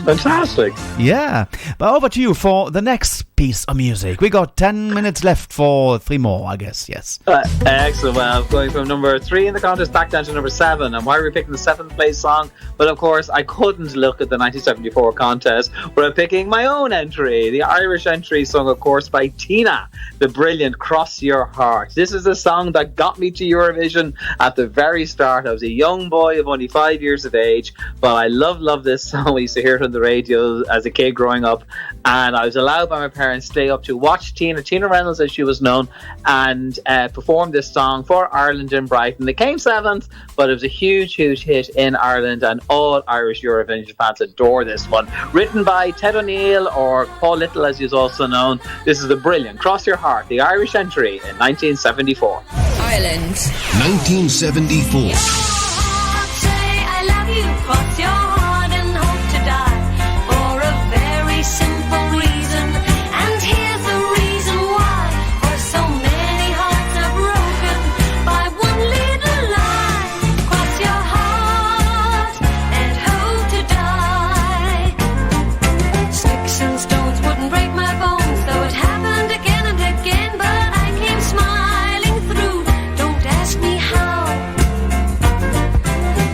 Fantastic. Yeah. But over to you for the next piece of music. We got 10 minutes left for 3 more, I guess. Yes. Excellent. Well, going from number 3 in the contest back down to number 7. And why are we picking the 7th place song? Well, of course, I couldn't look at the 1974 contest, but I'm picking my own entry, the Irish entry sung, of course, by Tina, the brilliant Cross Your Heart. This is a song that got me to Eurovision at the very start. I was a young boy of only 5 years of age, but I love this song. We used to hear it on the radio as a kid growing up, and I was allowed by my parents there and stay up to watch Tina Reynolds, as she was known, and perform this song for Ireland in Brighton. It came 7th, but it was a huge hit in Ireland, and all Irish Eurovision fans adore this one. Written by Ted O'Neill, or Paul Little as he's also known. This is the brilliant Cross Your Heart, the Irish entry in 1974. Ireland. 1974. Say I love you, cross your heart and hope to die for a very simple reason. And here's the reason why. For so many hearts are broken by one little lie. Cross your heart and hope to die. Sticks and stones wouldn't break my bones, though it happened again and again, but I came smiling through. Don't ask me how.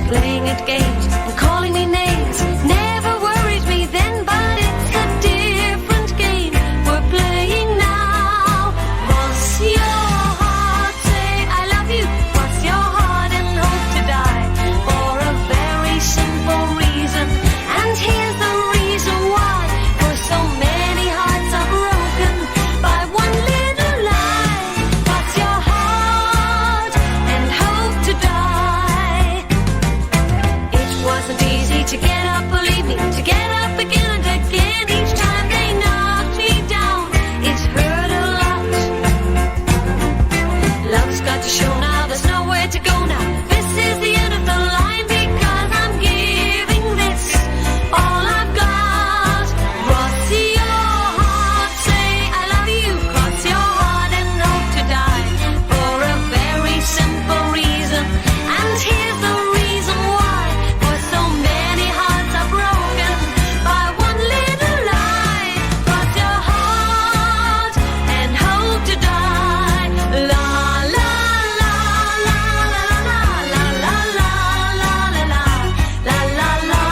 Playing at games and calling me names never worried me then, but it's a different game we're playing now. Cross your heart, say I love you. Cross your heart and hope to die for a very simple reason. And here's the reason why. For so many hearts are broken by one little lie. Cross your heart and hope to die. It wasn't easy to get up, believe me, to get up again and again. Each time they knocked me down, it's hurt a lot. Love's got to show now, there's nowhere to go now. This is the end of the line, because I'm giving this all I've got. Cross your heart, say I love you. Cross your heart and hope to die for a very simple reason. And here's the reason why. For so many hearts are broken by one little lie. Cross your heart and hope to die. La la la la la la la la la la la la la la la.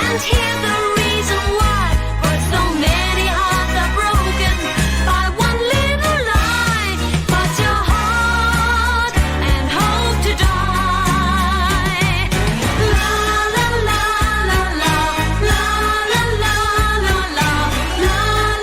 And here's the reason why. For so many hearts are broken by one little lie. Cross your heart and hope to die. La la la la la la la la la la la la la la la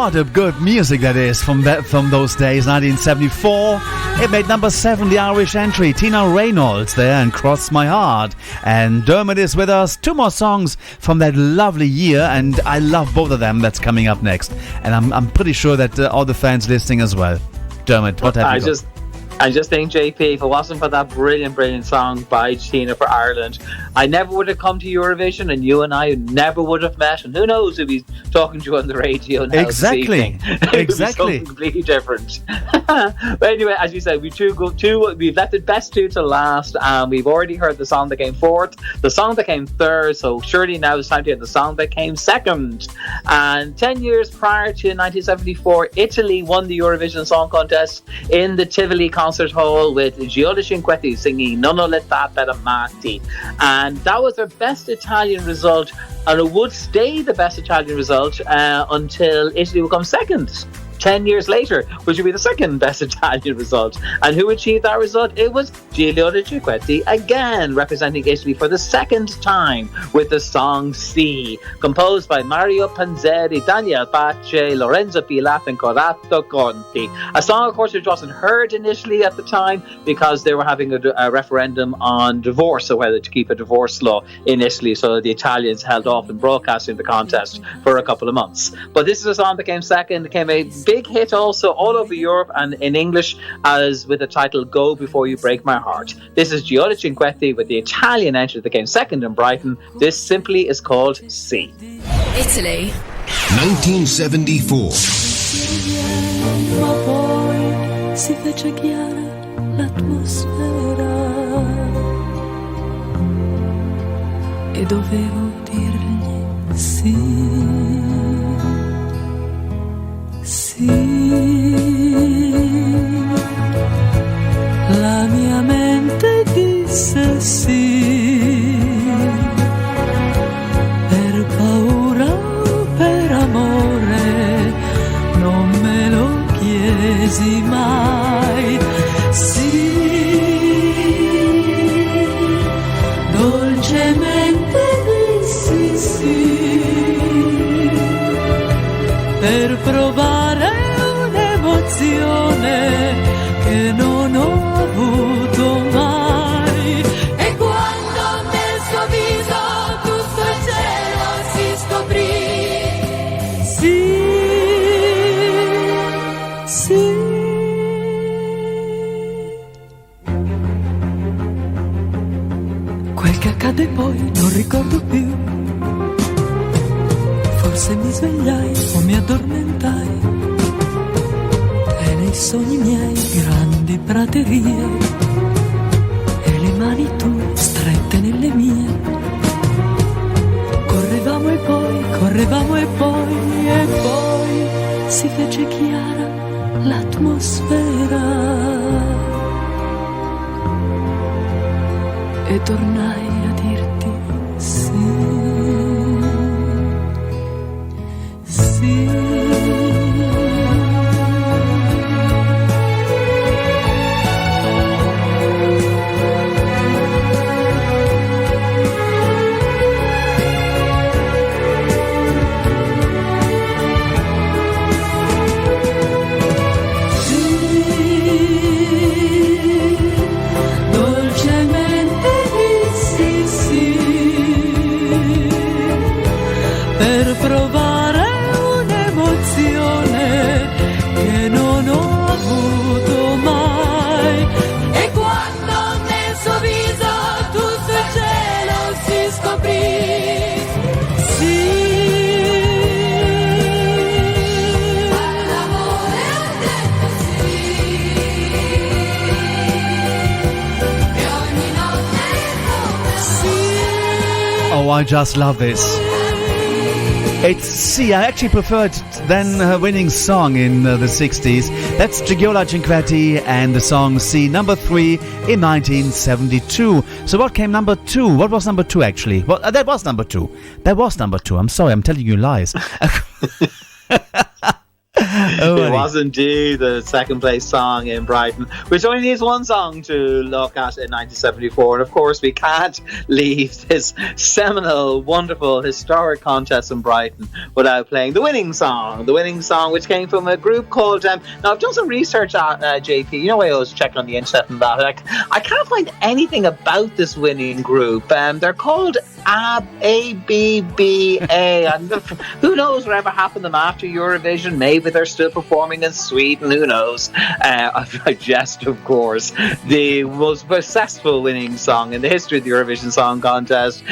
What a good music that is from those days, 1974. It made number 7, the Irish entry. Tina Reynolds there, and Cross My Heart. And Dermot is with us. 2 more songs from that lovely year, and I love both of them. That's coming up next. And I'm pretty sure that all the fans listening as well. Dermot, what have you got? I just think, JP, if it wasn't for that brilliant song by Tina for Ireland, I never would have come to Eurovision, and you and I never would have met, and who knows if he's talking to you on the radio now. Exactly. Exactly. Completely different. But anyway, as you said, we've left the best 2 to last, and we've already heard the song that came 4th, the song that came 3rd, so surely now it's time to hear the song that came 2nd. And 10 years prior to 1974, Italy won the Eurovision Song Contest in the Tivoli Concert Hall with Giulia Cinquetti singing Nonno l'età per amarti. And that was their best Italian result, and it would stay the best Italian result until Italy would come 2nd. 10 years later, which would be the 2nd best Italian result. And who achieved that result? It was Giulia Cinquetti, again representing Italy for the 2nd time with the song Sì, composed by Mario Panzeri, Daniel Pace, Lorenzo Pilato and Corrado Conti. A song, of course, which wasn't heard initially at the time because they were having a referendum on divorce, or whether to keep a divorce law in Italy, so the Italians held off in broadcasting the contest for a couple of months. But this is a song that came 2nd, became a big hit also all over Europe and in English, as with the title Go Before You Break My Heart. This is Giulia Cinquetti with the Italian entry that came 2nd in Brighton. This simply is called Sì. Italy. 1974. Ma poi si fece chiara l'atmosfera e dovevo dirgli sì. Sì, la mia mente disse sì, per paura o per amore, non me lo chiesi mai. Sì, sì. Quel che accade poi non ricordo più. Forse mi svegliai o mi addormentai e nei sogni miei grandi praterie e le mani tue strette nelle mie. Correvamo e poi si fece chiara l'atmosfera e tornai a dirti sì, sì. Per provare un'emozione che non ho avuto mai. E quando nel suo viso tutto il cielo si scoprì, sì, l'amore ha detto sì, e ogni notte sì. Oh, I just love this. It's C. I actually preferred than her winning song in the 60s. That's Giola Cinquetti and the song C, number 3 in 1972. So what came number 2? What was number 2 actually? Well, that was number 2. That was number 2. I'm sorry, I'm telling you lies. It was indeed the second place song in Brighton, which only needs one song to look at in 1974. And of course, we can't leave this seminal, wonderful, historic contest in Brighton without playing the winning song. The winning song, which came from a group called... now, I've done some research on JP. You know, I always check on the internet and that. I can't find anything about this winning group. They're called ABBA. And who knows whatever happened to them after Eurovision? Maybe they're still performing in Sweden. Who knows? I jest, of course. The most successful winning song in the history of the Eurovision Song Contest.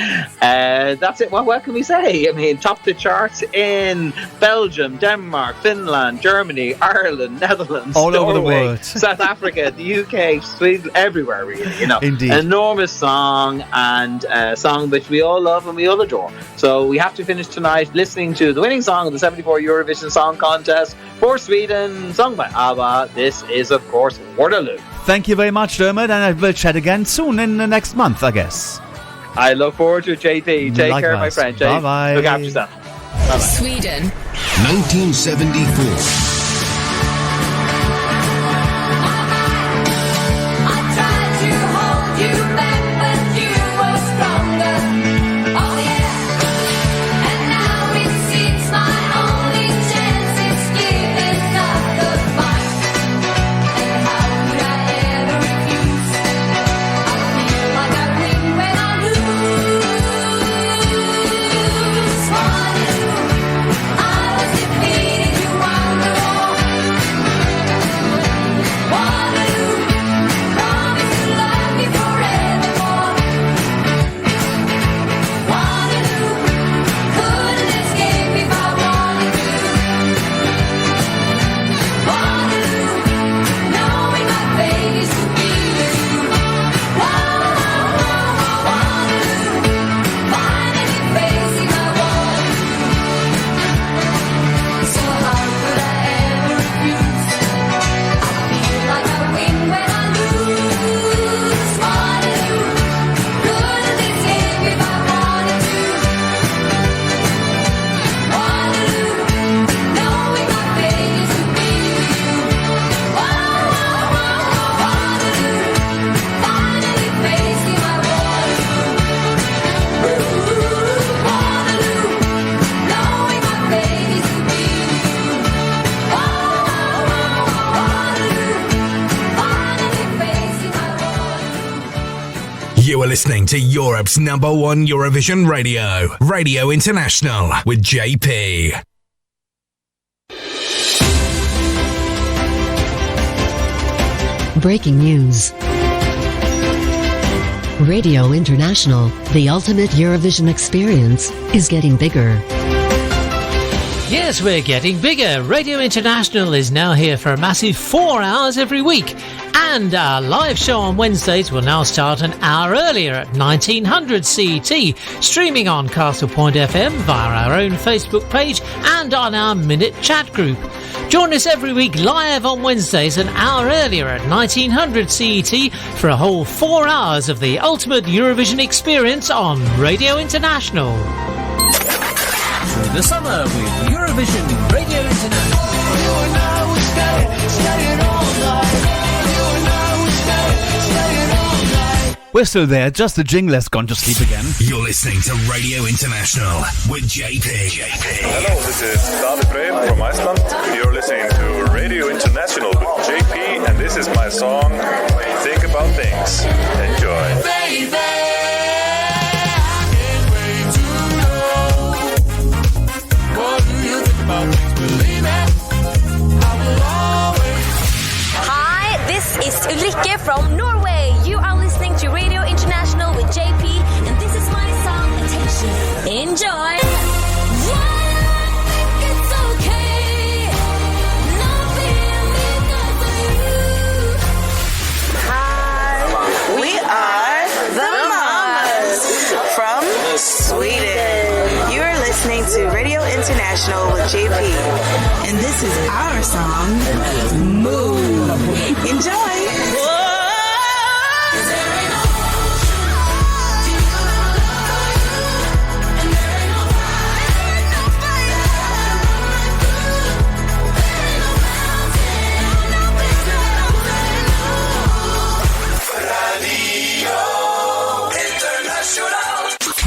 That's it. Well, what can we say? I mean, topped the charts in Belgium, Denmark, Finland, Germany, Ireland, Netherlands, all Norway, over the world. South Africa, the UK, Sweden, everywhere, really. You know, indeed, an enormous song, and a song which we all love and we all adore. So we have to finish tonight listening to the winning song of the 74 Eurovision Song Contest for Sweden, sung by ABBA. This is, of course, Waterloo. Thank you very much, Dermot, and I will chat again soon in the next month, I guess. I look forward to it, JP. Take care, my friend. Bye-bye. Look after yourself. Bye-bye. Sweden. 1974. You are listening to Europe's #1 Eurovision Radio, Radio International with JP. Breaking news. Radio International, the ultimate Eurovision experience, is getting bigger. Yes, we're getting bigger. Radio International is now here for a massive 4 hours every week. And our live show on Wednesdays will now start an hour earlier at 1900 CET, streaming on Castle Point FM via our own Facebook page and on our Minute chat group. Join us every week live on Wednesdays an hour earlier at 1900 CET for a whole 4 hours of the ultimate Eurovision experience on Radio International. Through the summer with Eurovision Radio International. We're still there, just the jingle has gone to sleep again. You're listening to Radio International with JP. Hello, this is David Brehm from Iceland. You're listening to Radio International with JP, and this is my song, Think About Things. Enjoy. Baby, I can't wait to know. What do you think about things? Believe it, I will always. Hi, this is Ulrike from Norway. You are listening to Radio International with JP, and this is my song, Attention. Enjoy! It's okay. Nothing because of you. Hi, we are the Mamas from Sweden. You are listening to Radio International with JP, and this is our song, Move. Enjoy!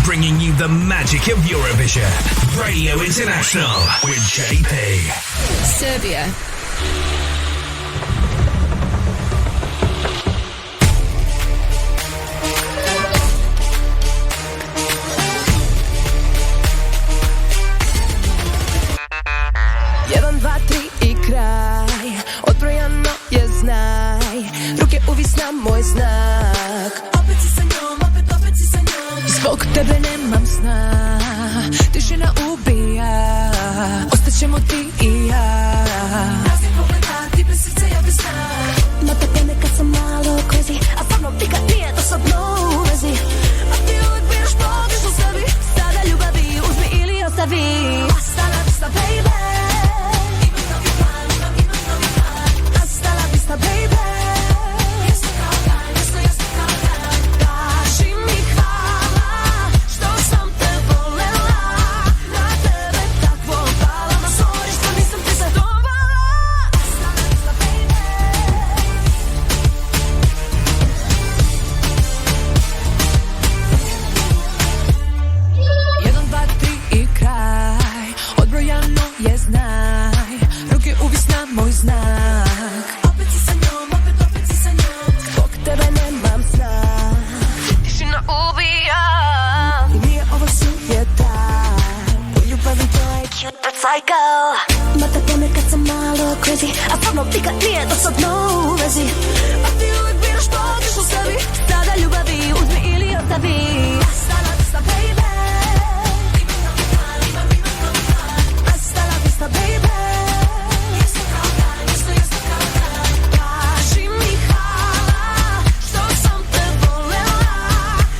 Bringing you the magic of Eurovision. Radio International with JP. Serbia. Jedan, dva, tri i kraj. Odbrojano je znaj. Ruke uvisna moj znak. Opet si sa njom, opet si sa njom. Zbog tebe nemam sna. Tišina ubija. Ostaćemo ti i ja. Raznim pogleda, ti bez srca, ja bez sna. Mata teme kad sam malo crazy, a sa mnom nikad nije dosadno u vezi. A ti uvijek biraš pogrešno sebi. Sada ljubavi uzmi ili ostavi. Hasta la vista, baby. Baby, jasno kao dan, jasno kao dan. Kaži mi hvala, što sam te volela. Na tebe takvo pala, ma sorry što nisam ti zadovala. Hasta la vista, baby. Jedan, dva, tri i kraj. Odbrojano je znaj. Ruke uvisna moj znak. Psycho. Mata teme kad sam malo crazy, a sa mnom nikad nije dosadno u vezi. A ti uvijek biraš pogrešno sebi. Sada ljubavi uzmi ili ostavi. Hasta la vista, baby. Hasta la vista, baby. Jasno kao dan, jasno kao dan. Kaži mi hvala, što sam te volela.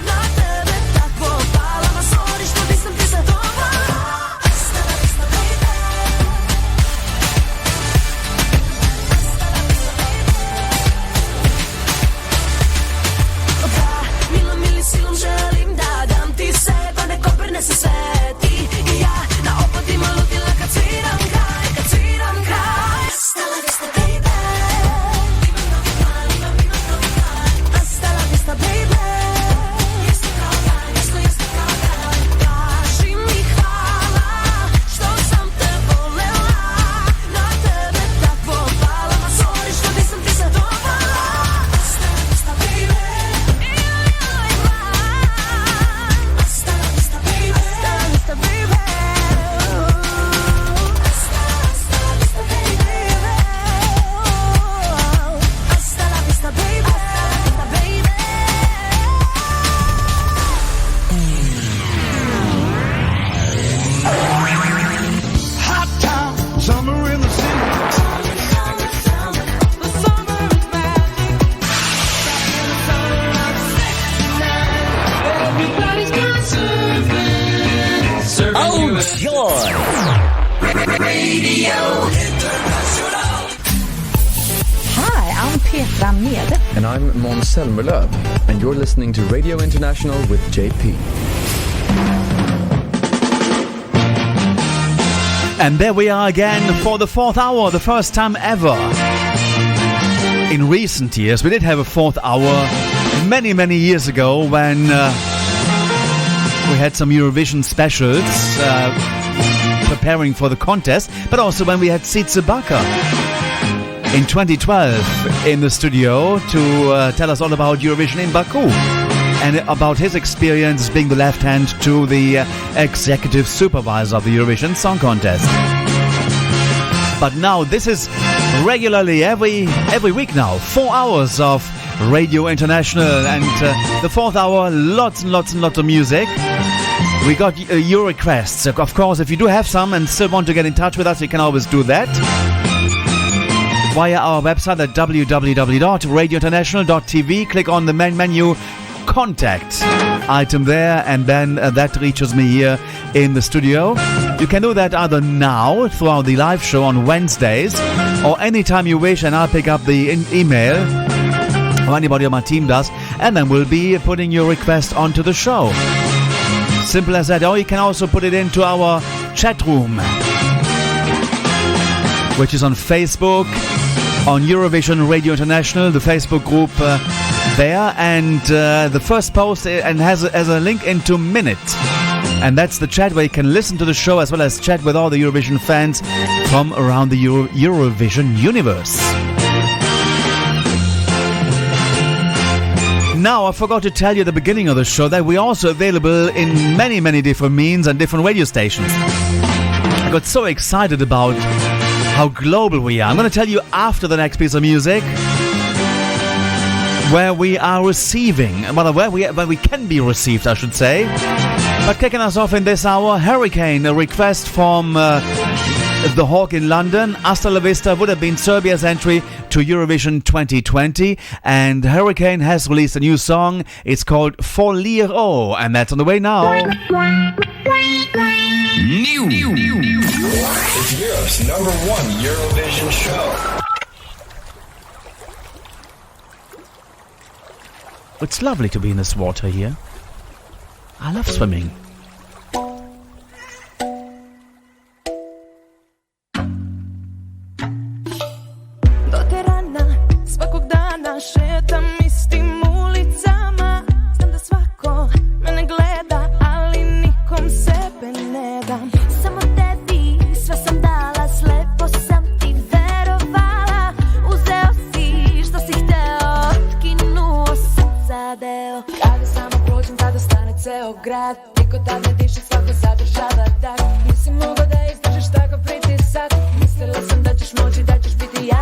Na tebe takvo pala, ma sorry što nisam ti zadovala. Hasta la vista, baby. Milom ili silom želim da dam ti sebe. Petra Mede. And I'm Måns Zelmerlöw, and you're listening to Radio International with JP. And there we are again for the fourth hour, the first time ever. In recent years, we did have a fourth hour many, many years ago when we had some Eurovision specials preparing for the contest, but also when we had Sietse Bakker in 2012 in the studio to tell us all about Eurovision in Baku and about his experience being the left hand to the executive supervisor of the Eurovision Song Contest. But now this is regularly every week now, 4 hours of Radio International, and the fourth hour, lots and lots of music. We got your requests. Of course, if you do have some and still want to get in touch with us, you can always do that via our website at www.radiointernational.tv. Click on the main menu, contact item there, and then that reaches me here in the studio. You can do that either now throughout the live show on Wednesdays or anytime you wish, and I'll pick up the email, or anybody on my team does, and then we'll be putting your request onto the show. Simple as that. Or you can also put it into our chat room, which is on Facebook, on Eurovision Radio International, the Facebook group there, and the first post and has a link into Minute, and that's the chat where you can listen to the show as well as chat with all the Eurovision fans from around the Eurovision universe. Now, I forgot to tell you at the beginning of the show that we're also available in many, many different means and different radio stations. I got so excited about how global we are. I'm going to tell you after the next piece of music where we are receiving, well, where we can be received, I should say. But kicking us off in this hour, Hurricane, a request from The Hawk in London. Hasta la Vista would have been Serbia's entry to Eurovision 2020, and Hurricane has released a new song. It's called Foliro, and that's on the way now. New. It's Europe's #1 Eurovision show. It's lovely to be in this water here. I love swimming. Svakog dana šetam istim ulicama. Znam da svako mene gleda, ali nikom sebe ne dam. Samo tebi sve sam dala, slepo sam ti verovala. Uzeo si što si hteo, otkinuo srca deo. Kada samo prođem, tada stane ceo grad. Niko tad ne diše, svako zadržava dah. Nisi mogo da izdržiš takav pritisak. Mislila sam da ćeš moći, da ćeš biti ja.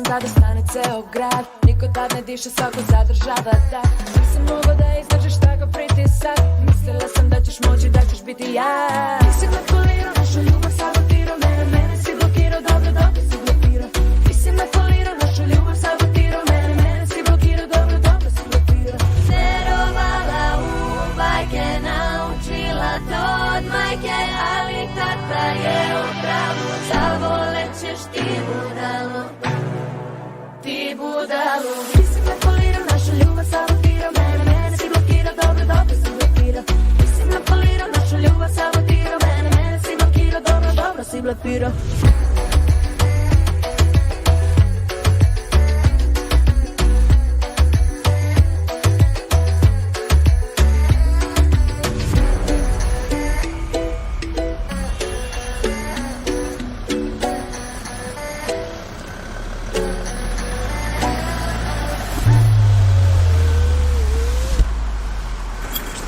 Tada stane ceo grad, niko tad ne diše, svako zadržava dah. Nisam mogo da izdržiš takav pritisak. Mislila sam da ćeš moći, da ćeš biti ja. Nisi manipulirao našu ljubav, sabotirao mene si blokirao, dobro si blokirao. Nisi manipulirao našu ljubav, sabotirao mene si blokirao, dobro si blokirao. Verovala u bajke, naučila to od majke, ali tata je upravo, zavolećeš ti budalo. Ti budalo. Nisi manipulirao našu ljubav, sabotirao mene si blokirao, dobro si blokirao. Nisi manipulirao našu ljubav, sabotirao mene si blokirao, dobro si blokirao.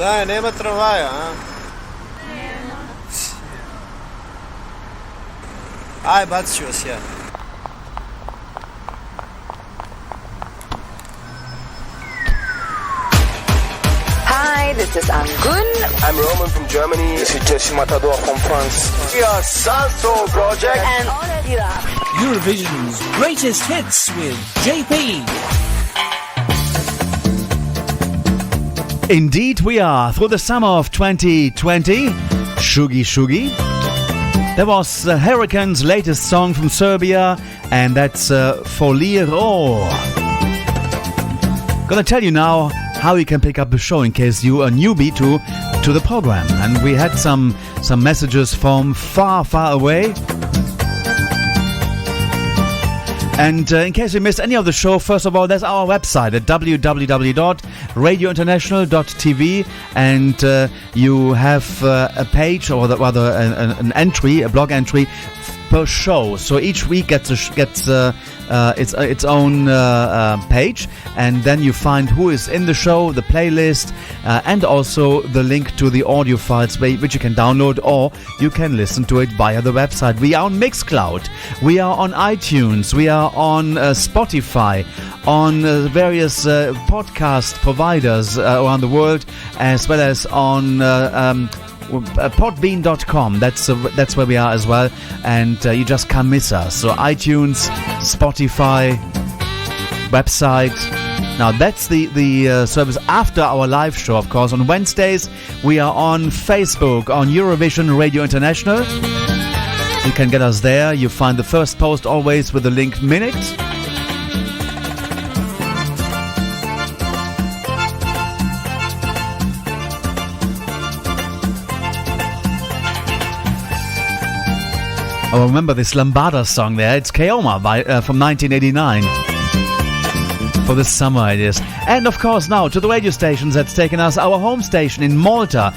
Dai, andiamo a trovare, Ai, bacios, yeah. Hi, this is Angun. I'm Roman from Germany. This is Jesse Matador from France. We are Salto Project. And Eurovision's greatest hits with JP. Indeed we are. Through the summer of 2020, Shugi Shugi. That was Hurricane's latest song from Serbia, and that's Foliro. Gonna tell you now how you can pick up the show in case you are a newbie to the program. And we had some messages from far, far away. And in case you missed any of the show, first of all, there's our website at www.radiointernational.tv, and you have a page, or rather an entry, a blog entry per show. So each week gets its own page, and then you find who is in the show, the playlist, and also the link to the audio files which you can download, or you can listen to it via the website. We are on Mixcloud, we are on iTunes, we are on Spotify, on various podcast providers around the world, as well as on podbean.com. That's where we are as well, and you just can't miss us. So iTunes, Spotify, website. Now that's the service after our live show, of course. On Wednesdays we are on Facebook on Eurovision Radio International. You can get us there. You find the first post always with the link minute. Oh, remember this Lambada song there? It's Keoma from 1989. For this summer it is. And of course now to the radio stations that's taken us. Our home station in Malta,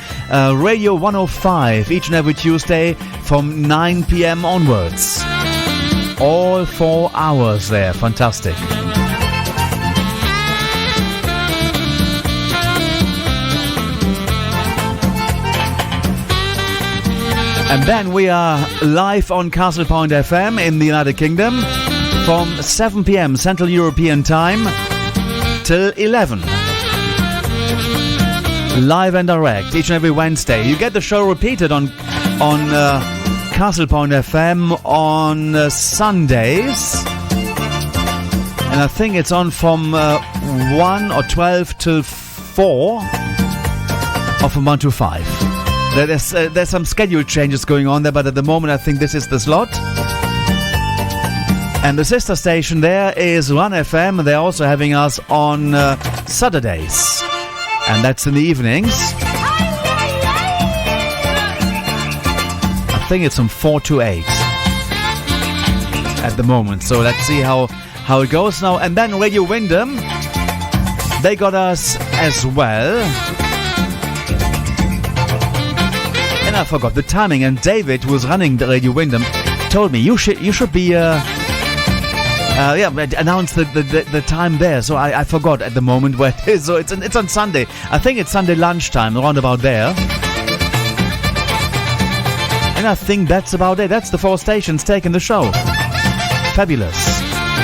Radio 105, each and every Tuesday from 9 p.m. onwards. All 4 hours there. Fantastic. And then we are live on Castle Point FM in the United Kingdom from 7 p.m. Central European Time till 11. Live and direct each and every Wednesday. You get the show repeated on Castle Point FM on Sundays. And I think it's on from 1 or 12 till 4, or from 1 to 5. There's some schedule changes going on there, but at the moment I think this is the slot. And the sister station there is Run FM. They're also having us on Saturdays, and that's in the evenings. I think it's from 4 to 8 at the moment. So let's see how it goes now. And then Radio Windham, they got us as well. And I forgot the timing, and David, who was running the Radio Windham, told me you should be announce the time there. So I forgot at the moment where it is. So it's on Sunday. I think it's Sunday lunchtime, around about there. And I think that's about it. That's the 4 stations taking the show. Fabulous.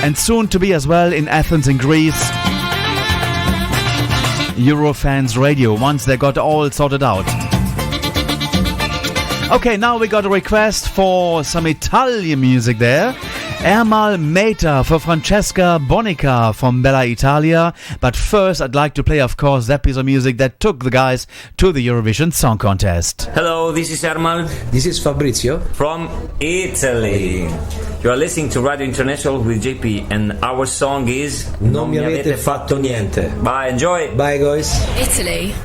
And soon to be as well in Athens in Greece, Eurofans Radio, once they got all sorted out. Okay, now we got a request for some Italian music there. Ermal Meta for Francesca Bonica from Bella Italia. But first, I'd like to play, of course, that piece of music that took the guys to the Eurovision Song Contest. Hello, this is Ermal. This is Fabrizio from Italy. You are listening to Radio International with JP, and our song is Non mi avete fatto niente. Bye, enjoy. Bye, guys. Italy.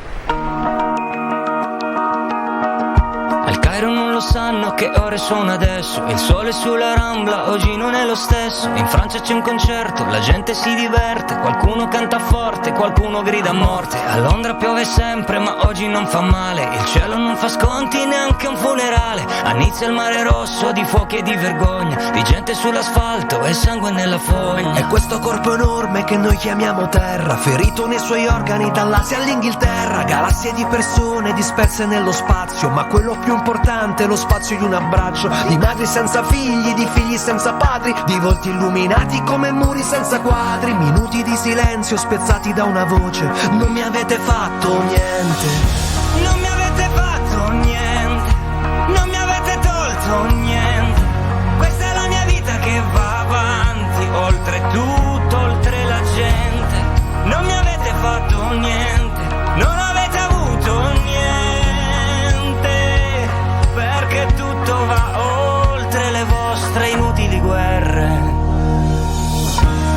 Al Cairo non lo sanno che ore sono adesso. Il sole sulla Rambla oggi non è lo stesso. In Francia c'è un concerto, la gente si diverte. Qualcuno canta forte, qualcuno grida a morte. A Londra piove sempre ma oggi non fa male. Il cielo non fa sconti neanche un funerale. A Nizza il mare rosso di fuochi e di vergogna, di gente sull'asfalto e sangue nella fogna. E questo corpo enorme che noi chiamiamo terra, ferito nei suoi organi dall'Asia all'Inghilterra. Galassie di persone disperse nello spazio, ma quello più importante è lo spazio di un abbraccio. Di madri senza figli, di figli senza padri, di volti illuminati come muri senza quadri. Minuti di silenzio spezzati da una voce: non mi avete fatto niente. Non mi avete fatto niente, non mi avete tolto niente. Questa è la mia vita che va avanti, oltre tutto, oltre la gente. Non mi avete fatto niente, non avete avuto niente, perché tutto va oltre le vostre inutili guerre.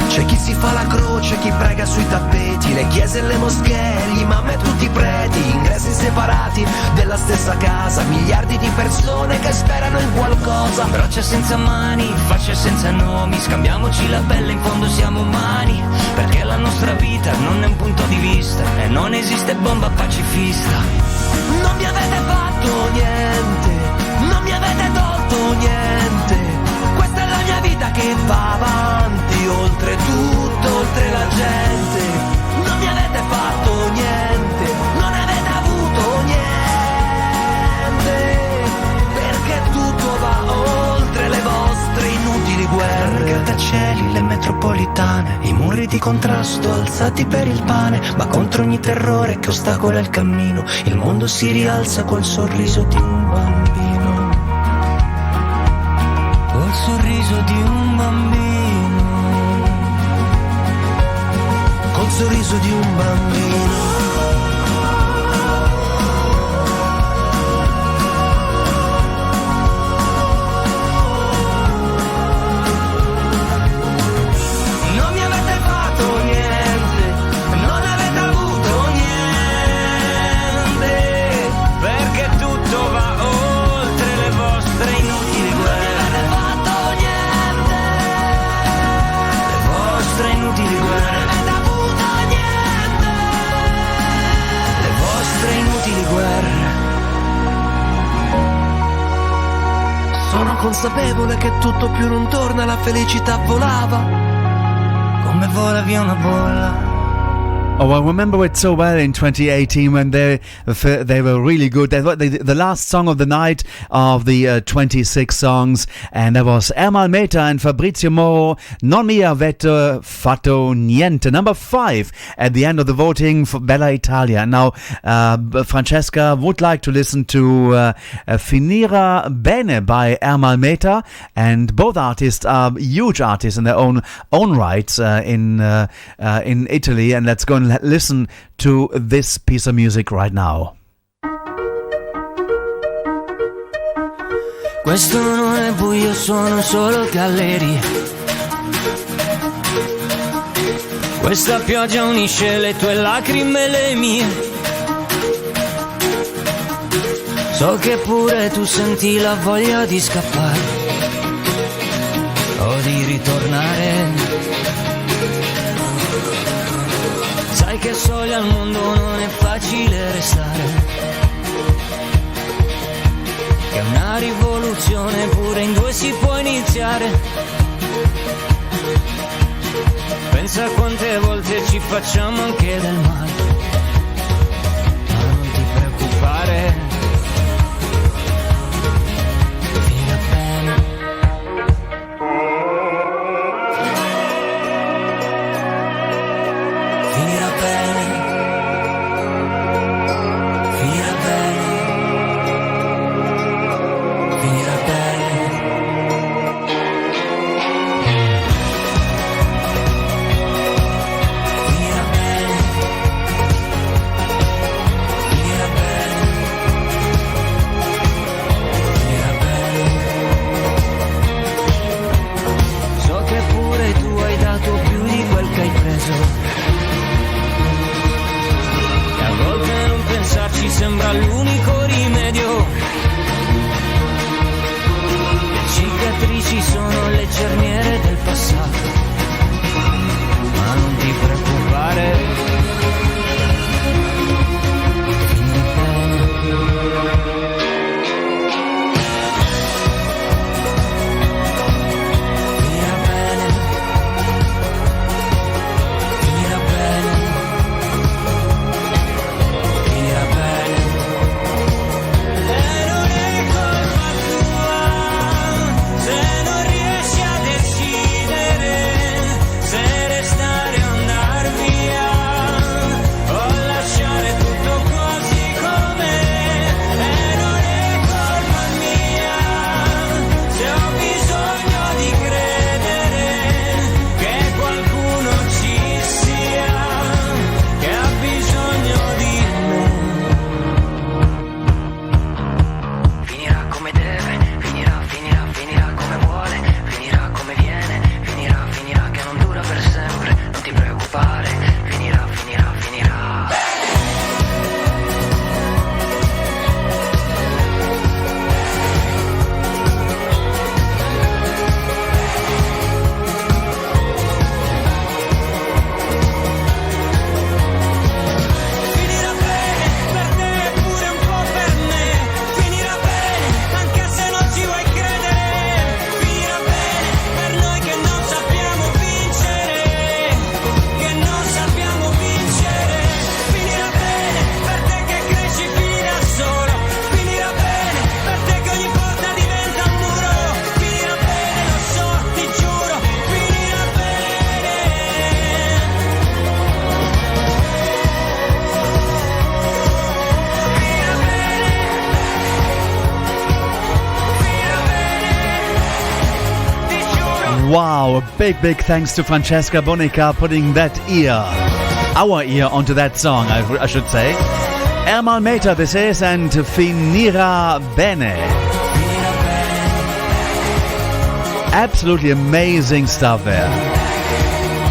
C'è chi si fa la croce, chi prega sui tappeti, le chiese e le moschee, gli imam e tutti i preti, ingressi separati della stessa casa, miliardi di persone che sperano in qualcosa. Braccia senza mani, facce senza nomi, scambiamoci la pelle, in fondo siamo umani, perché la nostra vita non è un punto di vista e non esiste bomba pacifista. Non mi avete fatto niente, non mi avete tolto niente. Questa è la mia vita che va avanti, oltre tutto, oltre la gente. Non mi avete fatto niente, non avete avuto niente, perché tutto va oltre le vostre inutili guerre. I grattacieli, le metropolitane, i muri di contrasto alzati per il pane, ma contro ogni terrore che ostacola il cammino, il mondo si rialza col sorriso di un bambino. Col sorriso di un bambino, col sorriso di un bambino. non mi avete fatto niente, non avete avuto niente, perché tutto va oltre le vostre inutili guerre. Inutili guerre, non avete avuto niente, le vostre inutili guerre. Sono consapevole che tutto più non torna, la felicità volava come vola via una bolla. Oh, I remember it so well in 2018 when they were really good. They were the last song of the night of the 26 songs, and there was Ermal Meta and Fabrizio Moro, Non mi avete fatto niente, number 5 at the end of the voting for Bella Italia. Now, Francesca would like to listen to Finire Bene by Ermal Meta, and both artists are huge artists in their own rights in Italy, and let's go and listen to this piece of music right now. Questo non è buio, sono solo gallerie. Questa pioggia unisce le tue lacrime e le mie. So che pure tu senti la voglia di scappare o di ritornare. Sai che soli al mondo non è facile restare, che una rivoluzione pure in due si può iniziare. Pensa a quante volte ci facciamo anche del male, ma non ti preoccupare. Finirà bene. Finirà bene. Finirà bene. Finirà bene. Finirà bene. Finirà bene. Finirà bene. So che pure tu hai dato più di quel che hai preso. Ci sembra l'unico rimedio. So, big thanks to Francesca Bonica putting our ear onto that song, I should say. Ermal Meta this is, and Finirà Bene. Absolutely amazing stuff there.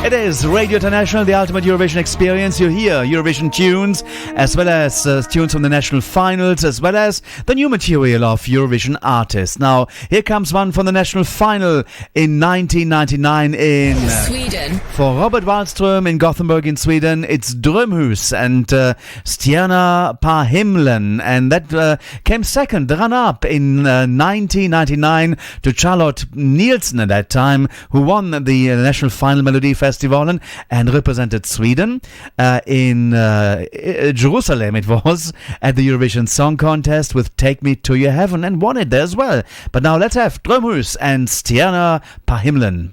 It is Radio International, the ultimate Eurovision experience. You hear Eurovision tunes, as well as tunes from the national finals, as well as the new material of Eurovision artists. Now, here comes one from the national final in 1999 in Sweden. For Robert Wallström in Gothenburg in Sweden, it's Drömhus and Stjärna på himlen. And that came second, the runner-up in 1999 to Charlotte Nielsen at that time, who won the national final Melody Festival and represented Sweden in Jerusalem. It was at the Eurovision Song Contest with Take Me to Your Heaven, and won it there as well. But now let's have Drömhus and Stjärna på himlen.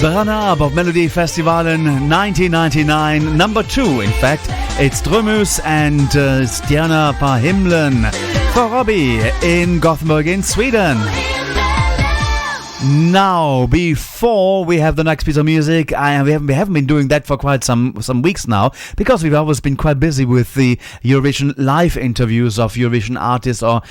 The runner-up of Melody Festival in 1999, number 2 in fact. It's Drömhus and Stjärna på himlen for Robbie in Gothenburg in Sweden. Now, before we have the next piece of music, we haven't been doing that for quite some weeks now, because we've always been quite busy with the Eurovision live interviews of Eurovision artists or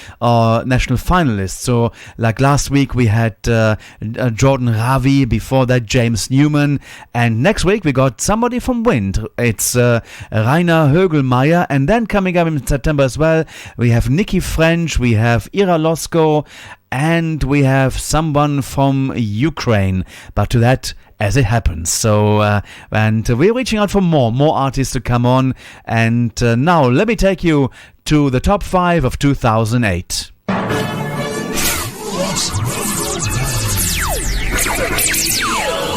national finalists. So, like last week we had Jordan Ravi, before that James Newman, and next week we got somebody from Wind. It's Rainer Hoeglmeier, and then coming up in September as well, we have Nikki French, we have Ira Losko, and we have someone from Ukraine, but to that as it happens. So, and we're reaching out for more artists to come on. And now let me take you to the top 5 of 2008.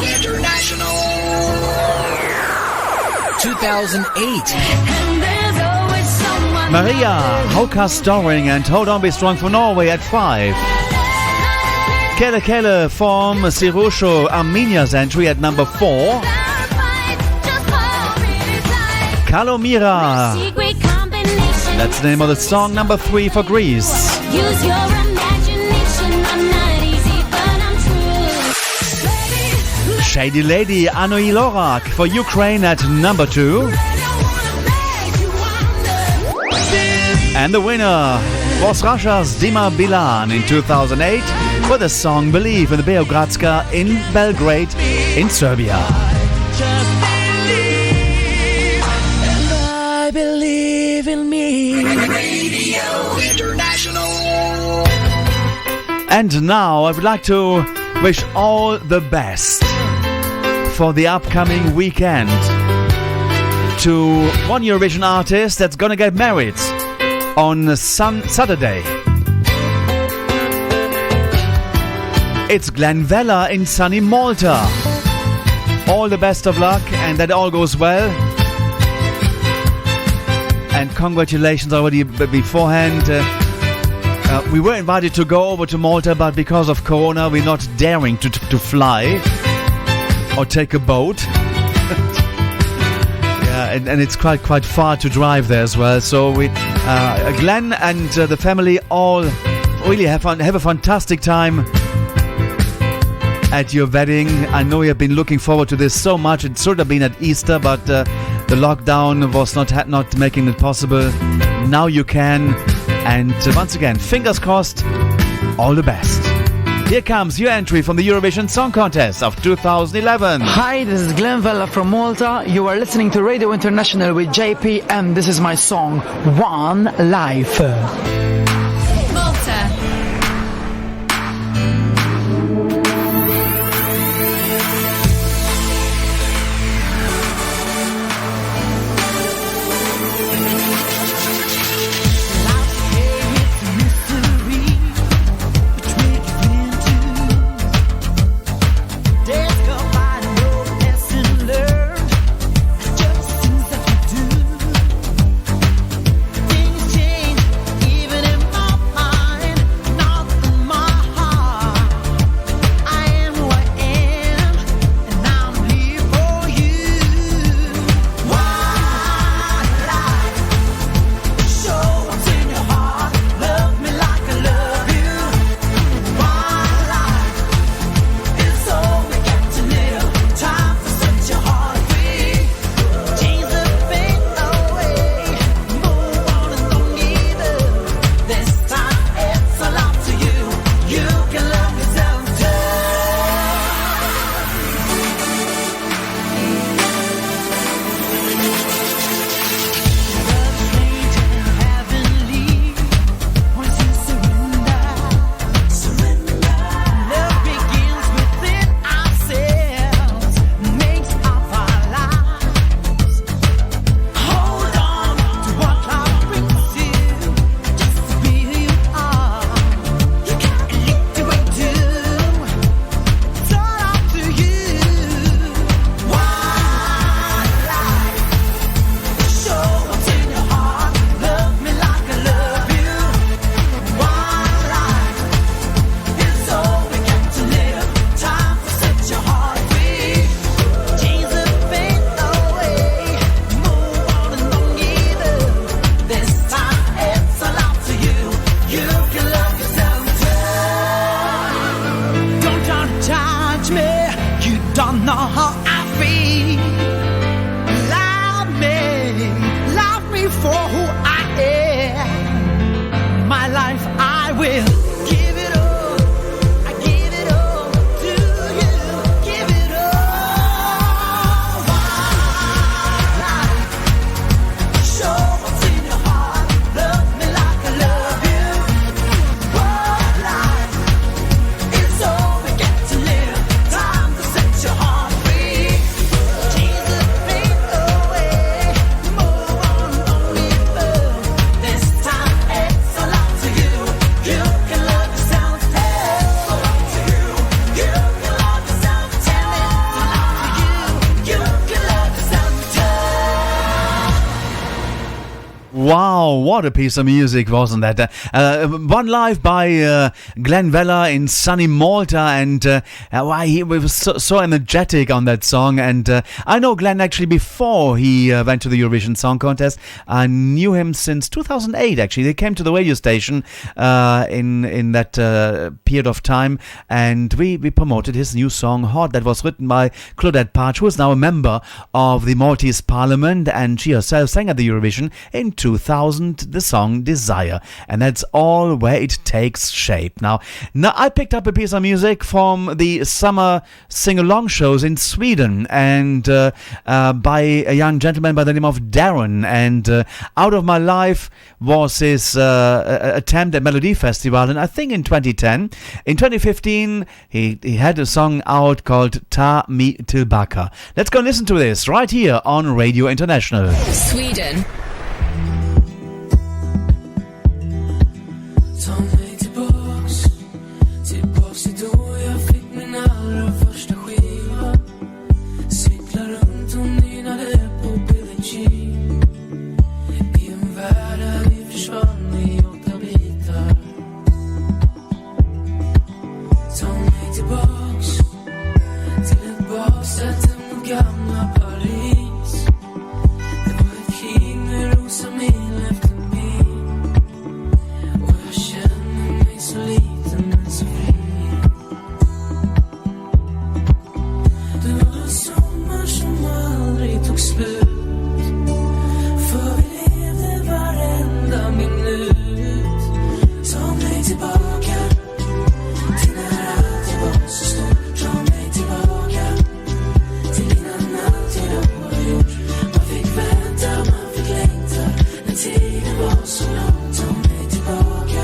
International 2008. Maria Hauka Storing and Hold On Be Strong for Norway at 5. Kele Kele from Sirusho, Armenia's entry at number 4. Kalomira. That's the name of the song, number 3 for Greece. Use your imagination, I'm not easy, but I'm true. Shady Lady, Anoi Lorak for Ukraine at number 2. And the winner was Russia's Dima Bilan in 2008 for the song Believe in the Beogradska in Belgrade in Serbia. I believe in me. Radio International. And now I would like to wish all the best for the upcoming weekend to one Eurovision artist that's gonna get married on Saturday. It's Glenn Vella in sunny Malta. All the best of luck and that all goes well. And congratulations already beforehand. We were invited to go over to Malta, but because of Corona, we're not daring to fly or take a boat. Yeah, and it's quite far to drive there as well. So we, Glenn and the family all really have a fantastic time at your wedding. I know you have been looking forward to this so much. It should have been at Easter, but the lockdown was not making it possible. Now you can. And once again, fingers crossed, all the best. Here comes your entry from the Eurovision Song Contest of 2011. Hi, this is Glenn Vella from Malta. You are listening to Radio International with JP, and this is my song, One Life. Malta. Even Wow, what a piece of music, wasn't that? One Life by Glenn Weller in sunny Malta, and he was so energetic on that song. And I know Glenn actually before he went to the Eurovision Song Contest. I knew him since 2008, actually. They came to the radio station in that period of time, and we promoted his new song, Hot, that was written by Claudette Partch, who is now a member of the Maltese Parliament, and she herself sang at the Eurovision in 2000, the song Desire. And that's all where it takes shape. Now I picked up a piece of music from the summer sing-along shows in Sweden, and by a young gentleman by the name of Darren. And Out of My Life was his attempt at Melody Festival, and I think in 2010. In 2015, he had a song out called Ta Mi Tillbaka. Let's go and listen to this right here on Radio International. Sweden. Ta mig tillbaks till då jag fick min allra första skiva. Cyklar runt och nynnade på Billie Jean. I en värld där vi försvann i 8 bitar. Ta mig tillbaks till ett baksäte mot gamla Paris. Det var ett krig med rosa mil efter mil. Och jag känner mig så liten men så fri. Det var en sommar som aldrig tog slut. För vi levde varenda minut. Ta mig tillbaka till när allt var så stort. Ta mig tillbaka till innan allt jag var gjort. Man fick vänta, man fick längta när tiden var så lång. Ta mig tillbaka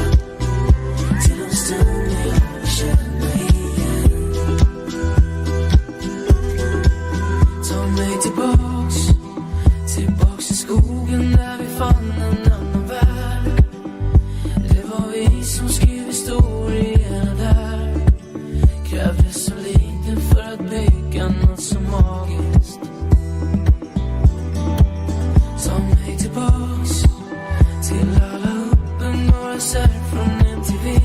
till de stunder jag känner igen. Ta mig tillbaks till skogen där vi fann en annan värld. Det var vi som skrev historierna där. Krävdes så lite för att bygga något så magiskt. Ta mig tillbaks till alla uppenbarelser från MTV.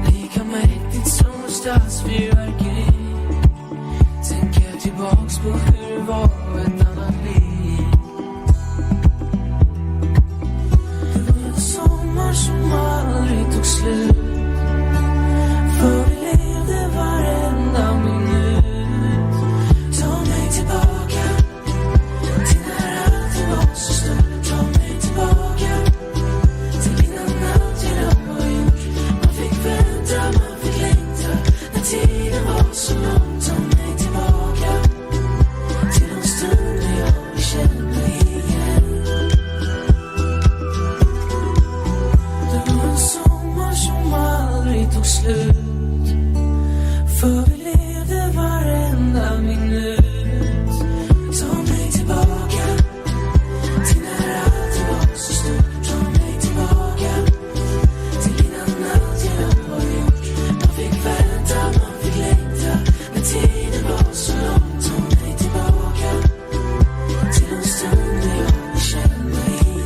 Lika mäktigt som stadsfyrverkeri. Tänker tillbaks på hur det var ett annat liv. Det var en sommar som aldrig tog slut. För vi levde varenda minut. Ta mig tillbaka till när allt var så stort. Ta mig tillbaka till innan allt jag var gjort. Man fick vänta, man fick längta när tiden var så lång. Ta mig tillbaka till de stunder jag känner igen. Det var en sommar som aldrig tog slut. För vi levde varenda minut. Ta mig tillbaka till när allt var så stort. Ta mig tillbaka till innan allt jag var gjort. Man fick vänta, man fick längta när tiden var så lång. Ta mig tillbaka till de stunder jag känner igen.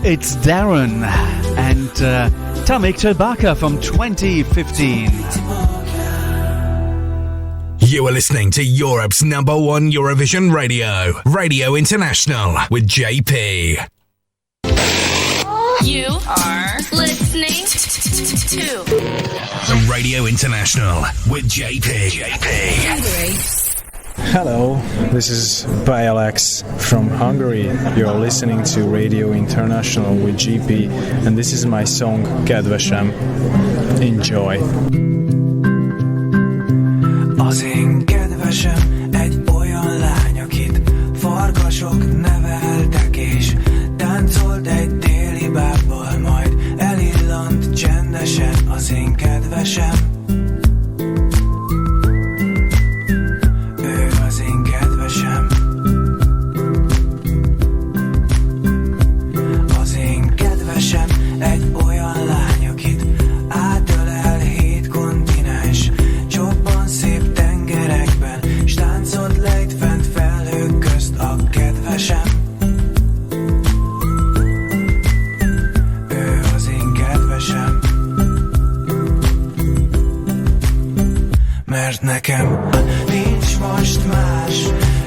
It's Darren and Ta mig tillbaka from 2015. You are listening to Europe's #1 Eurovision Radio, Radio International with JP. You are listening to Radio International with JP. Hungary. Hello, this is by Alex from Hungary. You're listening to Radio International with GP, and this is my song Kedvesem. Enjoy. Az én kedvesem egy olyan lány, akit farkasok neveltek, és táncolt egy téli bábbal, majd elillant csendesen. Az én kedvesem, ő az én kedvesem. Az én kedvesem egy olyan lány, mert nekem nincs most más,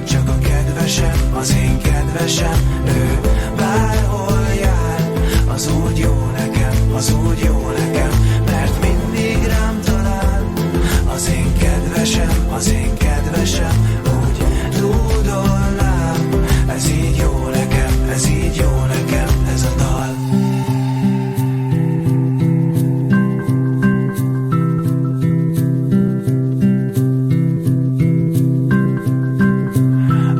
csak a kedvesem, az én kedvesem, ő bárhol jár, az úgy jó nekem, az úgy jó nekem, mert mindig rám talál, az én kedvesem, az én kedvesem, úgy dúdolnám, ez így jó nekem, ez így jó nekem, ez a dal.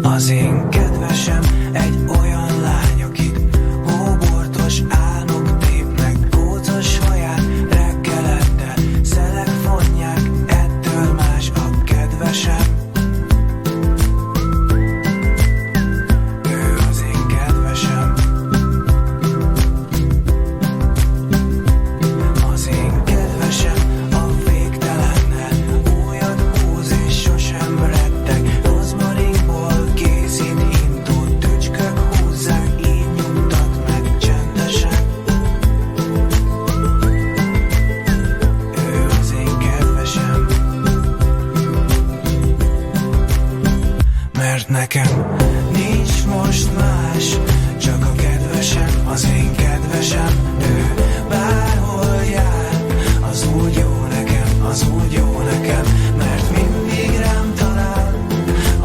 Az én kedvesem egy olyan lány, akit hóbortos álmok tépnek, kócos haját reggelente, szelek fonják, ettől más a kedvesem. Ő az én kedvesem. Az én kedvesem a végtelennel újat húz és sosem retteg, rozmarinból készít intót, tücskök húzzák, így nyugtat meg csendesen. Ő az én kedvesem. Mert nekem nincs most más, csak a kedvesem, az én kedvesem, ő bárhol jár, az úgy jó nekem, az úgy jó nekem, mert mindig rám talál,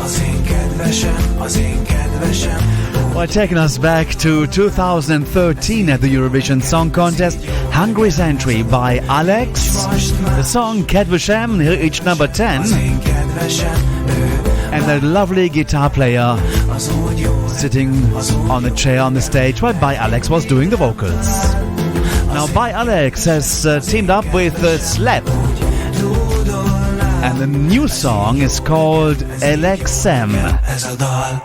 az én kedvesem, az én kedvesem. Well, taking us back to 2013 at the Eurovision Song Contest, Hungary's entry by Alex. The song Kedvesem reached number 10, and the lovely guitar player sitting on the chair on the stage while By Alex was doing the vocals. Now By Alex has teamed up with Slap, and the new song is called Alexem.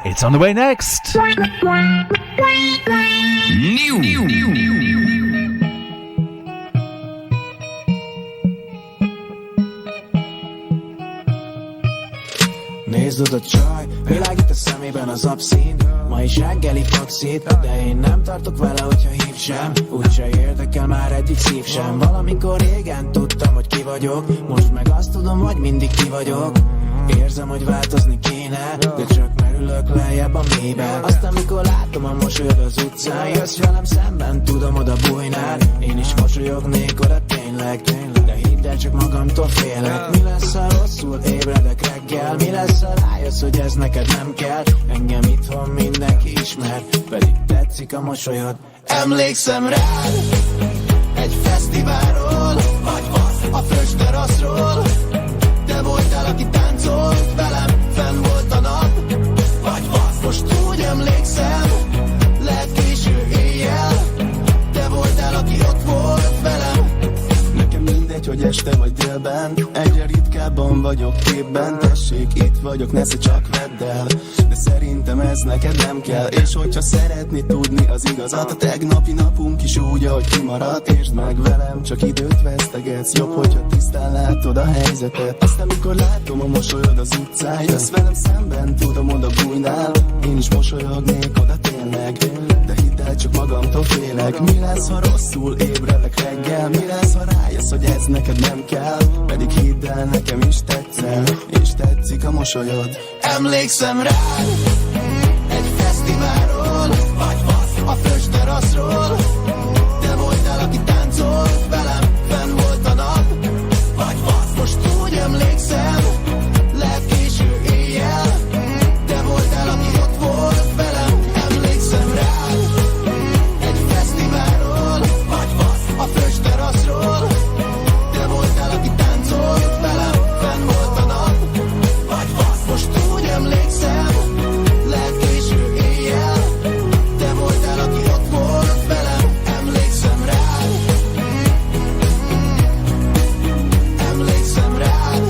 It's on the way next. Nézd oda csaj, világít a szemében az abszint, ma is reggeli taxit, de én nem tartok vele, hogyha hív sem, úgyse érdekel már egyik szív sem. Valamikor régen tudtam, hogy ki vagyok, most meg azt tudom, hogy mindig ki vagyok. Érzem, hogy változni kéne, de csak merülök lejjebb a mélybe. Aztán mikor látom a mosolyod az utcán, jössz velem szemben, tudom, oda bújnál. Én is mosolyognék oda tényleg, de hidd el, csak magamtól félek. Mi lesz, ha rosszul ébredek reggel? Mi lesz, ha rájössz, hogy ez neked nem kell? Engem itthon mindenki ismer, pedig tetszik a mosolyod. Emlékszem rád egy fesztiválról, vagy a Fröccs teraszról. Te voltál, aki táncolt velem, fenn volt a nap, vagy most úgy emlékszem, lehet késő éjjel. Te voltál, aki ott volt velem. Nekem mindegy, hogy este vagy délben, egyre ritkábban vagyok képben. Tessék, itt vagyok, nesze csak vedd el, de szerintem ez neked nem kell. És hogyha szeretnéd tudni az igazat, a tegnapi napunk is úgy, ahogy kimaradt. Értsd meg velem, csak időt vesztegetsz, jobb, hogyha tisztán látod a helyzetet. Aztán mikor látom a mosolyod az utcán, jössz velem szemben, tudom, oda bújnál. Én is mosolyognék oda tényleg, de hidd el, csak magamtól félek. Mi lesz, ha rosszul ébredek reggel? Mi lesz, ha rájössz, hogy ez neked nem kell? Pedig hidd el, nekem is tetszel, és tetszik a mosolyod. Emlékszem rád egy fesztiválról, vagy a Fröccs teraszról. Te voltál, aki táncolt velem, fenn volt a nap, vagy most úgy emlékszem, lehet késő éjjel. Te voltál, aki ott volt velem. Emlékszem rád egy fesztiválról, vagy a Fröccs teraszról. Te voltál, aki táncolt velem, fenn volt a nap, vagy most úgy emlékszem, lehet késő éjjel. Te voltál, aki ott volt velem. Emlékszem rád. Emlékszem rád.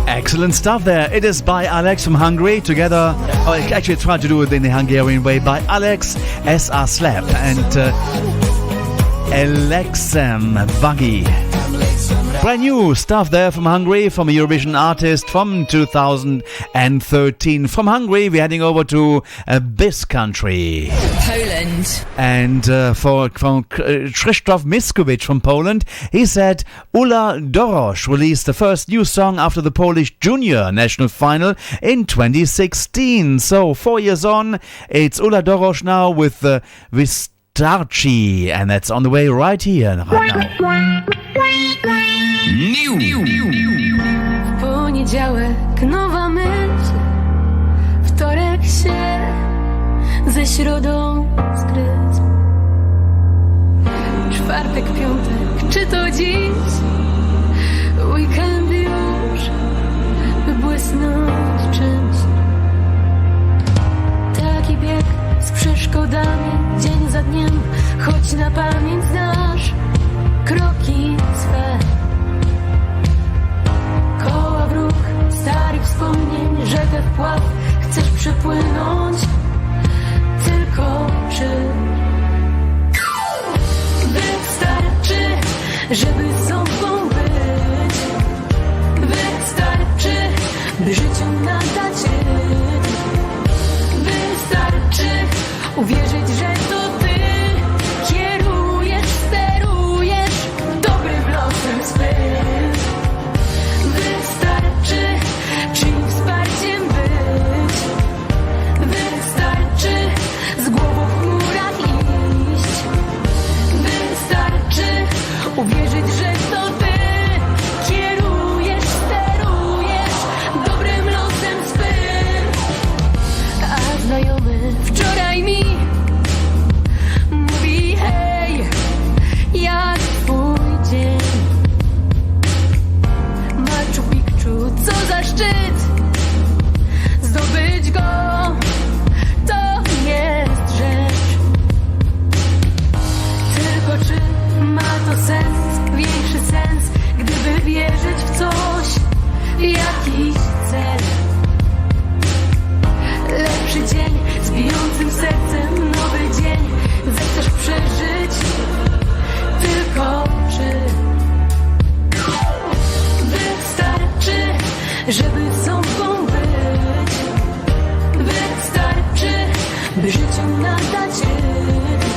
Excellent stuff there. It is By Alex from Hungary together. Oh, I actually tried to do it in the Hungarian way. By Alex, S.R. Slap and Alexem Buggy. Brand new stuff there from Hungary, from a Eurovision artist from 2013. From Hungary, we're heading over to this country. Poland. And from Krzysztof Miskowicz from Poland, he said Ula Dorosz released the first new song after the Polish junior national final in 2016. So 4 years on, it's Ula Dorosz now with Wystarczy, and that's on the way right here and right now. W poniedziałek nowa myśl, wtorek się ze środą zgryzł. Czwartek, piątek, czy to dziś? Weekend już, by błysnąć czymś. Taki bieg z przeszkodami, dzień za dniem, choć na pamięć znasz kroki swe. Koła wróg starych wspomnień, rzekę wpław chcesz przepłynąć, tylko czy wystarczy, żeby sobą być? Wystarczy, by życiu nadać rytm. Wystarczy uwierzyć, że to ty kierujesz, sterujesz dobrym losem swym. Wystarczy czyim wsparciem być. Wystarczy z głową w chmurach iść. Wystarczy uwierzyć, że to ty kierujesz, sterujesz dobrym losem swym. A znajomy wczoraj mi mówi: hej, jak twój dzień? Machu Picchu, co za szczyt, zdobyć go to jest rzecz. Tylko czy ma to sens, większy sens, gdyby wierzyć w coś, w jakiś cel? Lepszy dzień z bijącym sercem, nowy dzień zechcesz przeżyć, tylko czy wystarczy, żeby sobą być? Wystarczy, by życiu nadać rytm.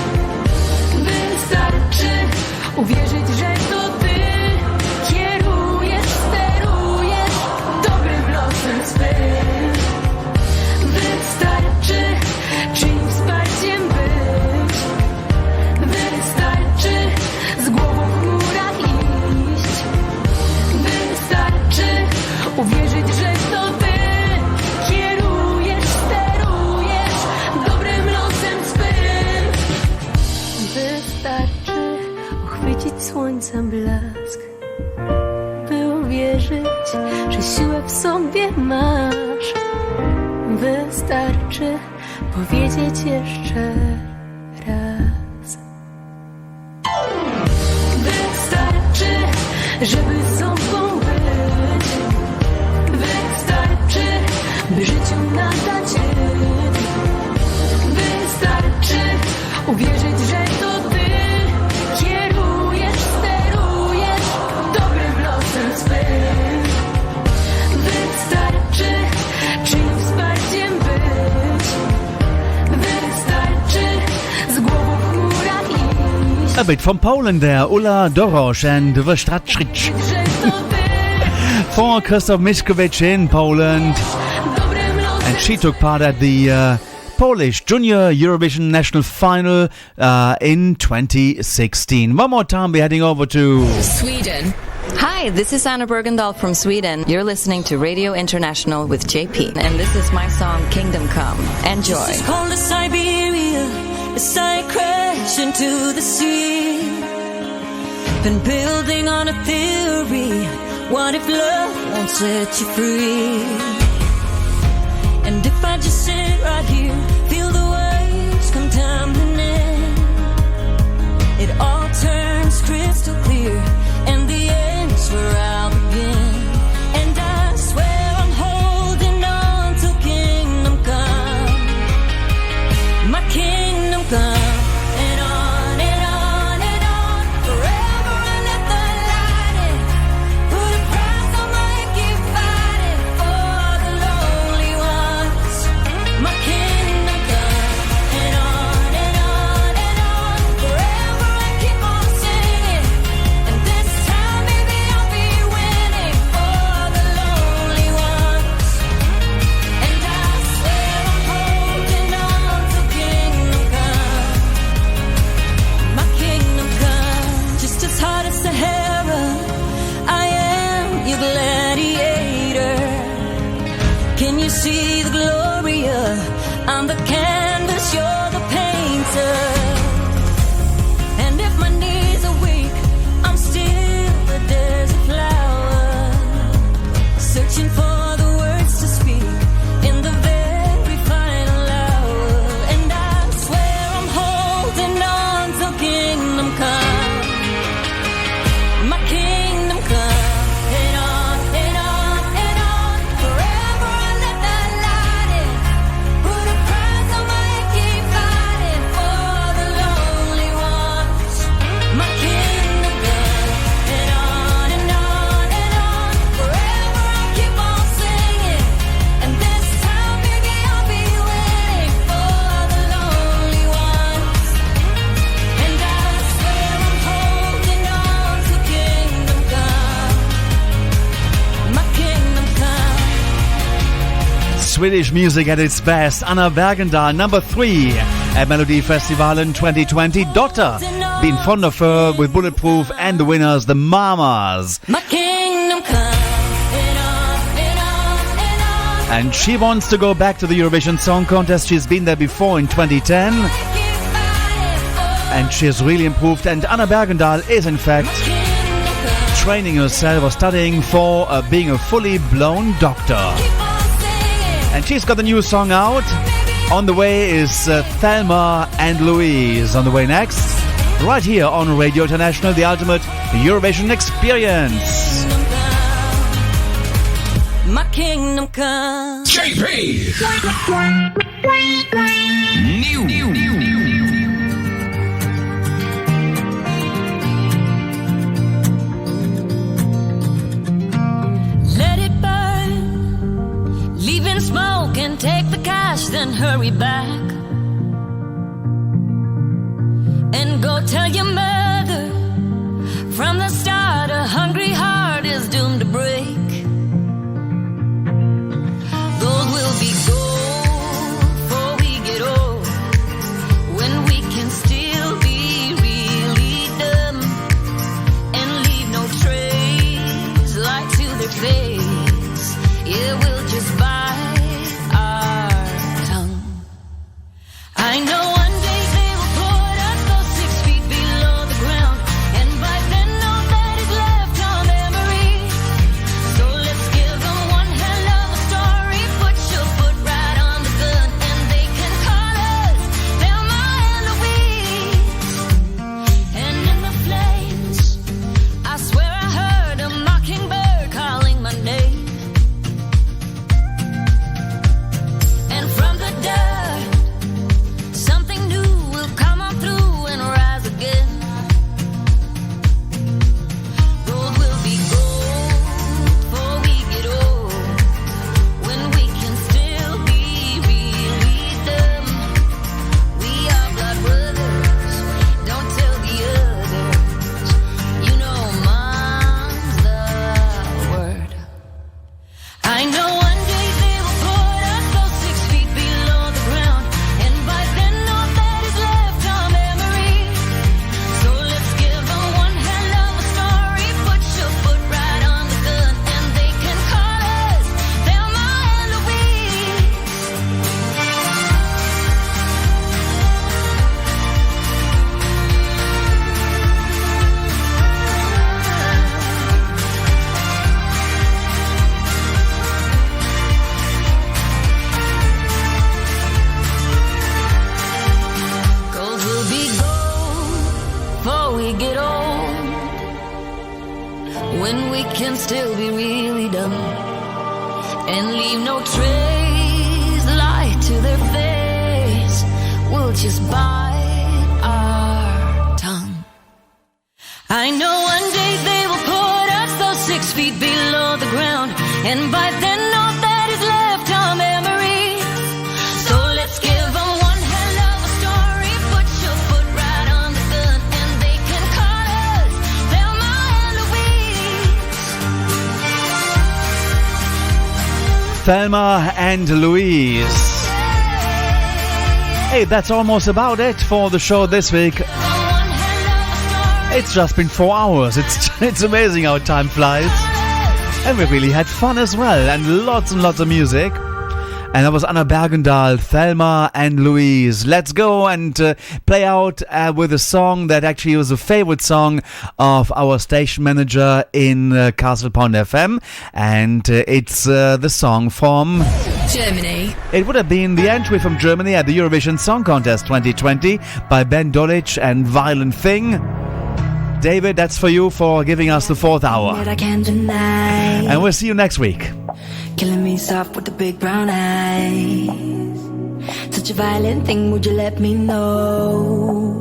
Wystarczy uwierzyć, że to ty kierujesz, sterujesz dobrym losem swym. Wystarczy czyim wsparciem być. Wystarczy z głową w chmurach iść. Wystarczy uwierzyć, że to ty kierujesz, sterujesz dobrym losem swym. Wystarczy uchwycić słońcem blask, by uwierzyć, że siłę w sobie masz. Wystarczy powiedzieć jeszcze raz. Wystarczy, żeby sobą być. Wystarczy, by życiu nadać rytm. Wystarczy uwierzyć, że to ty kierujesz, sterujesz dobrym losem swym. Wystarczy czyim wsparciem być. Wystarczy z głową w chmurach iść. A bit from Poland there, Ula Dorosz and Wystarczy. For Krzysztof Miskowicz in Poland. And she took part at the Polish Junior Eurovision National Final in 2016. One more time, we're heading over to Sweden. Hi, this is Anna Bergendahl from Sweden. You're listening to Radio International with JP, and this is my song Kingdom Come. Enjoy. Just as cold as Siberia, as I crash into the sea. Been building on a theory. What if love won't set you free? And if I just sit right here, feel the waves come tumbling in, it all turns crystal clear, and the end's where I'll begin. And I swear I'm holding on till kingdom come, my kingdom come. And on and on and on, forever I let the light in. Swedish music at its best. Anna Bergendahl, number 3 at Melodifestivalen 2020. Doctor, been fond of her with Bulletproof, and the winners, the Mamas. My kingdom come. And she wants to go back to the Eurovision Song Contest. She's been there before in 2010. And she has really improved. And Anna Bergendahl is, in fact, training herself or studying for being a fully blown doctor. And she's got a new song out. On the way is Thelma and Louise. On the way next, right here on Radio International, the ultimate Eurovision experience. My kingdom come. JP! New. Let it burn. Leave in smoke and take the cash, then hurry back. And go tell your mother. From the start, a hungry heart is doomed to break. Gold will be gold before we get old, when we can still be really dumb and leave no trace, light to their face. Yeah, we'll just bite our tongue. I know one day they will put us those 6 feet below the ground, and by then all that is left are memories. So let's give them one hell of a story. Put your foot right on the gun, and they can call us Thelma and Louise. And in the flames, I swear I heard a mockingbird calling my name. And from the dirt, something new will come on through and rise again. Gold will be gold before we get old, when we can still be really dumb. We are blood brothers, don't tell the others. You know mom's the word. I know one day they will put us those 6 feet below the ground, and by then all that is left are memories. So let's give them one hell of a story. Put your foot right on the gun, and they can call us Thelma and Louise. Gold will be gold before we get old, when we can still be really dumb and leave no trace, light to their face. We'll just bite our tongue. I know one day they will put us those 6 feet below the ground, and by then all that is left are memories. So let's give them one hell of a story. Put your foot right on the gun, and they can call us Thelma and Louise. Thelma and Louise. Hey, that's almost about it for the show this week. It's just been 4 hours. It's amazing how time flies. And we really had fun as well, and lots of music. And that was Anna Bergendahl, Thelma and Louise. Let's go and play out with a song that actually was a favorite song of our station manager in Castle Pond FM. And it's the song from Germany. It would have been the entry from Germany at the Eurovision Song Contest 2020 by Ben Dolic and Violent Thing. David, that's for you for giving us the 4th hour. That I can't deny. And we'll see you next week. Killing me soft with the big brown eyes. Such a violent thing, would you let me know?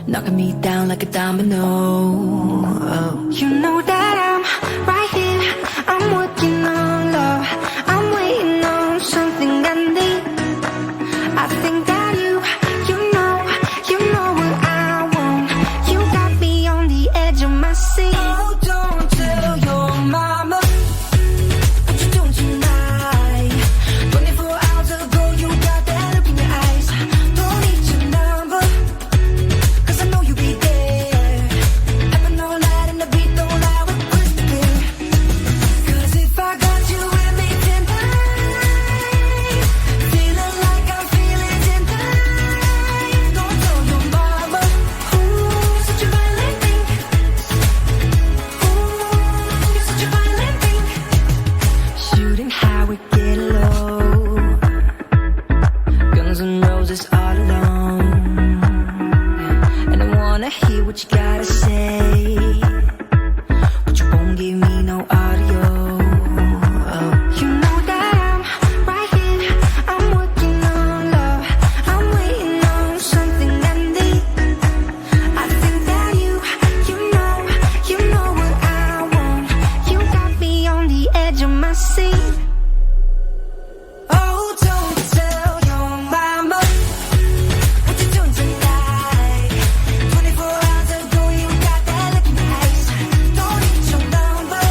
Knocking me down like a domino. Oh. You know that I'm right here. I'm working on love. I'm waiting on something I need. I think that you know what I want. You got me on the edge of my seat. Oh, don't tell your mama what you're doing tonight. what you gotta say, but you won't give me no audio. You know that I'm right here, I'm working on love, I'm waiting on something I need. I think that you know what I want. You got me on the edge of my seat. Oh, don't tell your mama what you're doing tonight. 24 hours ago you got that look in your eyes. Don't need your number,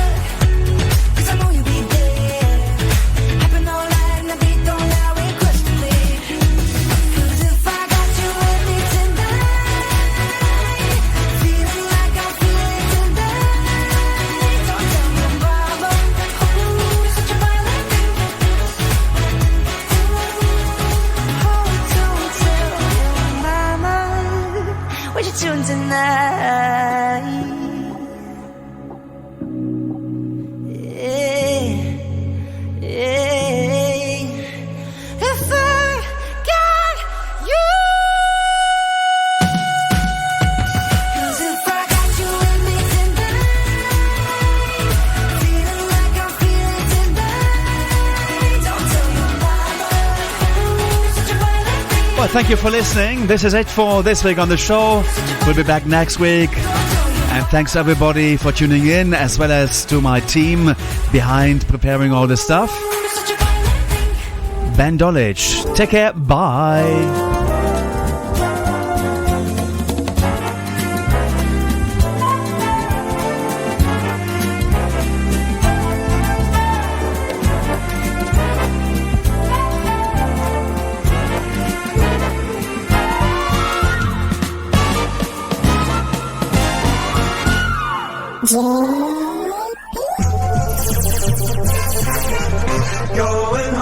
'cause I know you'll be there. Happen all night and the beat don't lie, we crush the lead. 'Cause if I got you with me tonight, feeling like I'm feeling tonight. Don't tell your mama, oh, such a violent thing. Oh, don't tell your mama what you doing tonight. If I got you, 'cause if I got you with me tonight, feeling like I'm feeling tonight. Don't tell your mama, oh, such a violent thing. Well, thank you for listening. This is it for this week on the show. We'll be back next week. And thanks everybody for tuning in, as well as to my team behind preparing all the stuff. Ben Dolic. Take care. Bye. Going